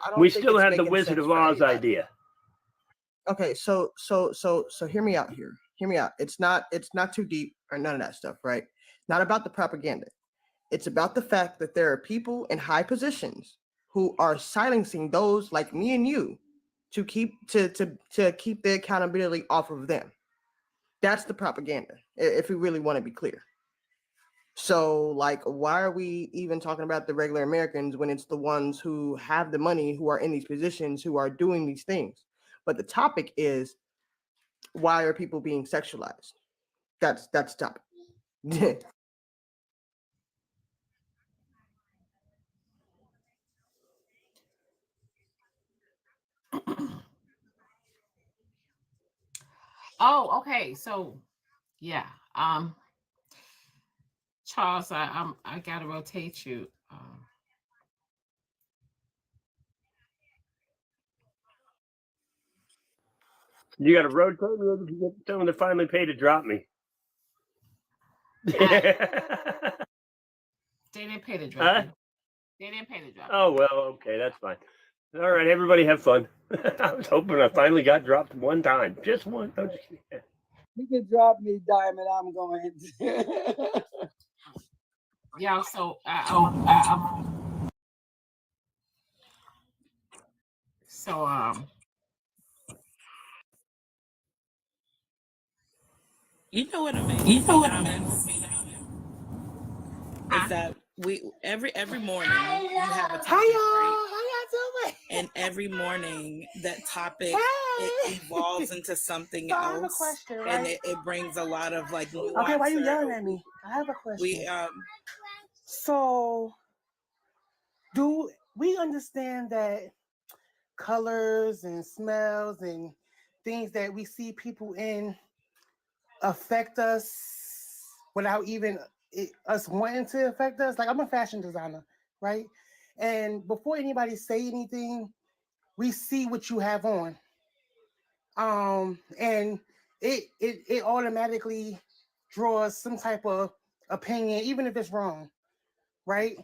I don't we think still it's have the making Wizard sense of for Oz anybody. idea. Okay, so hear me out here. Hear me out. It's not too deep or none of that stuff, right? Not about the propaganda. It's about the fact that there are people in high positions who are silencing those like me and you to keep keep the accountability off of them. That's the propaganda, if we really want to be clear. So, like, why are we even talking about the regular Americans when it's the ones who have the money, who are in these positions, who are doing these things? But the topic is, why are people being sexualized? That's the topic. Oh, okay. So, yeah. Charles, I gotta rotate you. You got to rotate me over to get someone to finally pay to drop me. They didn't pay the drop. They didn't pay the drop. Oh, well, okay, that's fine. All right, everybody have fun. I was hoping I finally got dropped one time. Just one. No, just, yeah. You can drop me, Diamond. I'm going. Yeah, so You know what amazes me, Diamond? Is that we every morning you have a topic, right? How y'all doing? And every morning that topic it evolves into something So I have a else, question, and right? it brings a lot of like nuance. Okay, why you yelling at me? I have a question. So, do we understand that colors and smells and things that we see people in affect us without even us wanting to affect us? Like, I'm a fashion designer, right? And before anybody say anything, we see what you have on. And it automatically draws some type of opinion, even if it's wrong, right?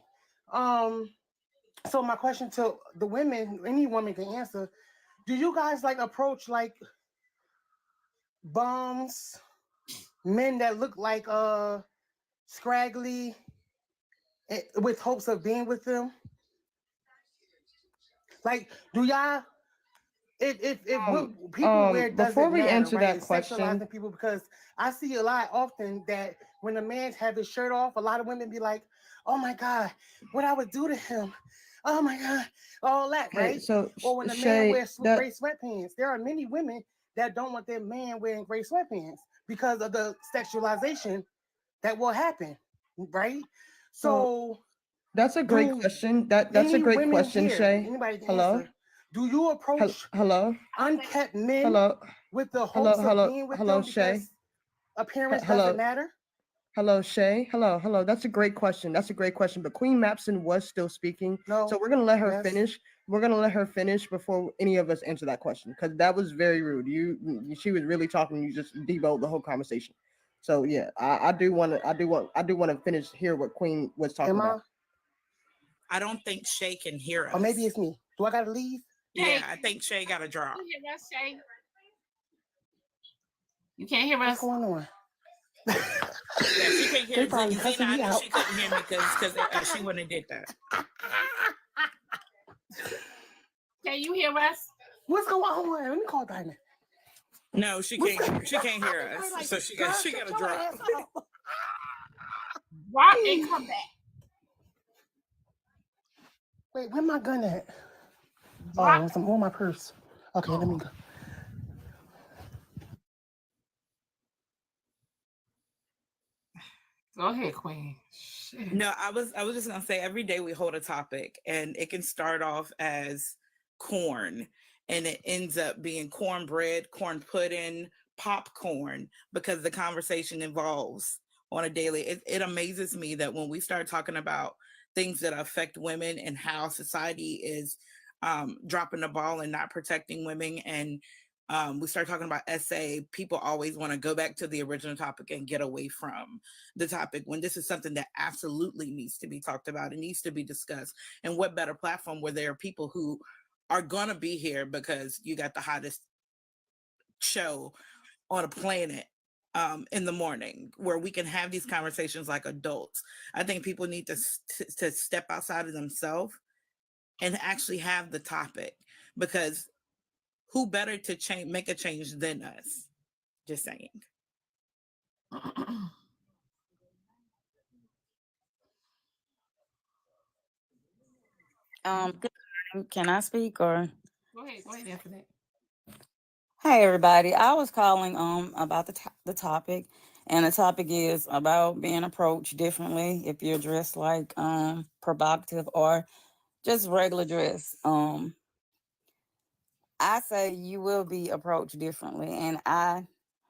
So my question to the women, any woman can answer, do you guys like approach like bums, men that look like scraggly with hopes of being with them? Like, do y'all if what people wear doesn't before we matter, answer right? that It's question, sexualizing people, because I see a lot often that when a man have his shirt off, a lot of women be like, "Oh my God, what I would do to him? Oh my God," all that, okay, right? so Or when a man Shay, wears gray sweatpants, there are many women that don't want their man wearing gray sweatpants because of the sexualization that will happen, right? So that's a great question. That's a great question, Shay. Anybody can Hello? answer. Do you approach Hello? unkept men Hello? with the hopes of being with them Shay? because appearance Hello? doesn't matter? Hello, Shay. Hello. That's a great question. But Queen Mapson was still speaking. No. So we're gonna let her Yes. finish. We're gonna let her finish before any of us answer that question, because that was very rude. She was really talking. You just debelled the whole conversation. So yeah, I do want to finish hear what Queen was talking about. I don't think Shay can hear us. Or maybe it's me. Do I gotta leave? Yeah, I think Shay got to drop. You hear us, Shay? You can't hear us? What's going on? Yeah, she can't hear They us. probably Zena, cussing I me know out. she couldn't hear me because she wouldn't have did that. Can you hear us? What's going on? Let me call Diamond. No, she can't. She can't hear us. So she got to drop. Drop and come back. Wait, where my gun at? Oh, it's on my purse. Okay, let me go. Go ahead, Queen. Shit. No, I was just gonna say every day we hold a topic, and it can start off as corn, and it ends up being cornbread, corn pudding, popcorn, because the conversation evolves on a daily. It amazes me that when we start talking about things that affect women and how society is dropping the ball and not protecting women, and we start talking about SA, people always want to go back to the original topic and get away from the topic, when this is something that absolutely needs to be talked about. It needs to be discussed. And what better platform where there are people who are going to be here because you got the hottest show on a planet in the morning where we can have these conversations like adults. I think people need to step outside of themselves and actually have the topic, because who better to make a change than us? Just saying. Good morning. Can I speak or? Go ahead after that. Hey everybody, I was calling about the topic, and the topic is about being approached differently if you're dressed like provocative or just regular dress. I say you will be approached differently, and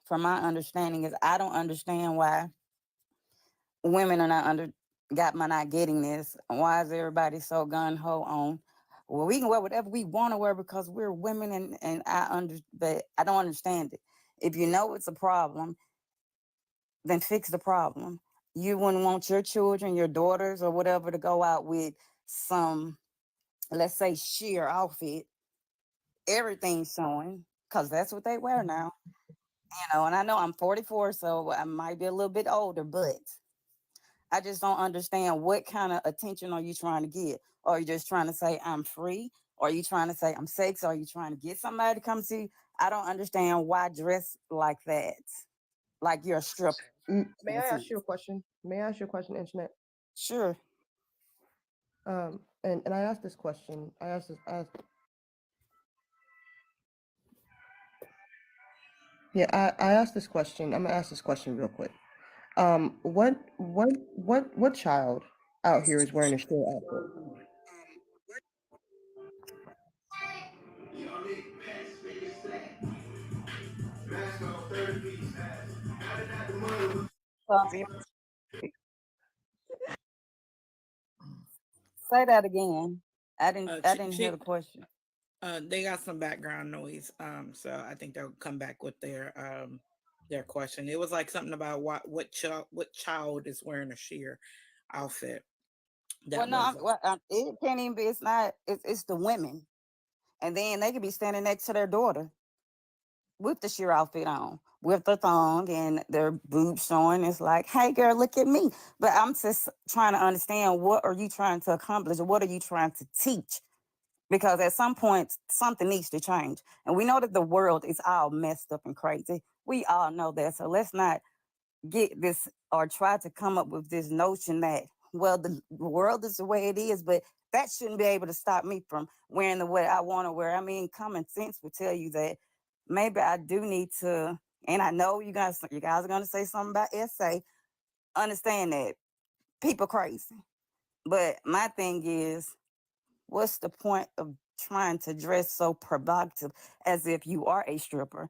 from my understanding, is I don't understand why women are not getting this. Why is everybody so gun ho on? Well, we can wear whatever we want to wear because we're women, and but I don't understand it. If you know it's a problem, then fix the problem. You wouldn't want your children, your daughters, or whatever to go out with some, let's say, sheer outfit, everything showing, because that's what they wear now. And I know I'm 44, so I might be a little bit older, but I just don't understand what kind of attention are you trying to get? Or are you just trying to say I'm free? Or are you trying to say I'm sexy? Or are you trying to get somebody to come see you? I don't understand why dress like that. Like you're a stripper. May I ask you a question? May I ask you a question, Internet? Sure. And I asked this question. I asked this question. I'm gonna ask this question real quick. What child out here is wearing a straight outfit? Say that again. I didn't hear the question. They got some background noise, so I think they'll come back with their question. It was like something about what child is wearing a sheer outfit. Well, no, it can't even be. It's not. It's the women, and then they could be standing next to their daughter with the sheer outfit on, with the thong and their boobs showing. It's like, hey, girl, look at me. But I'm just trying to understand, what are you trying to accomplish, or what are you trying to teach? Because at some point, something needs to change, and we know that the world is all messed up and crazy. We all know that. So let's not get this or try to come up with this notion that, well, the world is the way it is, but that shouldn't be able to stop me from wearing the way I want to wear. I mean, common sense would tell you that maybe I do need to, and I know you guys are going to say something about essay. Understand that people crazy. But my thing is, what's the point of trying to dress so provocative as if you are a stripper?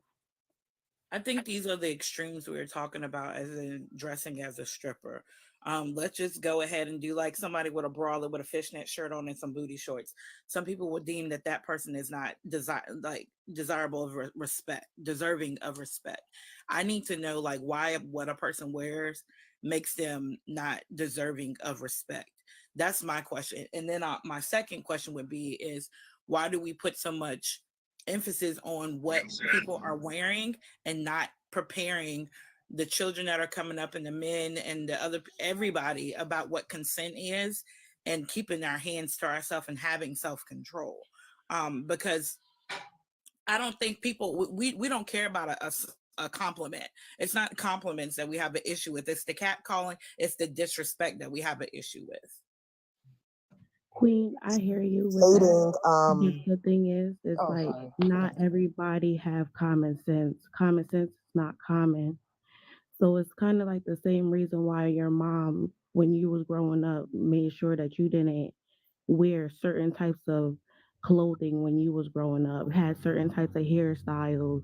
I think these are the extremes we were talking about, as in dressing as a stripper. Let's just go ahead and do like somebody with a bralette with a fishnet shirt on and some booty shorts. Some people would deem that person is not desirable of respect, deserving of respect. I need to know like why what a person wears makes them not deserving of respect. That's my question. And then my second question would be is, why do we put so much emphasis on what people are wearing and not preparing the children that are coming up and the men and everybody about what consent is, and keeping our hands to ourselves and having self-control? Because I don't think we don't care about a compliment. It's not compliments that we have an issue with. It's the catcalling. It's the disrespect that we have an issue with. Queen, I hear you with that. Just the thing is like not everybody have common sense. Common sense is not common. So it's kind of like the same reason why your mom, when you was growing up, made sure that you didn't wear certain types of clothing when you was growing up, had certain types of hairstyles.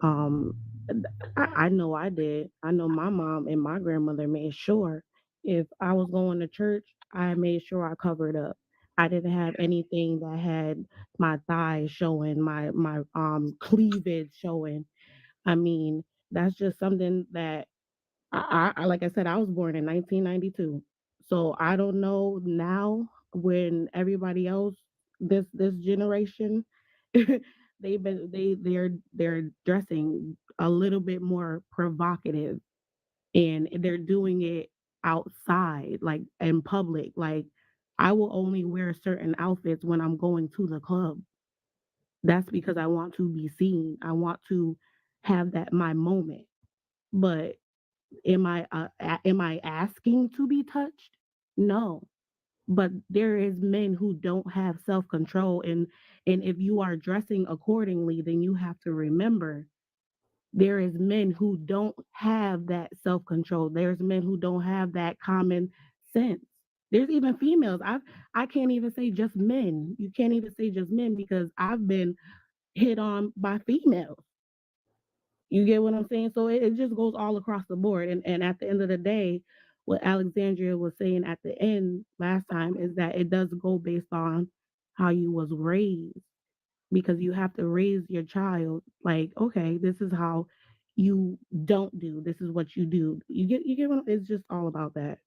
Um, I know I did. I know my mom and my grandmother made sure if I was going to church, I made sure I covered up. I didn't have anything that had my thighs showing, my cleavage showing. I mean, that's just something that like I said, I was born in 1992. So I don't know now when everybody else, this generation, they're dressing a little bit more provocative, and they're doing it outside, like in public. Like, I will only wear certain outfits when I'm going to the club. That's because I want to be seen. I want to have that my moment. But am I asking to be touched? No. But there is men who don't have self-control, and if you are dressing accordingly, then you have to remember there is men who don't have that self-control. There's men who don't have that common sense. There's even females. I can't even say just men. You can't even say just men because I've been hit on by females. You get what I'm saying? So it just goes all across the board. And at the end of the day, what Alexandria was saying at the end last time is that it does go based on how you was raised, because you have to raise your child like, okay, this is how you don't do. This is what you do. You get what it's just all about that.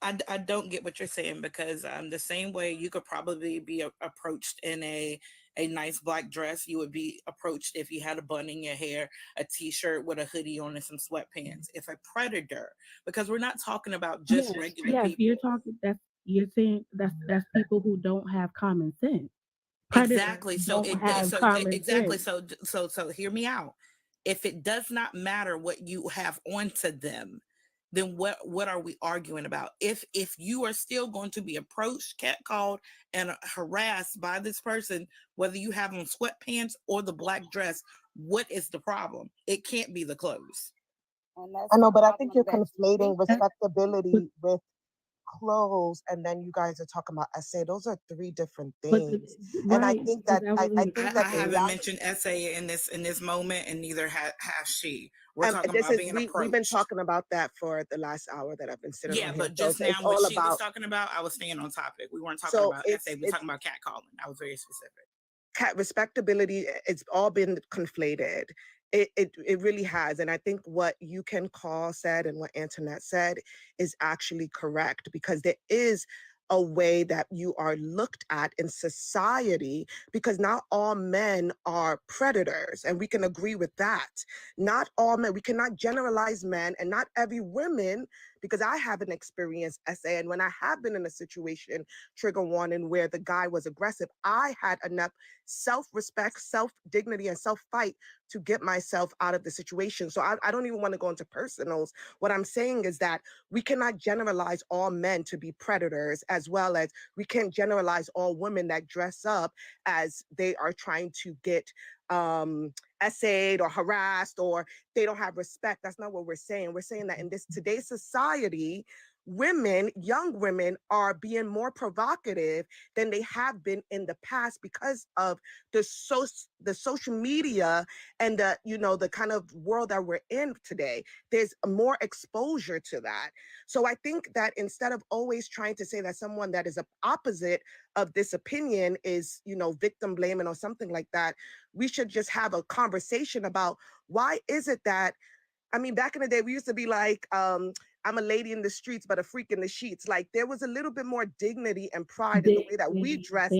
I don't get what you're saying, because the same way you could probably be approached in a nice black dress, you would be approached if you had a bun in your hair, a t-shirt with a hoodie on, and some sweatpants. If a predator, because we're not talking about just regular people. You're talking you're saying that's people who don't have common sense. Exactly. So Don't have common exactly. sense. So hear me out. If it does not matter what you have onto them, then what are we arguing about? If you are still going to be approached, catcalled, and harassed by this person, whether you have on sweatpants or the black dress, what is the problem? It can't be the clothes. I know, but I think you're conflating respectability with clothes, and then you guys are talking about essay. Those are three different things. And I think that I haven't mentioned essay in this moment, and neither has she. We're talking about being approached. We've been talking about that for the last hour that I've been sitting on here. But just now, what she was talking about, I was staying on topic. We weren't talking about essay. We're talking about catcalling. I was very specific. Cat respectability, it's all been conflated. It really has. And I think what you can call said and what Antoinette said is actually correct, because there is a way that you are looked at in society, because not all men are predators, and we can agree with that. Not all men, we cannot generalize men, and not every woman, because I haven't experienced SA, and when I have been in a situation, trigger warning, where the guy was aggressive, I had enough self-respect, self-dignity, and self-fight to get myself out of the situation. So I don't even want to go into personals. What I'm saying is that we cannot generalize all men to be predators, as well as we can't generalize all women that dress up as they are trying to get essayed or harassed, or they don't have respect. That's not what we're saying. We're saying that in this today's society, women, young women, are being more provocative than they have been in the past because of the social media and the kind of world that we're in today. There's more exposure to that. So I think that instead of always trying to say that someone that is opposite of this opinion is, victim blaming or something like that, we should just have a conversation about why is it that, back in the day, we used to be like, I'm a lady in the streets, but a freak in the sheets. Like, there was a little bit more dignity and pride in the way that we dress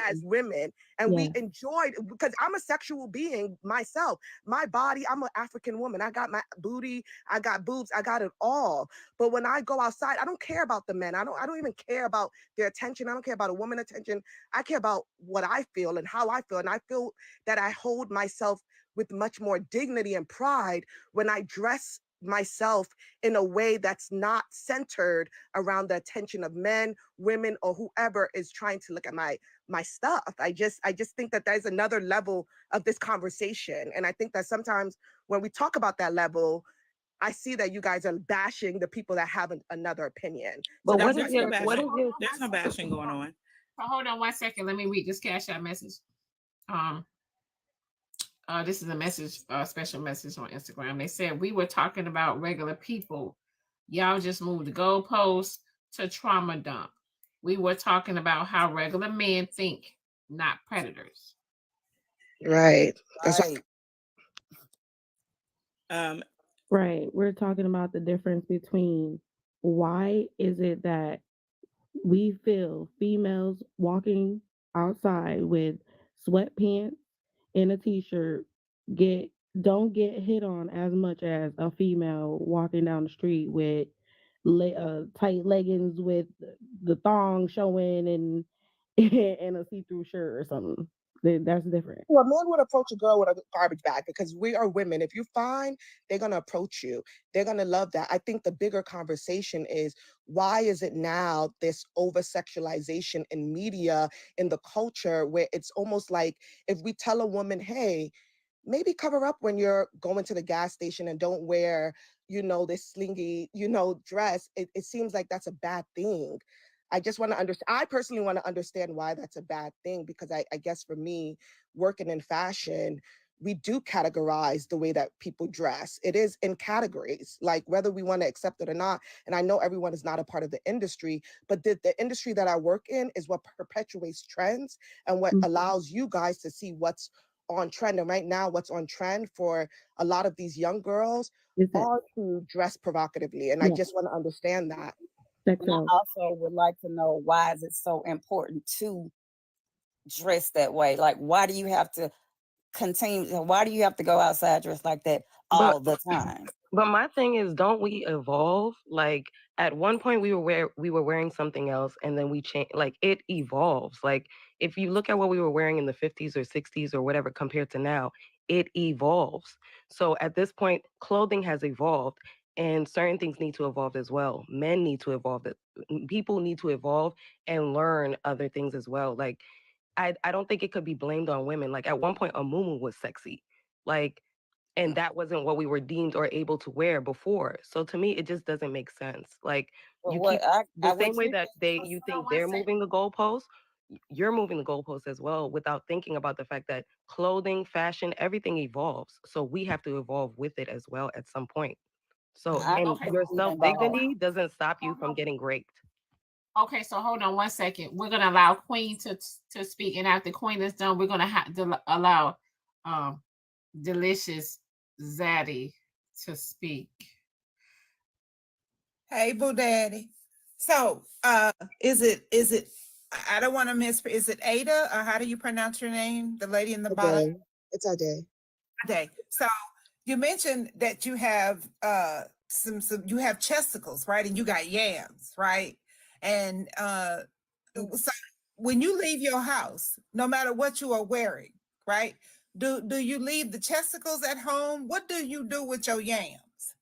as women. And we enjoyed, because I'm a sexual being myself. My body, I'm an African woman. I got my booty, I got boobs, I got it all. But when I go outside, I don't care about the men. I don't even care about their attention. I don't care about a woman's attention. I care about what I feel and how I feel. And I feel that I hold myself with much more dignity and pride when I dress myself in a way that's not centered around the attention of men, women, or whoever is trying to look at my stuff. I just think that there's another level of this conversation. And I think that sometimes when we talk about that level, I see that you guys are bashing the people that have another opinion. But there's no bashing going on. So hold on 1 second. Let me read this Cash App message. This is a message, special message on Instagram. They said, we were talking about regular people. Y'all just moved the goalpost to trauma dump. We were talking about how regular men think, not predators. Right. That's right. Right. We're talking about the difference between why is it that we feel females walking outside with sweatpants and a t-shirt get don't get hit on as much as a female walking down the street with tight leggings with the thong showing and and a see-through shirt or something. That's different. Well, a man would approach a girl with a garbage bag because we are women. If you're fine, they're going to approach you. They're going to love that. I think the bigger conversation is, why is it now this over-sexualization in media, in the culture, where it's almost like if we tell a woman, hey, maybe cover up when you're going to the gas station and don't wear, this slingy, dress. It seems like that's a bad thing. I just want to understand. I personally want to understand why that's a bad thing, because I guess for me, working in fashion, we do categorize the way that people dress. It is in categories, like whether we want to accept it or not. And I know everyone is not a part of the industry, but the industry that I work in is what perpetuates trends and what allows you guys to see what's on trend. And right now, what's on trend for a lot of these young girls are to dress provocatively. And I just want to understand that. And I also would like to know, why is it so important to dress that way? Like, why do you have to why do you have to go outside dressed like that all the time? But my thing is, don't we evolve? Like at one point we were wearing something else, and then we change. Like it evolves. Like if you look at what we were wearing in the 50s or 60s or whatever compared to now, it evolves. So at this point, clothing has evolved, and certain things need to evolve as well. Men need to evolve. People need to evolve and learn other things as well. Like I don't think it could be blamed on women. Like at one point, a muumuu was sexy. Like, and that wasn't what we were deemed or able to wear before. So to me, it just doesn't make sense. Like you keep the same way that you think they're moving the goalposts, you're moving the goalposts as well, without thinking about the fact that clothing, fashion, everything evolves. So we have to evolve with it as well at some point. So and your self-dignity doesn't stop you from getting raped. Okay, so hold on 1 second. We're gonna allow Queen to speak, and after Queen is done, we're gonna have to allow Delicious Zaddy to speak. Hey, Boo Daddy. So, is it? I don't want to is it Ada, or how do you pronounce your name? The lady in the bottom. It's Ade. Ade. So you mentioned that you have you have chesticles, right? And you got yams, right? And so when you leave your house, no matter what you are wearing, right? Do you leave the chesticles at home? What do you do with your yams?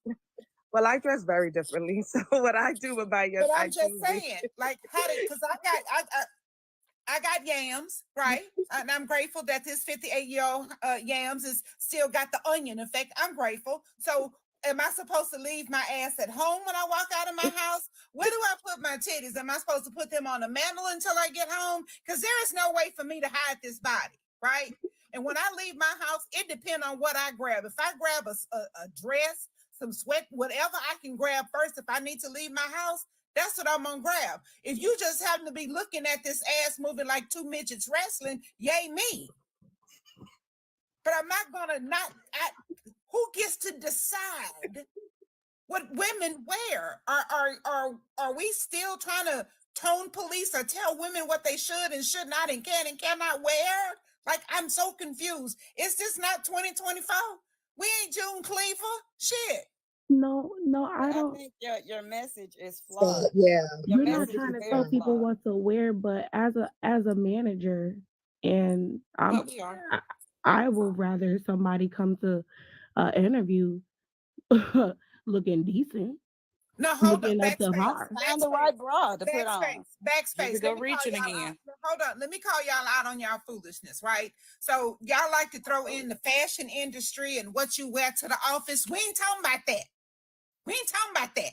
Well, I dress very differently. So what I do with my yams, but I'm just saying, like, how did? Because I got yams, right? And I'm grateful that this 58-year-old yams is still got the onion effect. I'm grateful. So am I supposed to leave my ass at home when I walk out of my house? Where do I put my titties? Am I supposed to put them on the mantle until I get home? Because there is no way for me to hide this body, right? And when I leave my house, it depends on what I grab. If I grab a dress, some sweat, whatever I can grab first, if I need to leave my house, that's what I'm gonna grab. If you just happen to be looking at this ass moving like two midgets wrestling, yay me. But I'm not gonna who gets to decide what women wear? Are we still trying to tone police or tell women what they should and should not and can and cannot wear? Like, I'm so confused. Is this not 2024? We ain't June Cleaver. Shit. No, I don't. I think your message is flawed. You're not trying to tell people what to wear, but as a manager, and I would rather somebody come to an interview looking decent. No, hold looking on. up to par. Find the right bra to put on. Backspace. Go reaching again. Hold on. Let me call y'all out on y'all foolishness, right? So y'all like to throw in the fashion industry and what you wear to the office. We ain't talking about that. We ain't talking about that.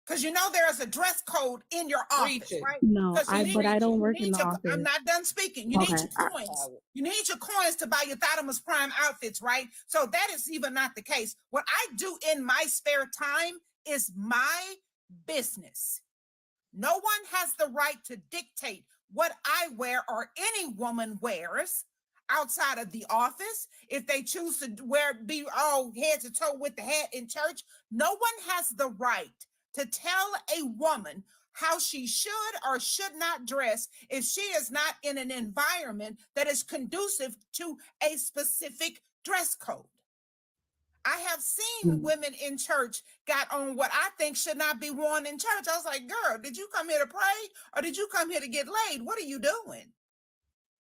Because you know there's a dress code in your office, right? No, but I don't work in the office. I'm not done speaking. You need your coins. You need your coins to buy your Thottimus Prime outfits, right? So that is even not the case. What I do in my spare time is my business. No one has the right to dictate what I wear or any woman wears outside of the office. If they choose to be all head to toe with the hat in church, no one has the right to tell a woman how she should or should not dress if she is not in an environment that is conducive to a specific dress code. I have seen women in church got on what I think should not be worn in church. I was like, girl, did you come here to pray or did you come here to get laid? What are you doing?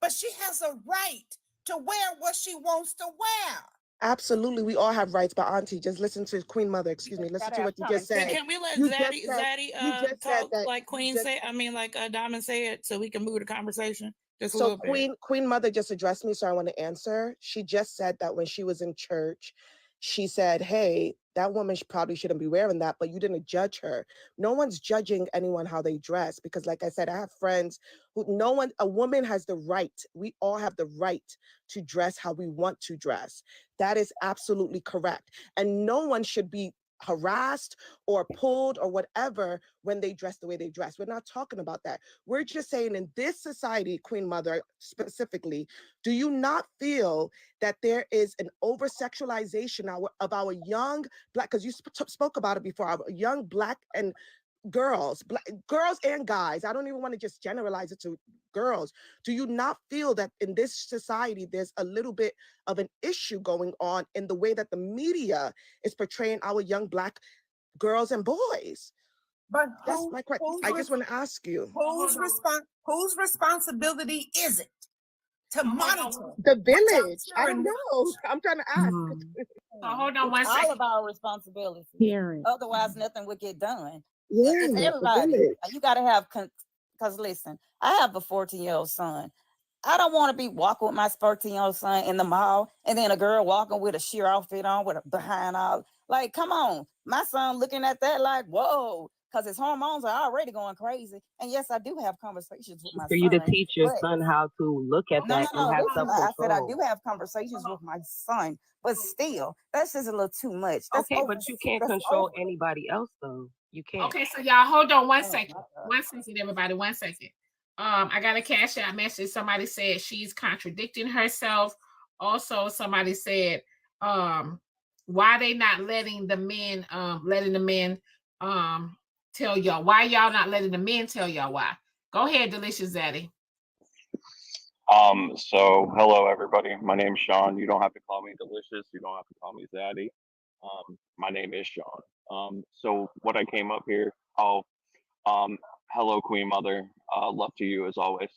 But she has a right to wear what she wants to wear. Absolutely, we all have rights, but Auntie, just listen to Queen Mother. Excuse me, listen to what you just said. Can we let You Zaddy just said talk that like Queen said? I mean, like Diamond said, so we can move the conversation just a So little bit. Queen Mother just addressed me, so I want to answer. She just said that when she was in church, she said, hey, that woman probably shouldn't be wearing that, but you didn't judge her. No one's judging anyone how they dress, because like I said, I have friends who, a woman has the right, we all have the right to dress how we want to dress. That is absolutely correct. And no one should be harassed or pulled or whatever when they dress the way they dress. We're not talking about that. We're just saying in this society, Queen Mother specifically, do you not feel that there is an over-sexualization of our young Black, because you spoke about it before, our young Black and girls and guys, I don't even want to just generalize it to girls. Do you not feel that in this society, there's a little bit of an issue going on in the way that the media is portraying our young Black girls and boys? But that's my question. I just want to ask you. Whose responsibility is it to monitor? The village. I don't know. I'm trying to ask. So hold on one It's second. all of our responsibility. Parents. Otherwise, nothing would get done. Yeah, It's the everybody. village. You got to have, because listen, I have a 14-year-old son. I don't want to be walking with my 14-year-old son in the mall and then a girl walking with a sheer outfit on with a behind out. Like, come on. My son looking at that like, whoa, because his hormones are already going crazy. And yes, I do have conversations with my For you to son. teach your but- son how to look at no, that and have listen, I said I self-control. do have conversations with my son, but still, that's just a little too much. That's Okay, but you can't that's control over. anybody else though. You can't. Okay, so y'all hold on one Oh, second. my God. 1 second, everybody. 1 second. I got a cash out message. Somebody said she's contradicting herself. Also, somebody said, why they not letting the men tell y'all? Why y'all not letting the men tell y'all why? Go ahead, Delicious Zaddy. So hello everybody. My name's Sean. You don't have to call me Delicious. You don't have to call me Zaddy. My name is Sean. So what I came up here, hello Queen Mother. Love to you as always.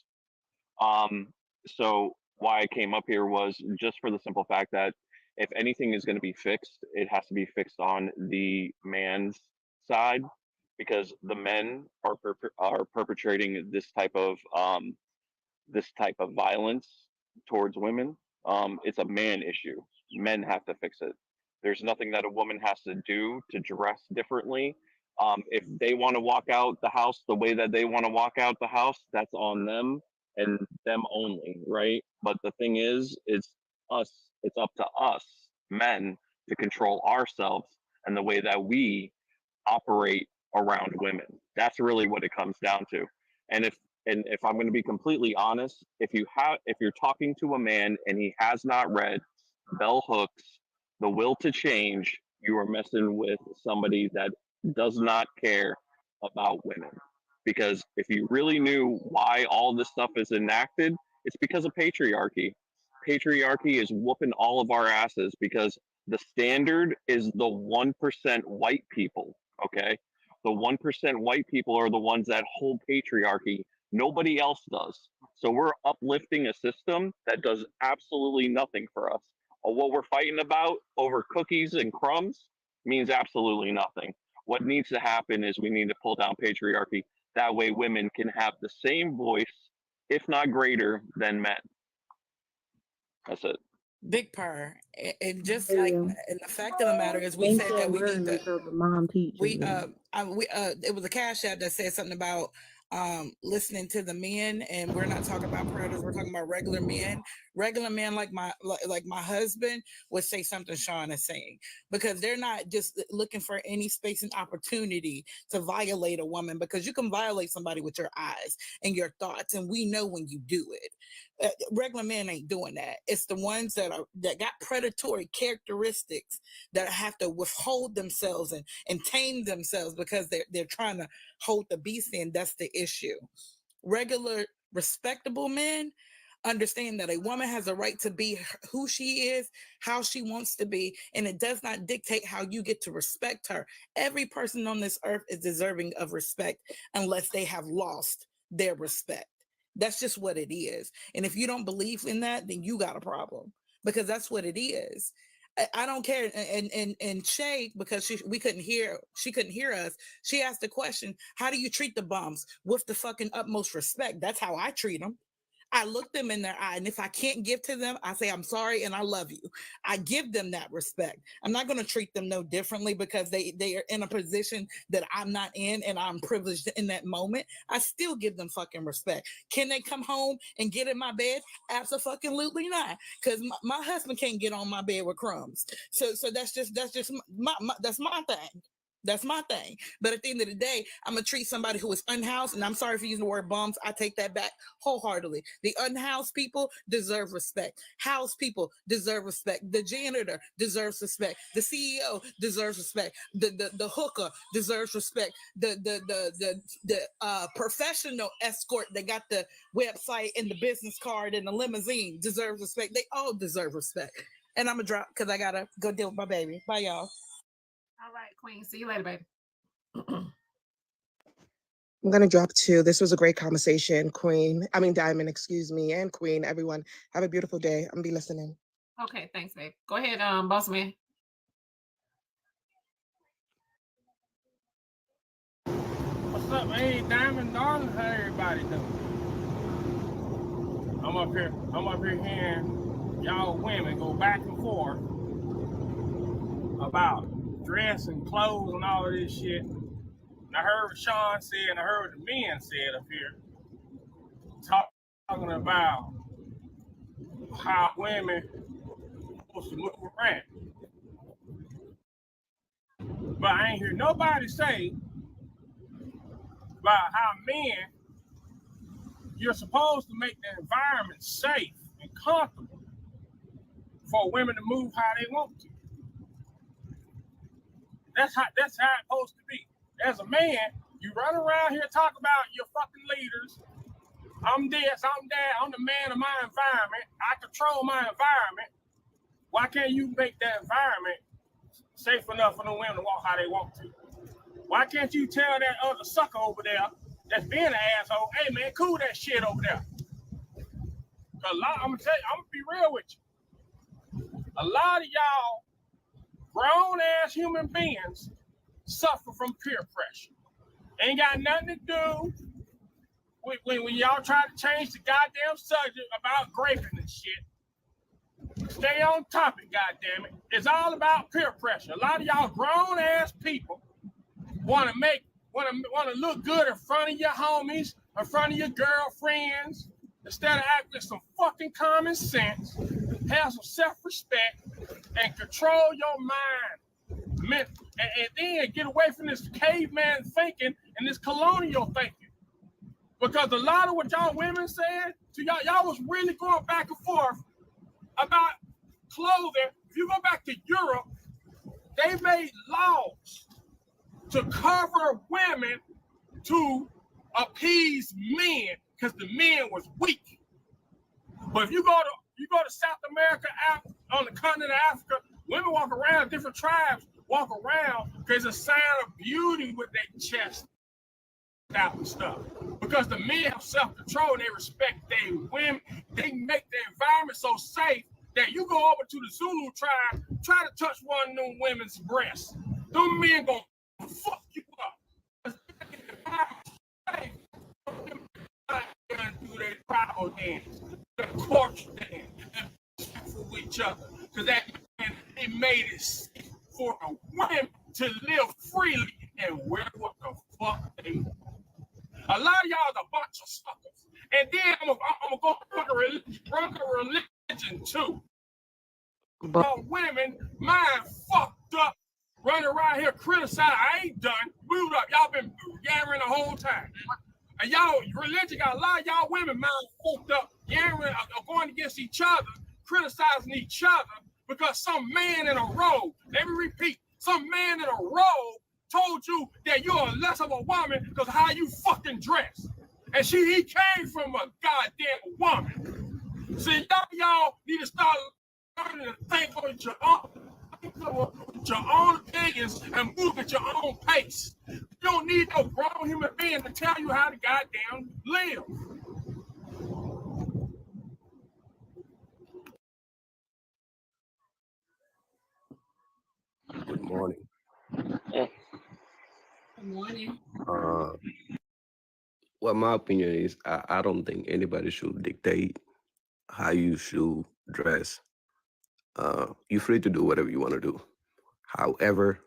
So why I came up here was just for the simple fact that if anything is going to be fixed, it has to be fixed on the man's side, because the men are perpetrating this type of violence towards women. It's a man issue. Men have to fix it. There's nothing that a woman has to do to dress differently. If they want to walk out the house the way that they want to walk out the house, that's on them and them only, right? But the thing is, it's us. It's up to us, men, to control ourselves and the way that we operate around women. That's really what it comes down to. And if I'm going to be completely honest, if you're talking to a man and he has not read Bell Hooks, The Will to Change, you are messing with somebody that does not care about women. Because if you really knew why all this stuff is enacted, it's because of patriarchy. Patriarchy is whooping all of our asses because the standard is the 1% white people, okay? The 1% white people are the ones that hold patriarchy. Nobody else does. So we're uplifting a system that does absolutely nothing for us. Or what we're fighting about over cookies and crumbs means absolutely nothing. What needs to happen is we need to pull down patriarchy. That way women can have the same voice, if not greater, than men. That's it. Big purr. And just like, and the fact of the matter is, we said that we need to. Until the mom teaches them. It was a cash app that said something about listening to the men, and we're not talking about predators. We're talking about regular men. Regular men like my husband would say something Sean is saying, because they're not just looking for any space and opportunity to violate a woman, because you can violate somebody with your eyes and your thoughts, and we know when you do it. Regular men ain't doing that. It's the ones that got predatory characteristics that have to withhold themselves and tame themselves because they're trying to hold the beast in. That's the issue. Regular respectable men, Understand that a woman has a right to be who she is, how she wants to be, and it does not dictate how you get to respect her. Every person on this earth is deserving of respect unless they have lost their respect. That's just what it is. And if you don't believe in that, then you got a problem, because that's what it is. I don't care. And Shay, because she couldn't hear us. She asked the question, how do you treat the bums? With the fucking utmost respect. That's how I treat them. I look them in their eye, and if I can't give to them, I say, I'm sorry and I love you. I give them that respect. I'm not going to treat them no differently because they are in a position that I'm not in and I'm privileged in that moment. I still give them fucking respect. Can they come home and get in my bed? Absolutely not, because my husband can't get on my bed with crumbs. So that's just my thing. That's my thing. But at the end of the day, I'm going to treat somebody who is unhoused, and I'm sorry for using the word bums. I take that back wholeheartedly. The unhoused people deserve respect. Housed people deserve respect. The janitor deserves respect. The CEO deserves respect. The hooker deserves respect. The professional escort that got the website and the business card and the limousine deserves respect. They all deserve respect. And I'm going to drop because I got to go deal with my baby. Bye, y'all. All right, Queen. See you later, baby. I'm going to drop too. This was a great conversation, Diamond, excuse me, and Queen. Everyone, have a beautiful day. I'm going to be listening. Okay, thanks, babe. Go ahead, boss man. What's up, hey, Diamond, darling? How everybody doing? I'm up here hearing y'all women go back and forth about dress and clothes and all of this shit. And I heard what Sean said, and I heard what the men said up here, talking about how women are supposed to move around. But I ain't hear nobody say about how men, you're supposed to make the environment safe and comfortable for women to move how they want to. That's how it's supposed to be. As a man, you run around here talk about your fucking leaders. I'm this, I'm that, I'm the man of my environment. I control my environment. Why can't you make that environment safe enough for the women to walk how they want to? Why can't you tell that other sucker over there that's being an asshole, hey man, cool that shit over there? Cause I'm gonna be real with you. A lot of y'all grown-ass human beings suffer from peer pressure. Ain't got nothing to do when y'all try to change the goddamn subject about graping and shit. Stay on topic, goddammit. It's all about peer pressure. A lot of y'all grown-ass people want to look good in front of your homies, in front of your girlfriends, instead of acting with some fucking common sense, have some self-respect, and control your mind. And then get away from this caveman thinking and this colonial thinking. Because a lot of what y'all women said, so y'all was really going back and forth about clothing. If you go back to Europe, they made laws to cover women to appease men because the men was weak. But if you go to South America, on the continent of Africa, women walk around, different tribes walk around because it's a sign of beauty with their chest out and stuff. Because the men have self-control and they respect their women. They make the environment so safe that you go over to the Zulu tribe, try to touch one of them women's breasts. Them men gonna fuck you up. Do their tribal dance, the culture dance, for each other. Because that man, they made it safe for the women to live freely and wear what the fuck they want. A lot of y'all is a bunch of suckers. And then I'm gonna go run a religion too. But women, mind fucked up, running around here criticizing. I ain't done. Boot up. Y'all been yammering the whole time. And y'all, religion got a lot of y'all women mind fucked up, yammering, going against each other, criticizing each other because some man in a robe, let me repeat, some man in a robe told you that you're less of a woman because how you fucking dress. And he came from a goddamn woman. See, y'all need to start learning to think with your own opinions and move at your own pace. You don't need no grown human being to tell you how to goddamn live. Good morning. Good morning. Well, my opinion is I don't think anybody should dictate how you should dress. You're free to do whatever you want to do. However,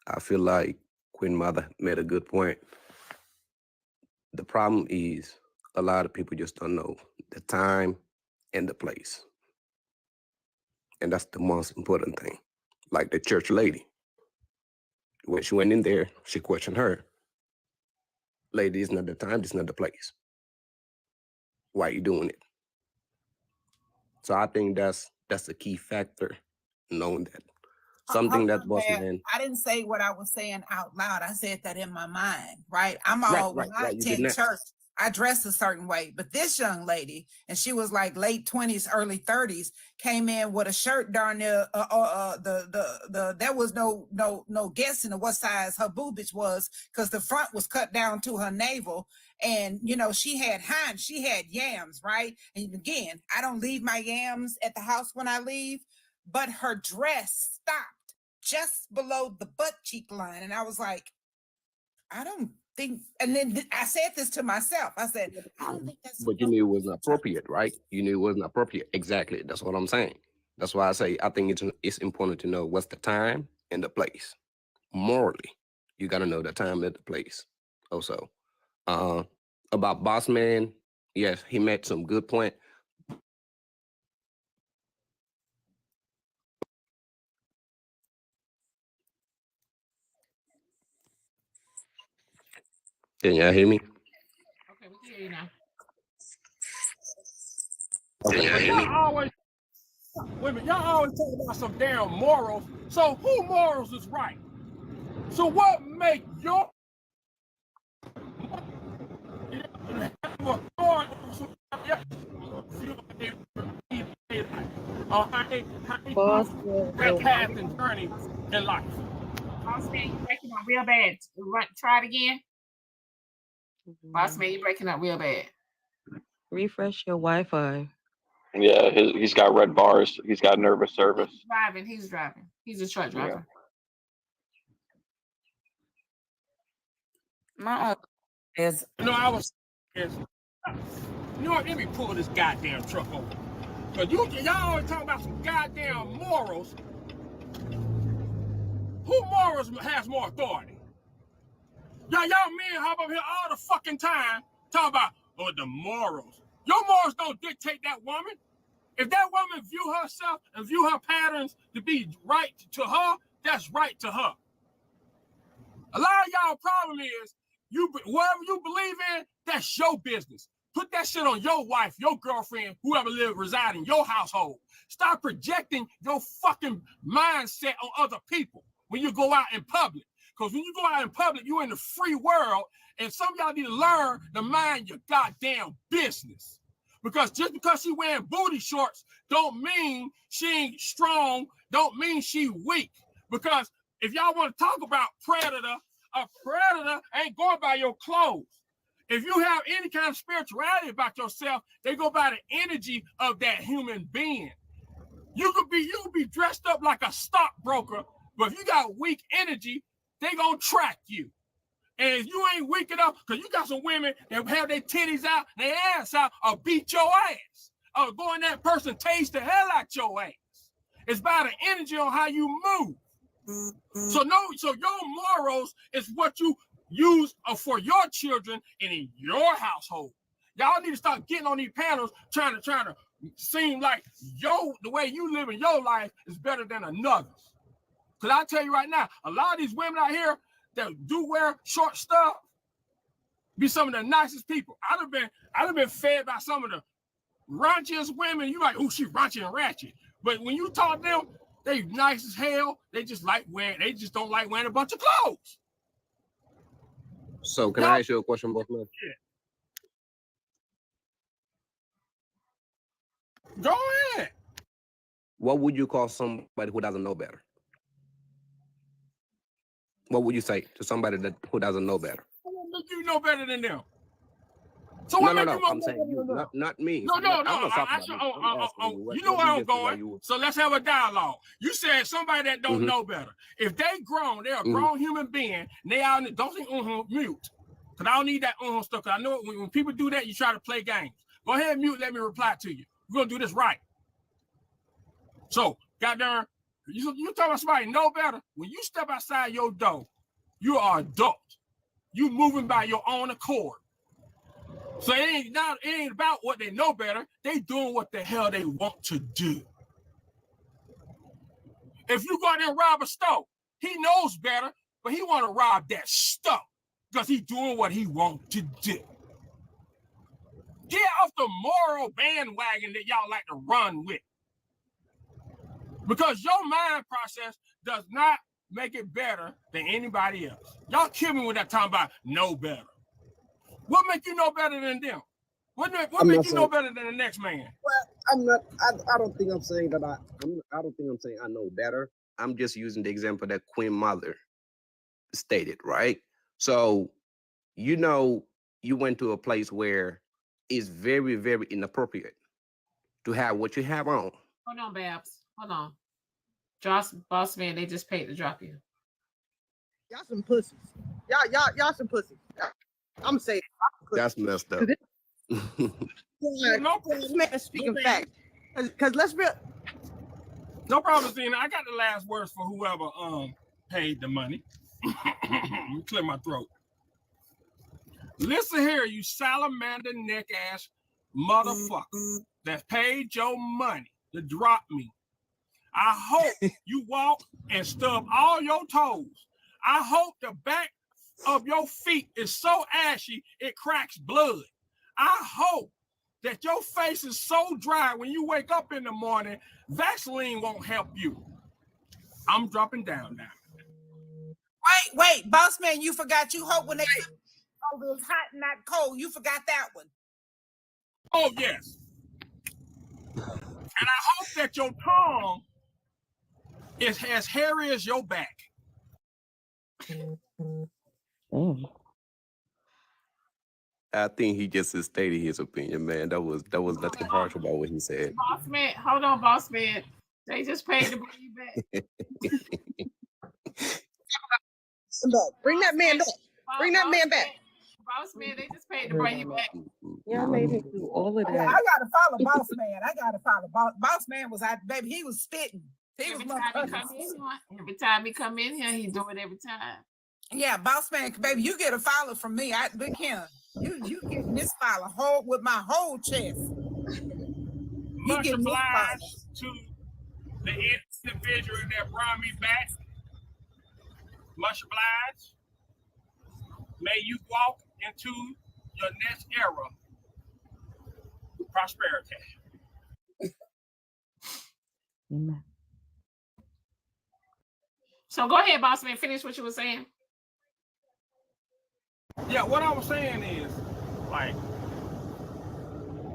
I feel like Queen Mother made a good point. The problem is a lot of people just don't know the time and the place. And that's the most important thing. Like the church lady. When she went in there, she questioned her. Lady, it's not the time, it's not the place. Why are you doing it? So I think that's a key factor, knowing that. Something that was meant. I didn't say what I was saying out loud. I said that in my mind, right? I'm Right, all, when I you did attend not. church, I dress a certain way. But this young lady, and she was like late 20s, early 30s, came in with a shirt darn near, there was no guessing of what size her boobage was, because the front was cut down to her navel. And, you know, she had yams, right? And again, I don't leave my yams at the house when I leave, but her dress stopped just below the butt cheek line. And I was like, I don't think, and then I said this to myself. I said, I don't think that's. But you knew it wasn't appropriate, right? You knew it wasn't appropriate. Exactly. That's what I'm saying. That's why I say I think it's important to know what's the time and the place. Morally, you got to know the time and the place. Also, about Boss Man, yes, he made some good point. Can y'all hear me? Okay, we can hear you now. Y'all always talk about some damn morals. So who morals is right? So what make your that path and journey in life? Boss man, you breaking up real bad. Try it again. Boss man, you breaking up real bad. Refresh your Wi-Fi. Yeah, he's got red bars. He's got nervous service. He's driving. He's a truck driver. My is I was. You know what? Let me pull this goddamn truck over. Cause y'all always talk about some goddamn morals. Who morals has more authority? Y'all men hop up here all the fucking time talking about the morals. Your morals don't dictate that woman. If that woman view herself and view her patterns to be right to her, that's right to her. A lot of y'all problem is whatever you believe in, that's your business. Put that shit on your wife, your girlfriend, whoever reside in your household. Stop projecting your fucking mindset on other people when you go out in public. Because when you go out in public, you're in the free world, and some of y'all need to learn to mind your goddamn business. Because just because she wearing booty shorts don't mean she ain't strong, don't mean she weak. Because if y'all want to talk about predator, a predator ain't going by your clothes. If you have any kind of spirituality about yourself, they go by the energy of that human being. You could be dressed up like a stockbroker, but if you got weak energy, they gonna track you. And if you ain't weak enough, because you got some women that have their titties out, their ass out, or beat your ass, or go in that person taste the hell out your ass. It's by the energy on how you move. So your morals is what you use for your children and in your household. Y'all need to start getting on these panels trying to seem like the way you live in your life is better than another's. Because I tell you right now, a lot of these women out here that do wear short stuff be some of the nicest people. I've been fed by some of the raunchiest women. You like, oh, she raunchy and ratchet. But when you talk to them, they nice as hell. They just don't like wearing a bunch of clothes. So can I ask you a question, both men? Go ahead. What would you call somebody who doesn't know better? What would you say to somebody who doesn't know better? You know better than them. So No, what no, make no. you know I'm better saying you, than them? not me. No, no, no. I'm not talking I about me. I'm asking you. you know what where you I'm just feel like going. you. So let's have a dialogue. You said somebody that don't know better. If they grown, they're a grown human being. And they out. Don't say mute. Cause I don't need that stuff. Cause I know when people do that, you try to play games. Go ahead and mute. Let me reply to you. We're gonna do this right. So, goddamn, you talking about somebody know better. When you step outside your door, you are adult. You moving by your own accord. So it ain't about what they know better. They doing what the hell they want to do. If you go out there and rob a store, he knows better, but he want to rob that store because he doing what he want to do. Get off the moral bandwagon that y'all like to run with. Because your mind process does not make it better than anybody else. Y'all kill me with that time about know better. What make you know better than them? What make you know better than the next man? Well, I don't think I'm saying that I don't think I'm saying I know better. I'm just using the example that Queen Mother stated, right? So, you went to a place where it's very, very inappropriate to have what you have on. Hold on, Babs. Hold on. Boss man, they just paid to drop you. Y'all some pussies. Y'all some pussies. I'm saying that's messed up. This man is speaking facts. Because let's be. No problem, Zena. I got the last words for whoever paid the money. You clear my throat. Listen here, you salamander neck ass motherfucker that paid your money to drop me. I hope you walk and stub all your toes. I hope the back of your feet is so ashy it cracks blood. I hope that your face is so dry when you wake up in the morning, Vaseline won't help you. I'm dropping down now. Wait, boss man, you forgot you hope when they over it's hot and not cold. You forgot that one. Oh, yes. And I hope that your tongue is as hairy as your back. I think he just stated his opinion, man. That was nothing harsh about what he said. Boss man, hold on, boss man. They just paid to bring you back. Bring that man back. Bring that man back. Boss man, they just paid to bring you back. Y'all made him do all of that. I gotta follow boss man. I gotta follow boss man was out, baby. He was spitting. Every time he come in here, he do it every time. Yeah, boss man, baby, you get a follow from me. Look here. You get this follow whole with my whole chest. Much obliged to the individual that brought me back. Much obliged. May you walk into your next era with prosperity. Amen. So go ahead, boss man. Finish what you were saying. Yeah, what I was saying is, like,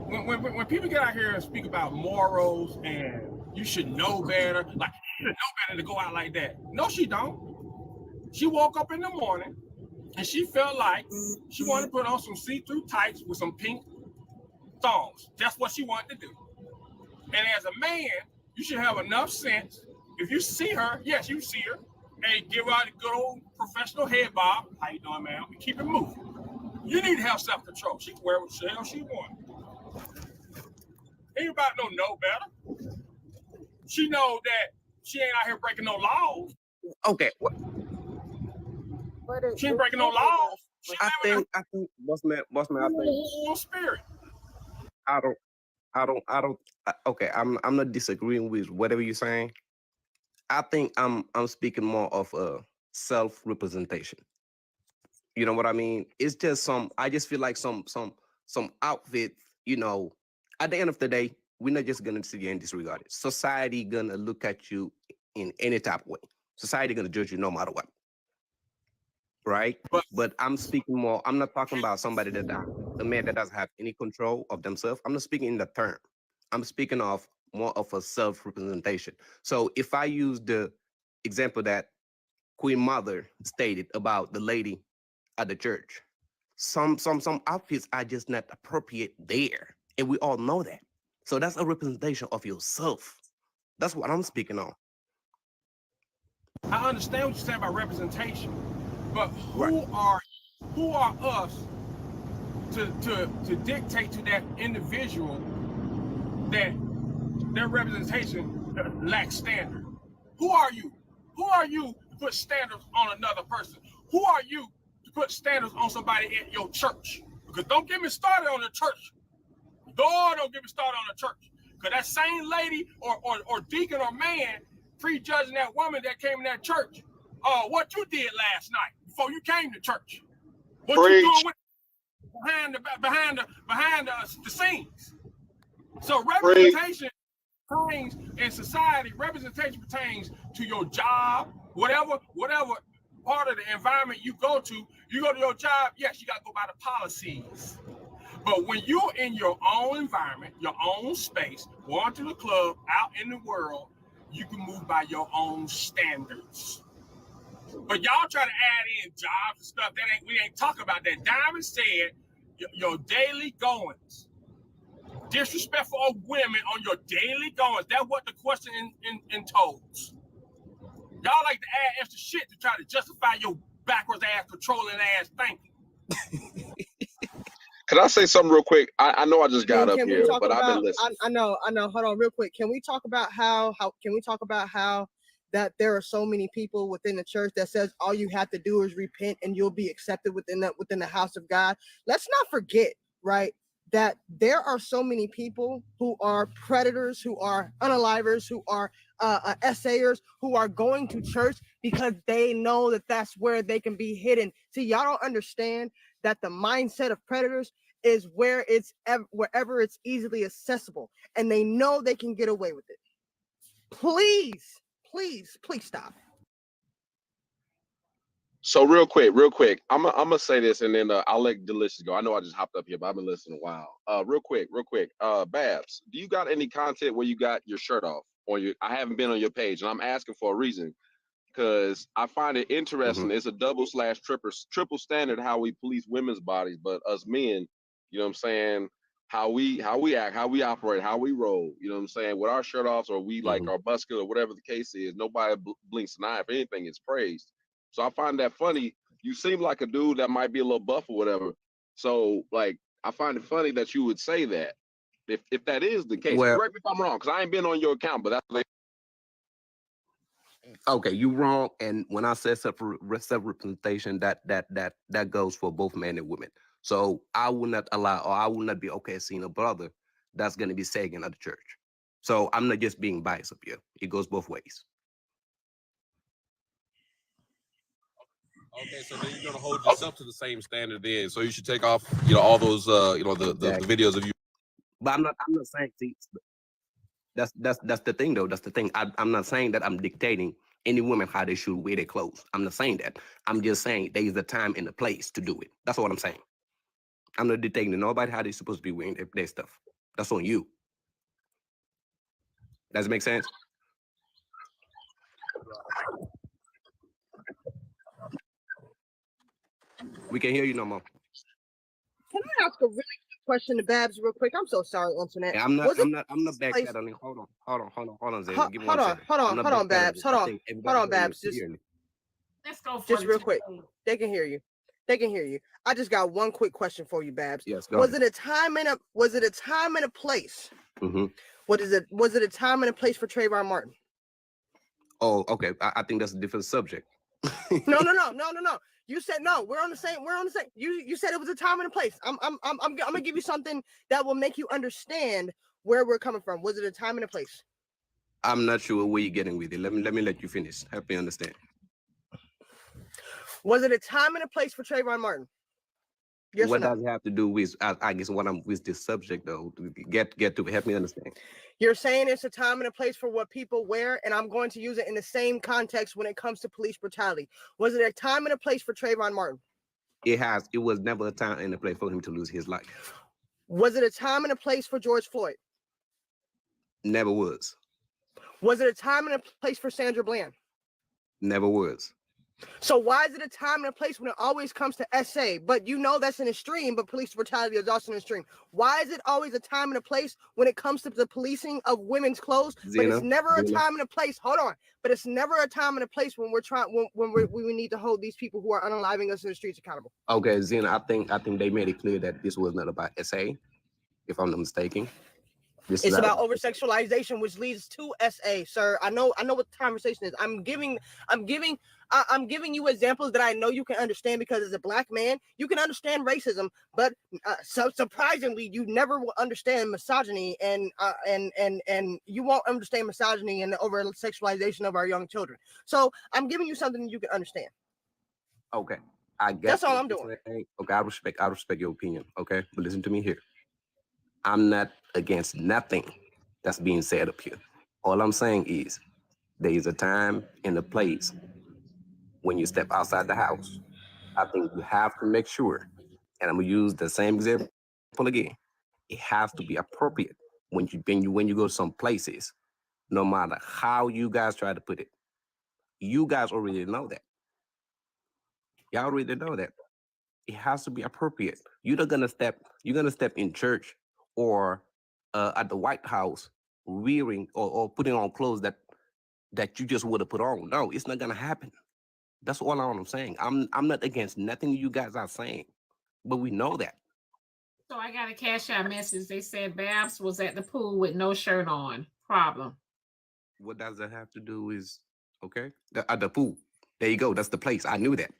when people get out here and speak about morals and you should know better, like, you should know better to go out like that. No, she don't. She woke up in the morning and she felt like she wanted to put on some see-through tights with some pink thongs. That's what she wanted to do. And as a man, you should have enough sense. If you see her, yes, you see her, and give her a good old professional head bob. How you doing, man? We keep it moving. You need to have self-control. She can wear what the hell she wants. Anybody don't know better. She know that she ain't out here breaking no laws. Okay. She ain't breaking no laws. I think, boss man, I think. Spirit. Okay, I'm not disagreeing with whatever you're saying. I think I'm speaking more of a self-representation. You know what I mean? It's just I just feel like some outfit, at the end of the day, we're not just gonna sit here and disregard it. Society gonna look at you in any type of way. Society gonna judge you no matter what. Right? But I'm speaking more, I'm not talking about somebody a man that doesn't have any control of themselves. I'm not speaking in the term. I'm speaking of more of a self-representation. So if I use the example that Queen Mother stated about the lady at the church, some outfits are just not appropriate there, and we all know that. So that's a representation of yourself. That's what I'm speaking on. I understand what you're saying about representation, but who are us to dictate to that individual that their representation lacks standard? Who are you? Who are you to put standards on another person? Who are you to put standards on somebody at your church? Because don't get me started on the church. Lord, don't get me started on the church. Because that same lady or deacon or man prejudging that woman that came in that church, what you did last night before you came to church. What you doing with behind the scenes. So representation pertains in society. Representation pertains to your job, whatever part of the environment you go to. You go to your job, yes, you got to go by the policies. But when you're in your own environment, your own space, going to the club, out in the world, you can move by your own standards. But y'all try to add in jobs and stuff. We ain't talking about that. Diamond said your daily goings. Disrespectful of women on your daily goings. That's what the question entails. Y'all like to add extra shit to try to justify your backwards ass, controlling ass thinking. Can I say something real quick? I know I just got up here, but I've been listening. I know. Hold on, real quick. Can we talk about how that there are so many people within the church that says all you have to do is repent and you'll be accepted within the house of God? Let's not forget, right, that there are so many people who are predators, who are unalivers, who are essayers, who are going to church because they know that that's where they can be hidden. See, y'all don't understand that the mindset of predators is wherever it's easily accessible, and they know they can get away with it. Please stop. So real quick, I'm gonna say this, and then I'll let Delicious go. I know I just hopped up here, but I've been listening a while. Real quick. Babs, do you got any content where you got your shirt off on your? I haven't been on your page, and I'm asking for a reason because I find it interesting. It's a triple standard how we police women's bodies, but us men, you know what I'm saying? How we act, how we operate, how we roll. You know what I'm saying? With our shirt offs, or we like our muscular, whatever the case is, nobody blinks an eye. If anything, it's praised. So I find that funny. You seem like a dude that might be a little buff or whatever. So like, I find it funny that you would say that. If that is the case, Well, correct me if I'm wrong, because I ain't been on your account, but that's okay, you wrong. And when I said self-representation, that goes for both men and women. So I will not allow, or I will not be okay seeing a brother that's going to be sagging at the church. So I'm not just being biased up here. It goes both ways. Okay, so then you're gonna hold yourself to the same standard then. So you should take off, all those, the videos of you. But I'm not saying. See, that's the thing though. That's the thing. I'm not saying that I'm dictating any woman how they should wear their clothes. I'm not saying that. I'm just saying there is a time and a place to do it. That's what I'm saying. I'm not dictating to nobody how they're supposed to be wearing their stuff. That's on you. Does it make sense? We can hear you no more. Can I ask a really quick question to Babs real quick? I'm so sorry, Internet. Yeah, I'm not backpedaling. Hold on, Zay. Give me one second. Hold on, Babs. Hold on, Babs. Let's go for just real quick. They can hear you. I just got one quick question for you, Babs. Yes, go was ahead. it a time and a place? Mm-hmm. Was it a time and a place for Trayvon Martin? Oh, okay. I think that's a different subject. No. You said no. We're on the same. You said it was a time and a place. I'm gonna give you something that will make you understand where we're coming from. Was it a time and a place? I'm not sure where you're getting with it. Let me let you finish. Help me understand. Was it a time and a place for Trayvon Martin? Yes what or no? does it have to do with? I guess what I'm with this subject though. Get to help me understand. You're saying it's a time and a place for what people wear, and I'm going to use it in the same context when it comes to police brutality. Was it a time and a place for Trayvon Martin? It was never a time and a place for him to lose his life. Was it a time and a place for George Floyd? Never was. Was it a time and a place for Sandra Bland? Never was. So why is it a time and a place when it always comes to SA? But you know that's an extreme, but police brutality is also an extreme. Why is it always a time and a place when it comes to the policing of women's clothes? But it's never a time and a place. Hold on. But it's never a time and a place when we're trying we need to hold these people who are unaliving us in the streets accountable. Okay, Zena, I think they made it clear that this was not about SA, if I'm not mistaken. It's about over-sexualization, which leads to SA, sir. I know what the conversation is. I'm giving you examples that I know you can understand because as a Black man, you can understand racism, but so surprisingly, you never will understand misogyny and you won't understand misogyny and the over-sexualization of our young children. So I'm giving you something you can understand. Okay, I guess that's all I'm doing. Okay, I respect your opinion. Okay, but listen to me here. I'm not against nothing that's being said up here. All I'm saying is there is a time and a place when you step outside the house. I think you have to make sure, and I'm gonna use the same example again. It has to be appropriate when you go to some places, no matter how you guys try to put it. You guys already know that. Y'all already know that. It has to be appropriate. You're gonna step in church or at the White House wearing or putting on clothes that you just would have put on. No, it's not gonna happen. That's all I'm saying. I'm not against nothing you guys are saying, but we know that. So I got a cash out message. They said Babs was at the pool with no shirt on. Problem. What does that have to do is okay? At the pool. There you go. That's the place. I knew that.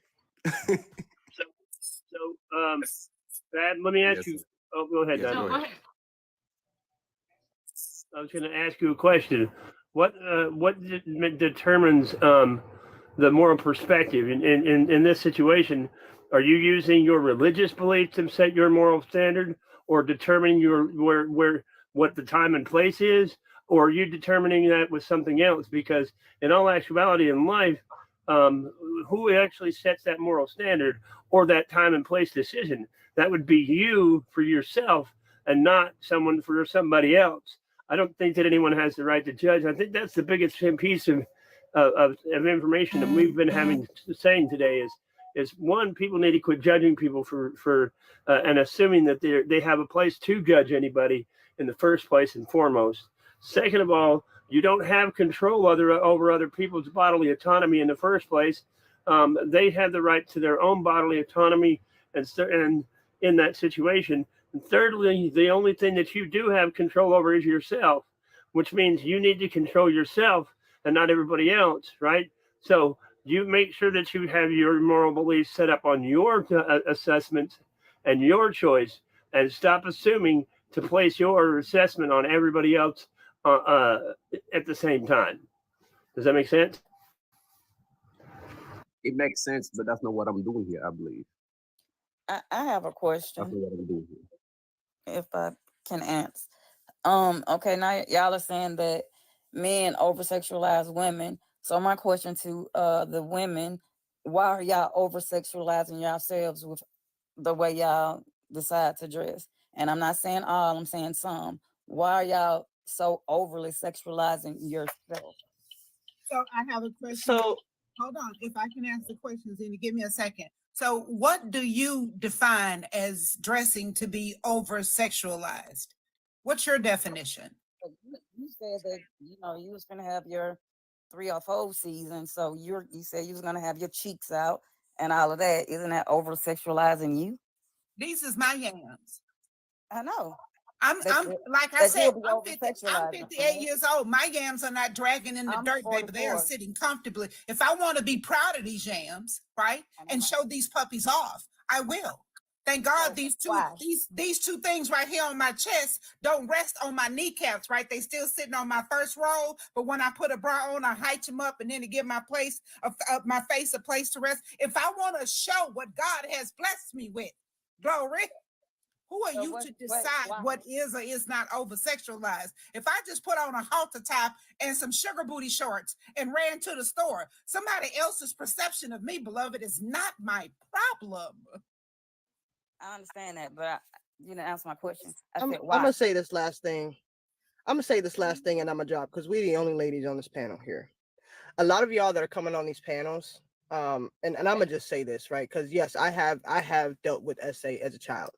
Brad, let me ask you. Oh, go ahead, Yes, Don. go ahead. I was going to ask you a question. What determines the moral perspective in this situation? Are you using your religious belief to set your moral standard, or determining what the time and place is, or are you determining that with something else? Because in all actuality in life, who actually sets that moral standard or that time and place decision? That would be you for yourself, and not someone for somebody else. I don't think that anyone has the right to judge. I think that's the biggest piece of information that we've been saying today is one, people need to quit judging people for and assuming that they have a place to judge anybody in the first place and foremost. Second of all, you don't have control over other people's bodily autonomy in the first place. They have the right to their own bodily autonomy and in that situation. And thirdly, the only thing that you do have control over is yourself, which means you need to control yourself and not everybody else, right? So you make sure that you have your moral beliefs set up on your assessment and your choice, and stop assuming to place your assessment on everybody else at the same time. Does that make sense? It makes sense, but that's not what I'm doing here, I believe. I have a question. That's not what I'm doing here. If I can answer. Okay, now y'all are saying that men over sexualize women. So my question to the women, why are y'all over sexualizing yourselves with the way y'all decide to dress? And I'm not saying all, I'm saying some. Why are y'all so overly sexualizing yourself? So I have a question. So hold on, if I can answer the questions, then give me a second. So what do you define as dressing to be over sexualized? What's your definition? You said that you was gonna have your 3 or 4 season, so you said you was gonna have your cheeks out and all of that. Isn't that over sexualizing you? These is my yams. I know. I'm like I said, I'm 58 years old. My yams are not dragging in the dirt, baby. They are sitting comfortably. If I want to be proud of these yams, right, and show these puppies off, I will. Thank God these two things right here on my chest don't rest on my kneecaps, right? They still sitting on my first row, but when I put a bra on, I height them up and then to give my face a place to rest. If I want to show what God has blessed me with, glory. Who are you to decide what is or is not over sexualized? If I just put on a halter top and some sugar booty shorts and ran to the store, somebody else's perception of me, beloved, is not my problem. I understand that, but you didn't answer my question. I'm gonna say this last thing. I'm gonna say this last thing and I'm gonna drop because we're the only ladies on this panel here. A lot of y'all that are coming on these panels, and I'm gonna just say this, right? Because yes, I have dealt with SA as a child.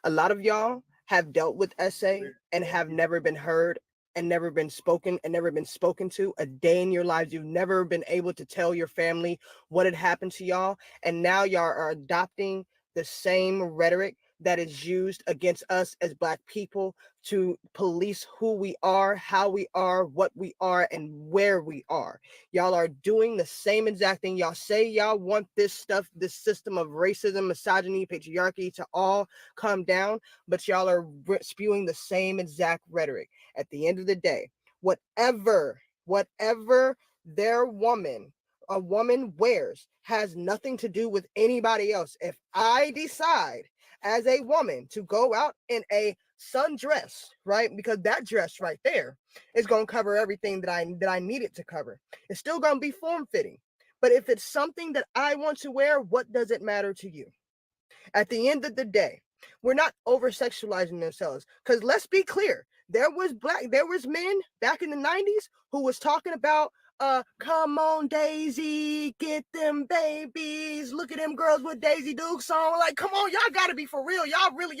A lot of y'all have dealt with SA and have never been heard and never been spoken to a day in your lives. You've never been able to tell your family what had happened to y'all, and now y'all are adopting the same rhetoric that is used against us as Black people to police who we are, how we are, what we are, and where we are. Y'all are doing the same exact thing. Y'all say y'all want this stuff, this system of racism, misogyny, patriarchy to all come down, but y'all are spewing the same exact rhetoric. At the end of the day, whatever a woman wears has nothing to do with anybody else. If I decide as a woman to go out in a sundress, right? Because that dress right there is going to cover everything that I need it to cover. It's still going to be form-fitting. But if it's something that I want to wear, what does it matter to you? At the end of the day, we're not over-sexualizing themselves. Because let's be clear, there was men back in the 90s who was talking about come on, Daisy, get them babies. Look at them girls with Daisy Dukes on. Like, come on, y'all gotta be for real. Y'all really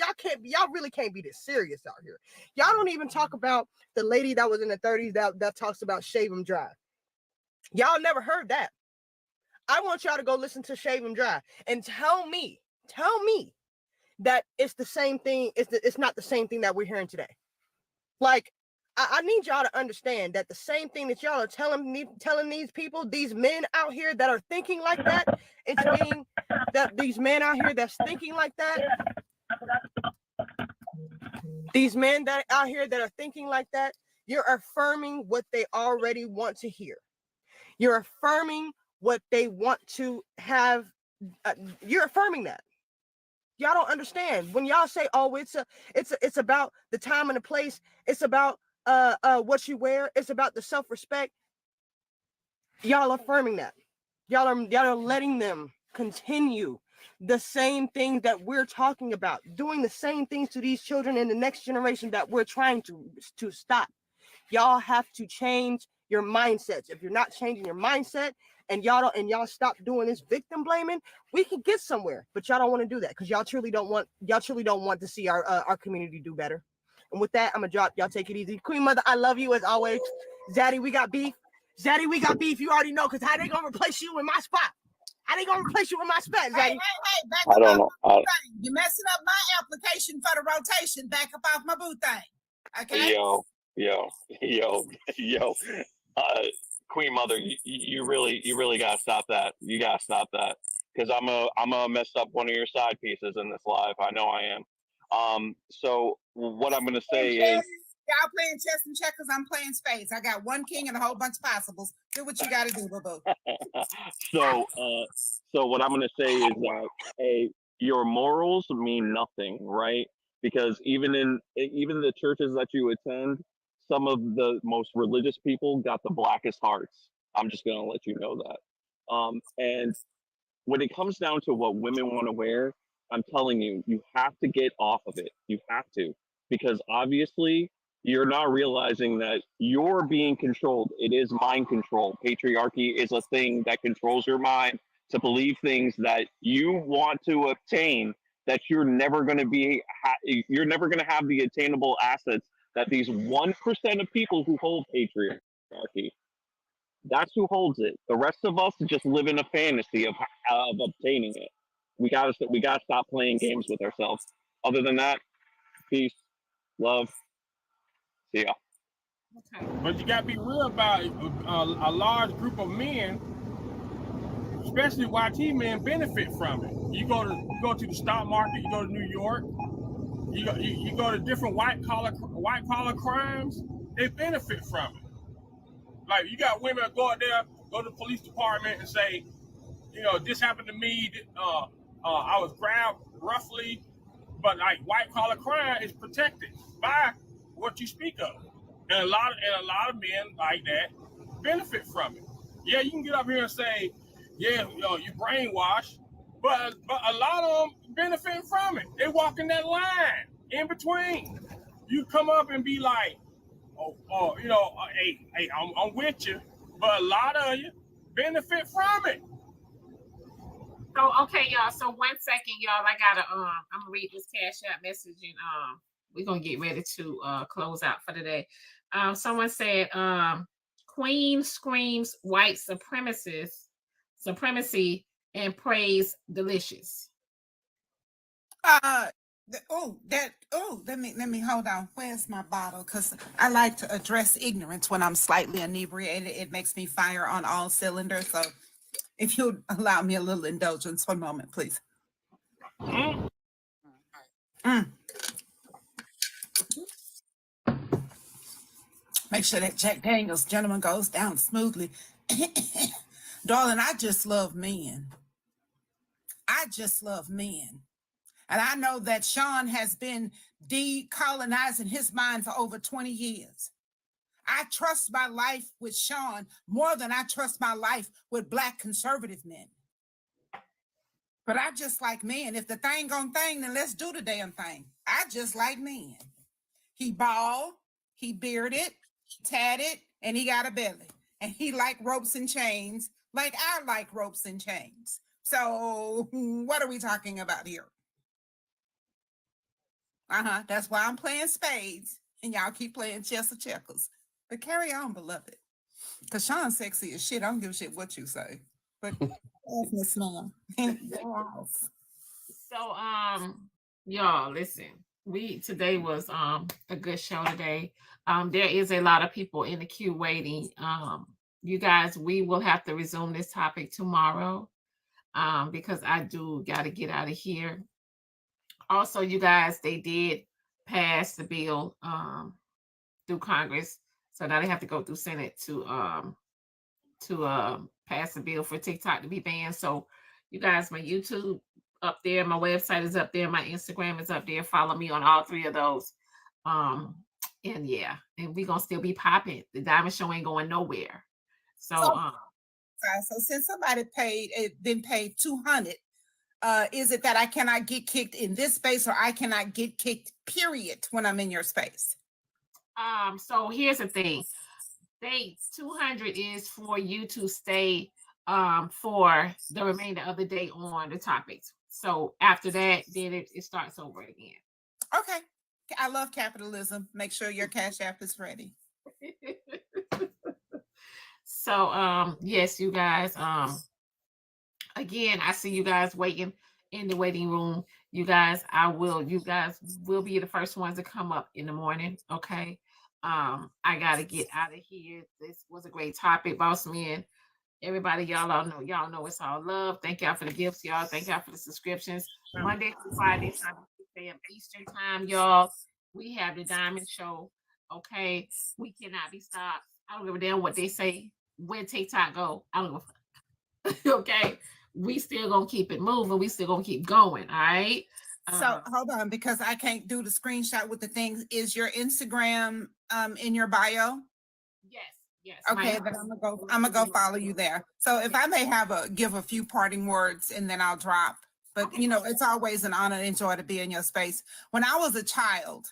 can't be this serious out here. Y'all don't even talk about the lady that was in the 30s that talks about shave 'em dry. Y'all never heard that. I want y'all to go listen to Shave 'em Dry and tell me that it's the same thing. It's not the same thing that we're hearing today. Like, I need y'all to understand that the same thing that y'all are telling these people, these men out here that are thinking like that, these men out here that's thinking like that, these men that out here that are thinking like that, you're affirming what they already want to hear. You're affirming what they want to have. You're affirming that. Y'all don't understand when y'all say, "Oh, it's about the time and the place. It's about what you wear. It's about the self-respect." Y'all affirming that. Y'all are letting them continue the same things that we're talking about, doing the same things to these children in the next generation that we're trying to stop. Y'all have to change your mindsets. If you're not changing your mindset and y'all stop doing this victim blaming, we can get somewhere. But y'all don't want to do that because y'all truly don't want to see our community do better. And with that, I'm gonna drop. Y'all take it easy. Queen Mother, I love you as always. Zaddy, we got beef. You already know, because how they gonna replace you in my spot? How they gonna replace you in my spot, Zaddy? Hey, back I up don't off know. my boo thing. You're messing up my application for the rotation. Back up off my boo thing. Okay? Yo. Queen Mother, you really gotta stop that. You gotta stop that. Because I'm gonna mess up one of your side pieces in this live. I know I am. So what I'm gonna say is, y'all playing chess and checkers, I'm playing spades. I got one king and a whole bunch of possibles. Do what you gotta do, boo-boo. So what I'm gonna say is that your morals mean nothing, right? Because even the churches that you attend, some of the most religious people got the blackest hearts. I'm just gonna let you know that. And when it comes down to what women want to wear, I'm telling you, you have to get off of it. You have to, because obviously you're not realizing that you're being controlled. It is mind control. Patriarchy is a thing that controls your mind to believe things that you want to obtain, that you're never going to have the attainable assets that these 1% of people who hold patriarchy. That's who holds it. The rest of us just live in a fantasy of obtaining it. We gotta stop playing games with ourselves. Other than that, peace, love, see ya. But you gotta be real about it. A large group of men, especially YT men, benefit from it. You go to the stock market. You go to New York. You go to different white collar crimes. They benefit from it. Like, you got women that go out there, go to the police department and say, this happened to me. I was grabbed roughly, but like white collar crime is protected by what you speak of, and a lot of men like that benefit from it. Yeah, you can get up here and say, yeah, you brainwashed, but a lot of them benefit from it. They walk in that line in between. You come up and be like, or hey, I'm with you, but a lot of you benefit from it. So okay, y'all. So 1 second, y'all. I gotta I'm gonna read this Cash App message and we're gonna get ready to close out for today. Someone said Queen screams white supremacy and praise delicious. Let me hold on. Where's my bottle? Because I like to address ignorance when I'm slightly inebriated. It makes me fire on all cylinders. So if you'll allow me a little indulgence for a moment, please. Make sure that Jack Daniels, gentleman, goes down smoothly. Darling, I just love men. I just love men. And I know that Sean has been decolonizing his mind for over 20 years. I trust my life with Sean more than I trust my life with Black conservative men. But I just like men. If the thing gon' thing, then let's do the damn thing. I just like men. He bald, he bearded, he tatted, and he got a belly. And he like ropes and chains like I like ropes and chains. So what are we talking about here? That's why I'm playing spades and y'all keep playing chess or checkers. But carry on, beloved. Because Sean's sexy as shit. I don't give a shit what you say. But Miss Ma'am. So y'all listen. Today was a good show today. There is a lot of people in the queue waiting. You guys, we will have to resume this topic tomorrow because I do got to get out of here. Also, you guys, they did pass the bill through Congress, so now they have to go through Senate to pass the bill for TikTok to be banned. So, you guys, my YouTube up there, my website is up there, my Instagram is up there. Follow me on all three of those. And yeah, and we're gonna still be popping. The Diamond Show ain't going nowhere. So since somebody been paid $200. Is it that I cannot get kicked in this space or I cannot get kicked, period, when I'm in your space? So here's the thing. 200 is for you to stay for the remainder of the day on the topics. So after that, then it starts over again. Okay. I love capitalism. Make sure your Cash App is ready. So yes, you guys, again, I see you guys waiting in the waiting room. You guys will be the first ones to come up in the morning. Okay. I gotta get out of here. This was a great topic, boss men. Everybody, y'all know it's all love. Thank y'all for the gifts, y'all. Thank y'all for the subscriptions. Monday through Friday, 6 a.m. Eastern time, y'all. We have the Diamond Show. Okay. We cannot be stopped. I don't give a damn what they say. Where TikTok go? I don't give a fuck. Okay. We still gonna keep it moving. We still gonna keep going. All right. So hold on, because I can't do the screenshot with the things. Is your Instagram in your bio? Yes. Okay, then I'm gonna go follow you there. So if I may give a few parting words and then I'll drop. But it's always an honor and joy to be in your space. When I was a child,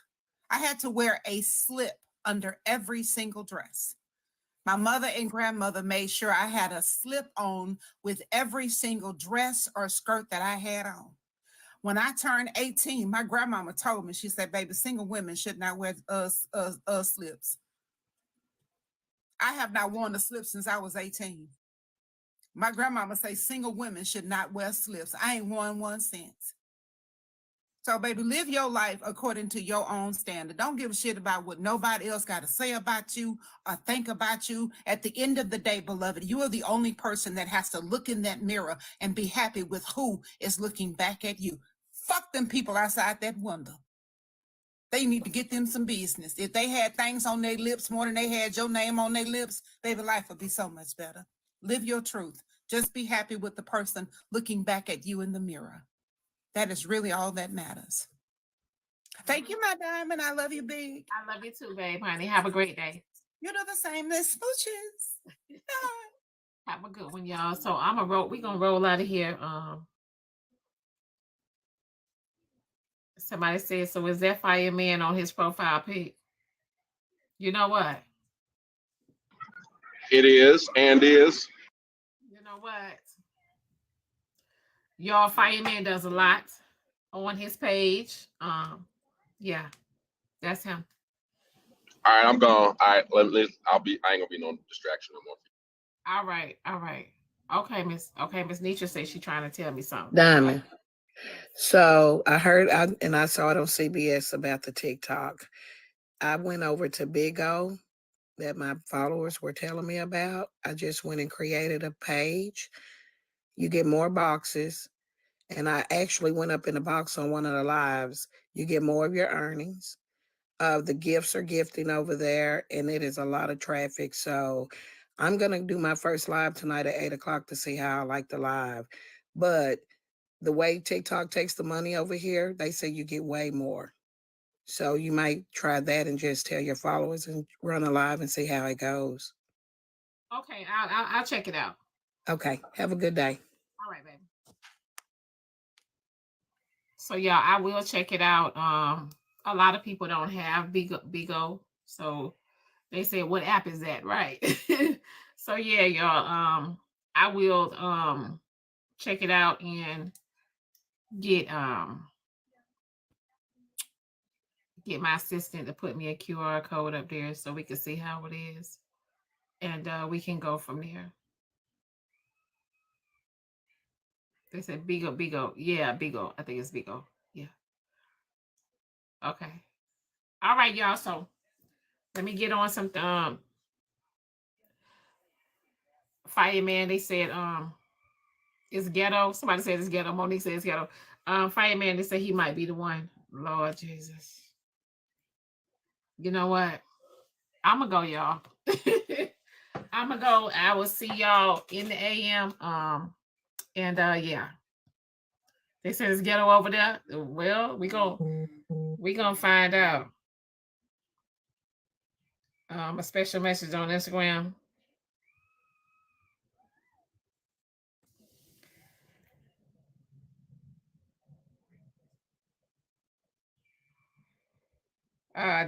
I had to wear a slip under every single dress. My mother and grandmother made sure I had a slip on with every single dress or skirt that I had on. When I turned 18, my grandmama told me, she said, baby, single women should not wear slips. I have not worn a slip since I was 18. My grandmama say single women should not wear slips. I ain't worn one since. So, baby, live your life according to your own standard. Don't give a shit about what nobody else got to say about you or think about you. At the end of the day, beloved, you are the only person that has to look in that mirror and be happy with who is looking back at you. Fuck them people outside that window. They need to get them some business. If they had things on their lips more than they had your name on their lips, baby, life would be so much better. Live your truth. Just be happy with the person looking back at you in the mirror. That is really all that matters. Thank you, my diamond. I love you big. I love you too, babe, honey. Have a great day. You do the same. Let's smooches. Have a good one, y'all. So we're gonna roll out of here. Somebody said, so is that fireman on his profile pic? You know what? It is and is. You know what? Y'all, Fireman does a lot on his page. Yeah, that's him. All right, I'm gone. All right, I ain't gonna be no distraction no more. All right, all right. Okay, Miss Nietzsche says she's trying to tell me something. Diamond. So I heard and I saw it on CBS about the TikTok. I went over to Big O that my followers were telling me about. I just went and created a page. You get more boxes. And I actually went up in the box on one of the lives. You get more of your earnings. The gifts are gifting over there, and it is a lot of traffic. So I'm going to do my first live tonight at 8 o'clock to see how I like the live. But the way TikTok takes the money over here, they say you get way more. So you might try that and just tell your followers and run a live and see how it goes. Okay, I'll check it out. Okay, have a good day. All right, baby. So yeah, I will check it out. A lot of people don't have Bigo, so they say, "What app is that?" Right? So yeah, y'all. I will check it out and get my assistant to put me a QR code up there so we can see how it is, and we can go from there. They said Bigo. Yeah, Bigo. I think it's Bigo. Yeah. Okay. All right, y'all. So let me get on some Fireman. They said it's ghetto. Somebody said it's ghetto. Monique said it's ghetto. Fireman, they said he might be the one. Lord Jesus. You know what? I'ma go, y'all. I'ma go. I will see y'all in the AM. And yeah. They said it's ghetto over there. Well, we gonna find out. A special message on Instagram.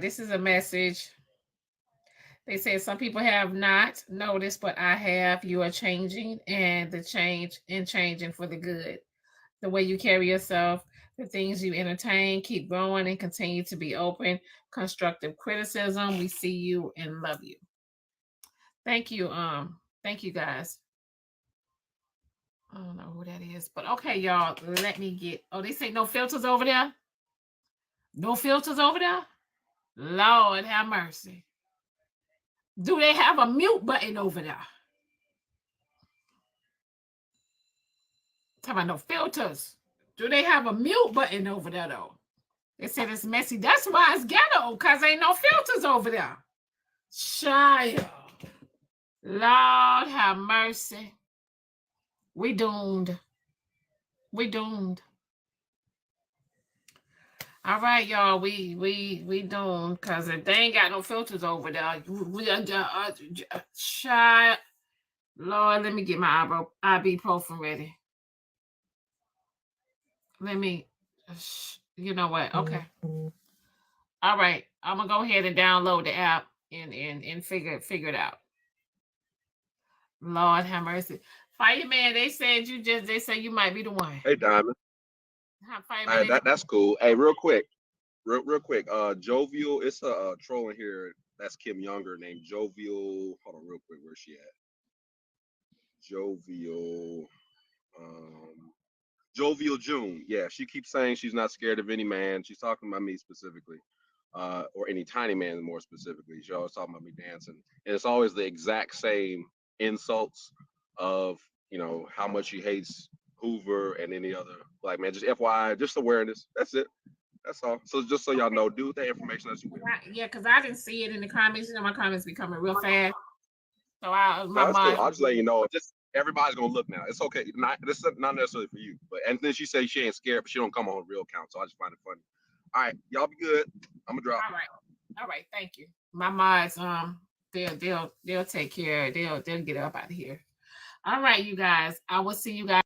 This is a message. They said some people have not noticed, but I have. You are changing, and changing for the good. The way you carry yourself, the things you entertain, keep growing and continue to be open. Constructive criticism. We see you and love you. Thank you. Thank you guys. I don't know who that is, but okay, y'all. Let me get. Oh, they say no filters over there. No filters over there. Lord have mercy. Do they have a mute button over there? Talking about no filters. Do they have a mute button over there though? They said it's messy. That's why it's ghetto, because ain't no filters over there. Child. Lord have mercy. We doomed. We doomed. All right, y'all. We doomed, because if they ain't got no filters over there, child. Lord, let me get my ibuprofen ready. Let me, you know what? Okay. All right. I'm gonna go ahead and download the app and figure it out. Lord have mercy. Fireman, they said you might be the one. Hey, Diamond. Fireman, That's cool. Hey, real quick. Jovial. It's a troll in here. That's Kim Younger named Jovial. Hold on, real quick. Where's she at? Jovial. Jovial June. Yeah, she keeps saying she's not scared of any man. She's talking about me specifically, or any tiny man more specifically. She's always talking about me dancing, and it's always the exact same insults of how much she hates Hoover and any other black man. Just FYI, just awareness. That's it. That's all. So just so y'all know, do with that information as you will. Yeah, because I didn't see it in the comments. You know, my comments be coming real fast. So Cool. I'll just let you know. Just everybody's gonna look now. It's okay. This is not necessarily for you. But and then she says she ain't scared, but she don't come on real account. So I just find it funny. All right, y'all be good. I'm gonna drop. All right. Thank you. My mods, they'll take care. They'll get up out of here. All right, you guys. I will see you guys.